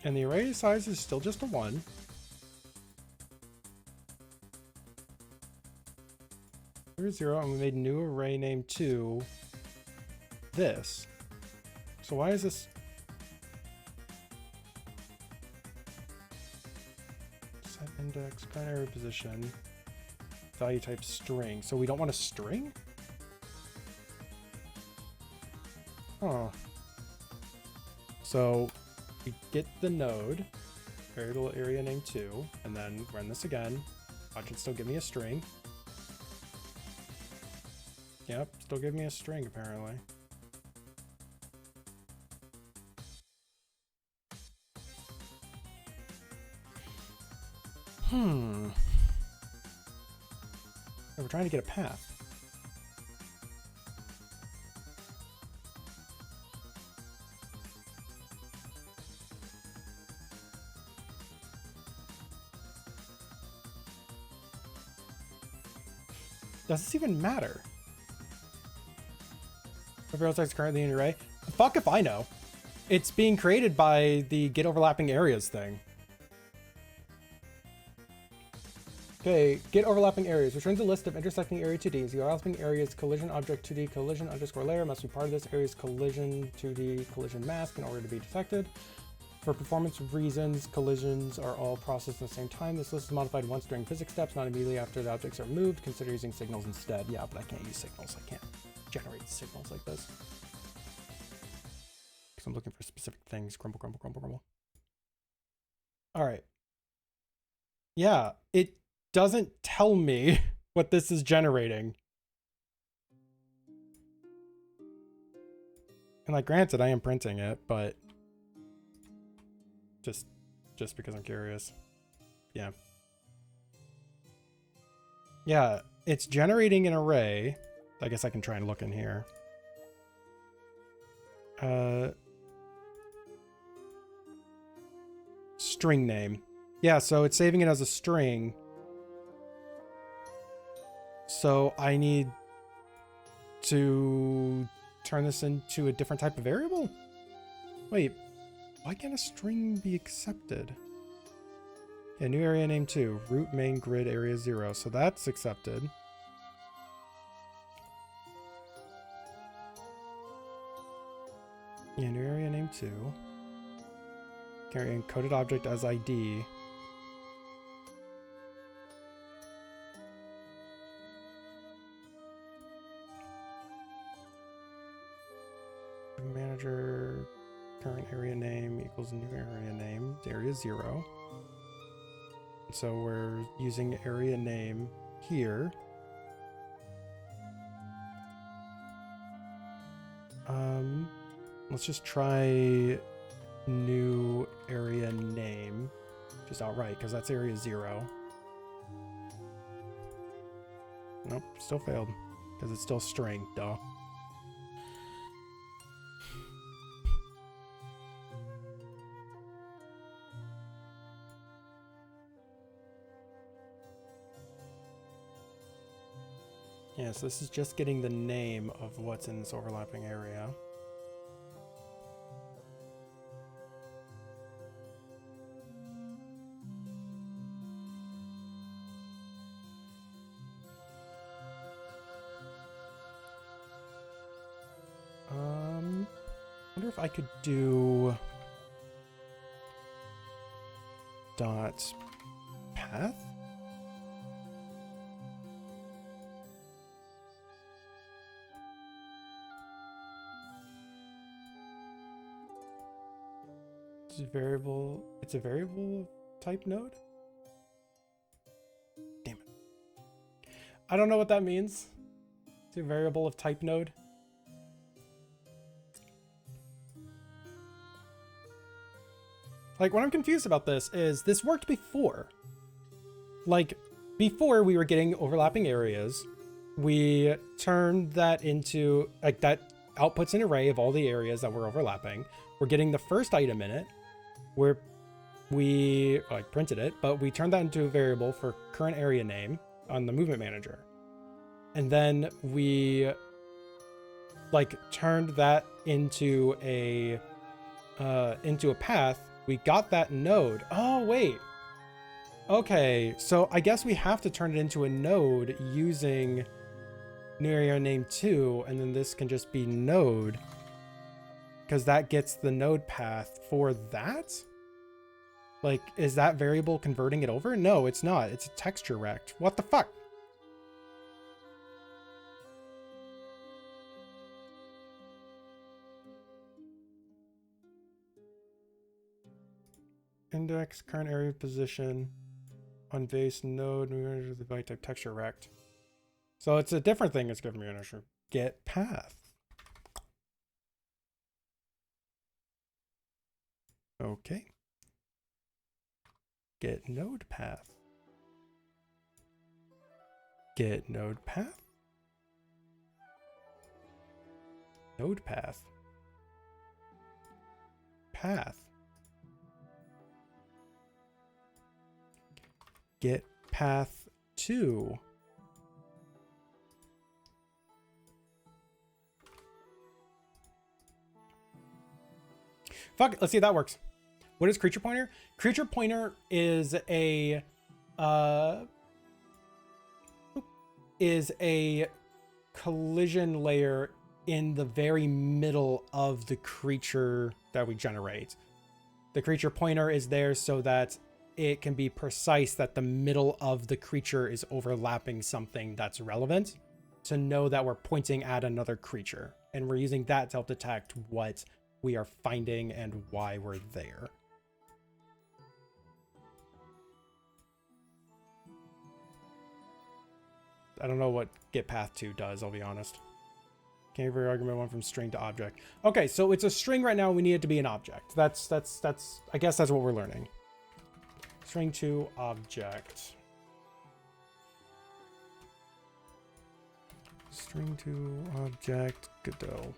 And the array size is still just a 1. Here's 0, and we made new array name 2 this. So why is this? Set index, current array position, value type string. So we don't want a string? Oh. So we get the node, variable area name 2, and then run this again. Watch it still give me a string. Yep, still give me a string apparently. So we're trying to get a path. Does this even matter? If variable type is currently in an array? Fuck if I know. It's being created by the get overlapping areas thing. Okay, get overlapping areas. Returns a list of intersecting area 2Ds. The overlapping areas collision object 2D collision underscore layer must be part of this area's collision 2D collision mask in order to be detected. For performance reasons, collisions are all processed at the same time. This list is modified once during physics steps, not immediately after the objects are moved. Consider using signals instead. Yeah, but I can't use signals. I can't generate signals like this. Because I'm looking for specific things. Crumble, crumble, crumble, crumble. All right. Yeah, it doesn't tell me what this is generating. And like, granted, I am printing it, but just because I'm curious. Yeah. Yeah, it's generating an array. I guess I can try and look in here. String name. Yeah, so it's saving it as a string. So I need to turn this into a different type of variable? Wait, why can't a string be accepted? Yeah, new area name 2, root main grid area 0. So that's accepted. Yeah, new area name 2. Carry encoded object as ID. Manager current area name equals new area name, area 0. So we're using area name here. Let's just try new area name just outright, because that's area 0. Nope, still failed because it's still string, duh. Yeah, so this is just getting the name of what's in this overlapping area. I wonder if I could do dot path. It's a variable. It's a variable type node? Damn it. I don't know what that means. It's a variable of type node. Like, what I'm confused about this is this worked before. Like, before we were getting overlapping areas, we turned that into, like, that outputs an array of all the areas that we're overlapping. We're getting the first item in it, where we, like, printed it, but we turned that into a variable for current area name on the movement manager. And then we, like, turned that into a path. We got that node. Oh, wait. Okay, so I guess we have to turn it into a node using new area name 2, and then this can just be node, because that gets the node path for that? Like, is that variable converting it over? No, it's not. It's a texture rect. What the fuck? Index, current area position, on base node, the byte type texture rect. So it's a different thing. It's giving me an issue. Get path. Okay. Get node path. Get node path. Node path. Path. Get path 2. Fuck it, let's see if that works. What is creature pointer? Creature pointer is a collision layer in the very middle of the creature that we generate. The creature pointer is there so that it can be precise that the middle of the creature is overlapping something that's relevant to know that we're pointing at another creature. And we're using that to help detect what we are finding and why we're there. I don't know what get path 2 does, I'll be honest. Can't vary argument 1 from string to object. Okay, so it's a string right now. We need it to be an object. That's I guess that's what we're learning. String to object. String to object Godot.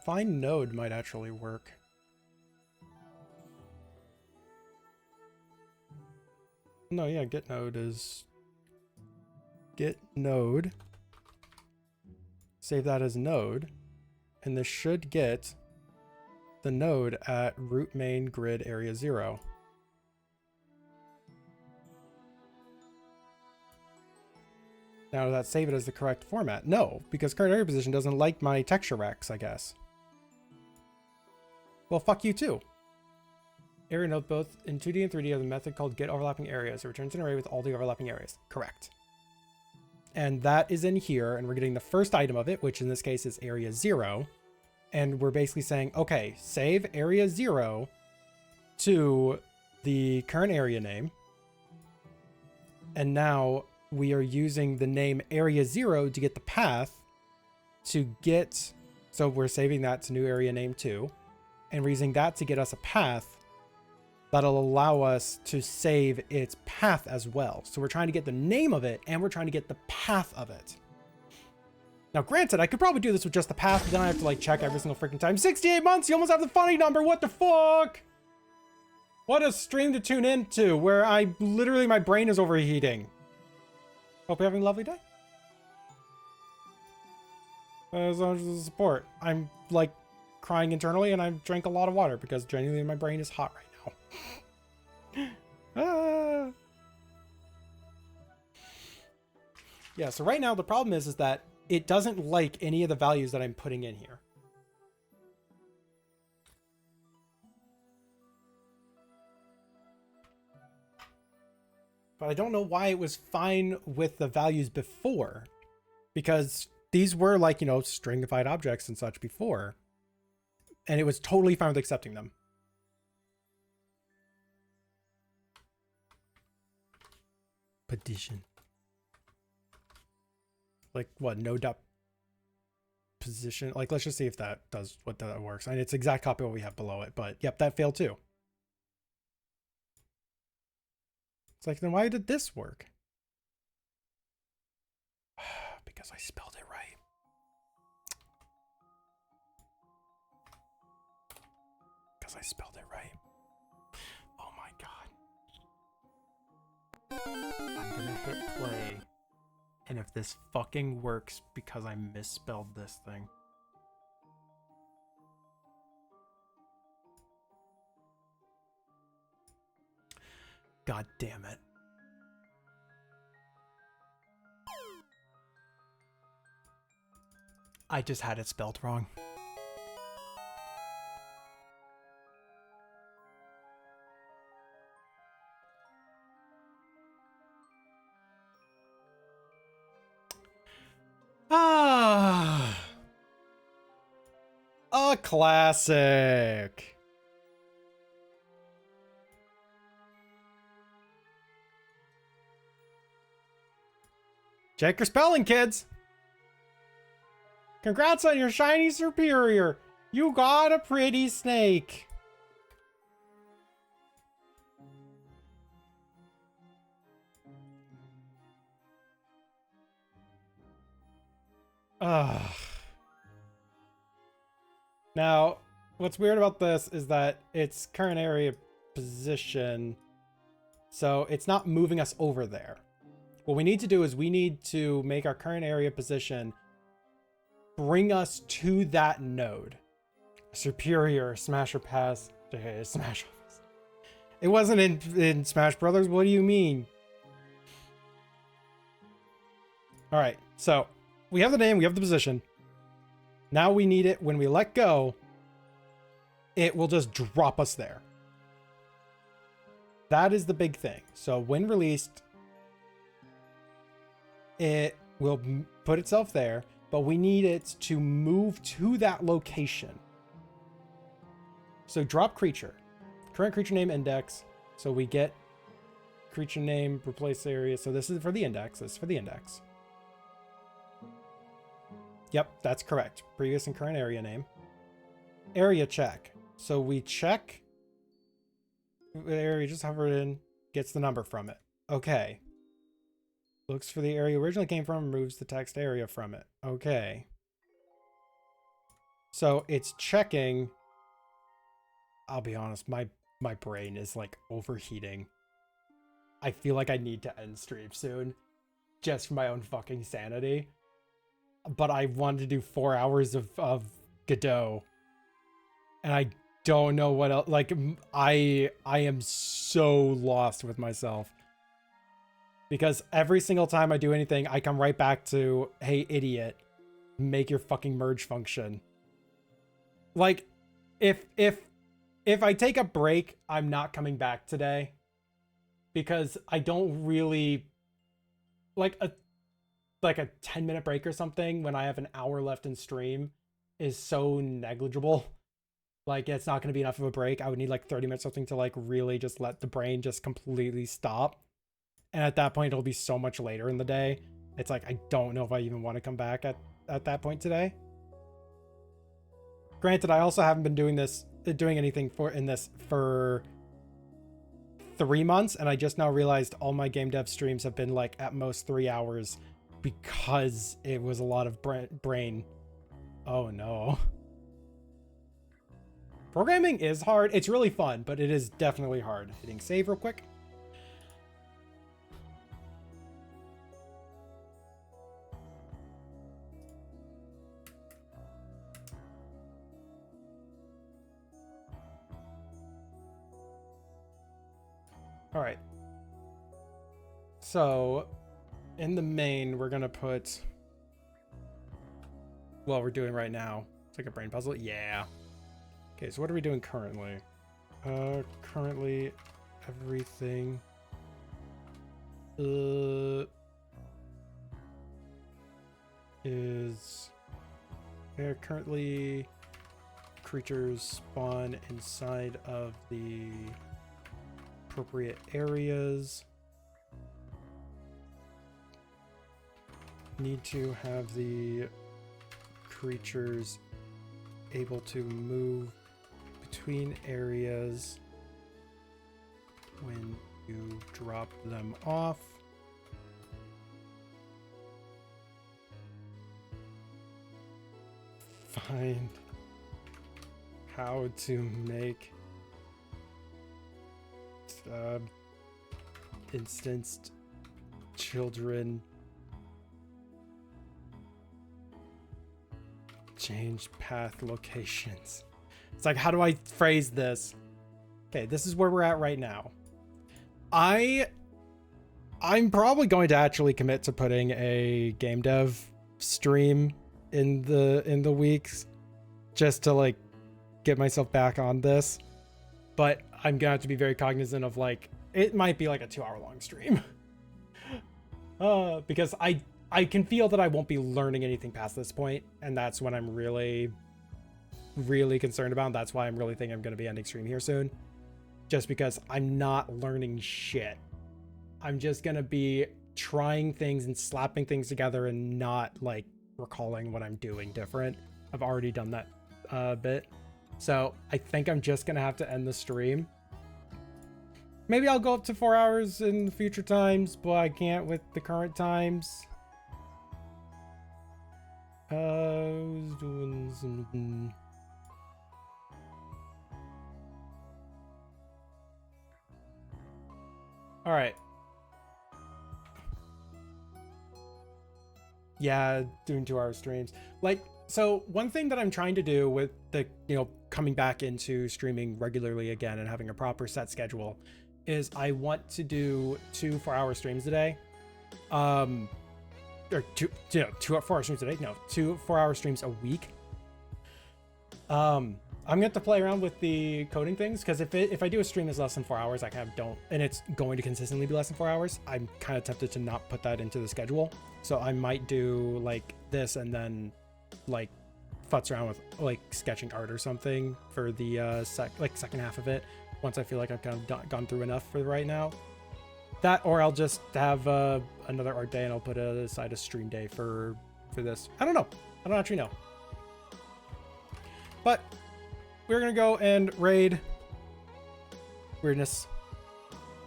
Find node might actually work. No, yeah, get node is get node. Save that as node, and this should get the node at root main grid area 0. Now, does that save it as the correct format? No, because current area position doesn't like my texture recs, I guess. Well, fuck you too. Area node both in 2D and 3D have a method called get overlapping areas. It returns an array with all the overlapping areas. Correct. And that is in here, and we're getting the first item of it, which in this case is area 0. And we're basically saying, okay, save area 0 to the current area name. And now we are using the name area 0 to get the path to get, so we're saving that to new area name 2, and we're using that to get us a path that'll allow us to save its path as well. So we're trying to get the name of it, and we're trying to get the path of it. Now, granted, I could probably do this with just the path, but then I have to like check every single freaking time. 68 months, you almost have the funny number, what the fuck? What a stream to tune into, where I literally, my brain is overheating. Hope you're having a lovely day. As long as the support. I'm like crying internally, and I drank a lot of water because genuinely my brain is hot right now. Yeah, so right now the problem is that it doesn't like any of the values that I'm putting in here. But I don't know why it was fine with the values before, because these were like, you know, stringified objects and such before, and it was totally fine with accepting them. Petition. Like what? No dot position. Like, let's just see if that does what that works. And it's exact copy of what we have below it, but yep, that failed too. It's like, then why did this work? Because I spelled it right. Because I spelled it right. Oh my god. I'm gonna hit play. And if this fucking works because I misspelled this thing. God damn it. I just had it spelled wrong. Ah, a classic. Check your spelling, kids. Congrats on your shiny superior. You got a pretty snake. Ugh. Now, what's weird about this is that it's current area position, so it's not moving us over there. What we need to do is we need to make our current area position bring us to that node. Superior Smasher Pass. Smash. It wasn't in Smash Brothers. What do you mean? All right, so we have the name, we have the position. Now we need it when we let go, it will just drop us there. That is the big thing. So when released, it will put itself there, but we need it to move to that location. So drop creature, current creature name index. So we get creature name, replace area. So this is for the index. This is for the index. Yep, that's correct. Previous and current area name. Area check. So we check the area, just hover it in, gets the number from it. Okay. Looks for the area originally came from, removes the text area from it. Okay. So it's checking. I'll be honest, my brain is like overheating. I feel like I need to end stream soon, just for my own fucking sanity. But I wanted to do 4 hours of Godot, and I don't know what else. Like, I am so lost with myself, because every single time I do anything, I come right back to, hey idiot, make your fucking merge function. Like, if I take a break, I'm not coming back today, because I don't really like a 10-minute break or something when I have an hour left in stream is so negligible. Like, it's not going to be enough of a break. I would need like 30 minutes or something to like really just let the brain just completely stop. And at that point, it'll be so much later in the day. It's like, I don't know if I even want to come back at that point today. Granted, I also haven't been doing anything in this for 3 months. And I just now realized all my game dev streams have been like at most 3 hours, because it was a lot of brain. Oh no. Programming is hard. It's really fun, but it is definitely hard. Hitting save real quick. All right. So in the main, we're gonna put what we're doing right now. It's like a brain puzzle. Yeah. Okay, so what are we doing currently? Currently everything is currently creatures spawn inside of the appropriate areas. Need to have the creatures able to move between areas when you drop them off. Find how to make instanced children change path locations. It's like, how do I phrase this? Okay, this is where we're at right now. I'm probably going to actually commit to putting a game dev stream in the weeks just to like get myself back on this. But I'm gonna have to be very cognizant of like, it might be like a 2-hour long stream. Because I can feel that I won't be learning anything past this point, and that's when I'm really concerned about. That's why I'm really thinking I'm going to be ending stream here soon, just because I'm not learning shit. I'm just going to be trying things and slapping things together and not like recalling what I'm doing different. I've already done that bit, so I think I'm just going to have to end the stream. Maybe I'll go up to 4 hours in future times, but I can't with the current times. I was doing something. All right. Yeah, doing 2-hour streams. Like, so one thing that I'm trying to do with the, coming back into streaming regularly again and having a proper set schedule is I want to do 2 4-hour streams a day. Or 2 4-hour streams a day. No, 2 4-hour streams a week. I'm gonna have to play around with the coding things, because if I do a stream that's less than 4 hours, I kind of don't, and it's going to consistently be less than 4 hours, I'm kind of tempted to not put that into the schedule. So I might do like this and then like futz around with like sketching art or something for the second half of it, once I feel like I've kind of gone through enough for right now. That, or I'll just have another art day and I'll put aside a stream day for this. I don't know. I don't actually know. But we're going to go and raid Weirdness,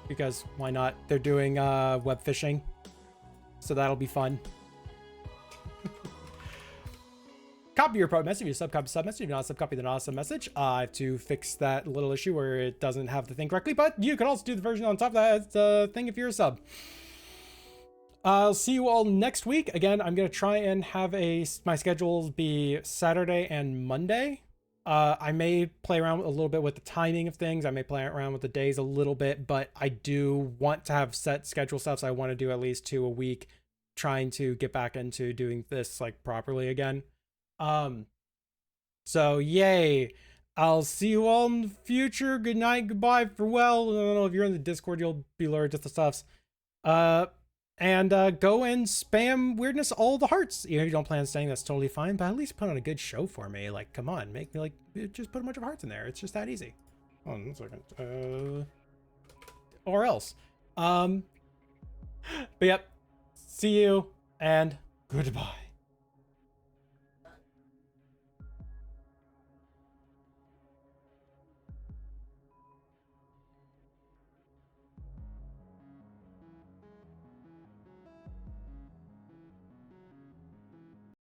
because why not? They're doing web fishing, so that'll be fun. Copy your pro message, you subcopy sub message, if you not subcopy the not sub message. I have to fix that little issue where it doesn't have the thing correctly, but you can also do the version on top of that thing if you're a sub. I'll see you all next week. Again, I'm going to try and have my schedules be Saturday and Monday. I may play around a little bit with the timing of things. I may play around with the days a little bit, but I do want to have set schedule stuff. So I want to do at least 2 a week, trying to get back into doing this like properly again. So yay. I'll see you all in the future. Good night, goodbye, farewell. I don't know if you're in the Discord, you'll be alerted to the stuffs. And go and spam Weirdness all the hearts. Even if you don't plan on staying, that's totally fine, but at least put on a good show for me. Like, come on, make me like, just put a bunch of hearts in there. It's just that easy. Hold on 1 second. Or else. But yep. See you and goodbye.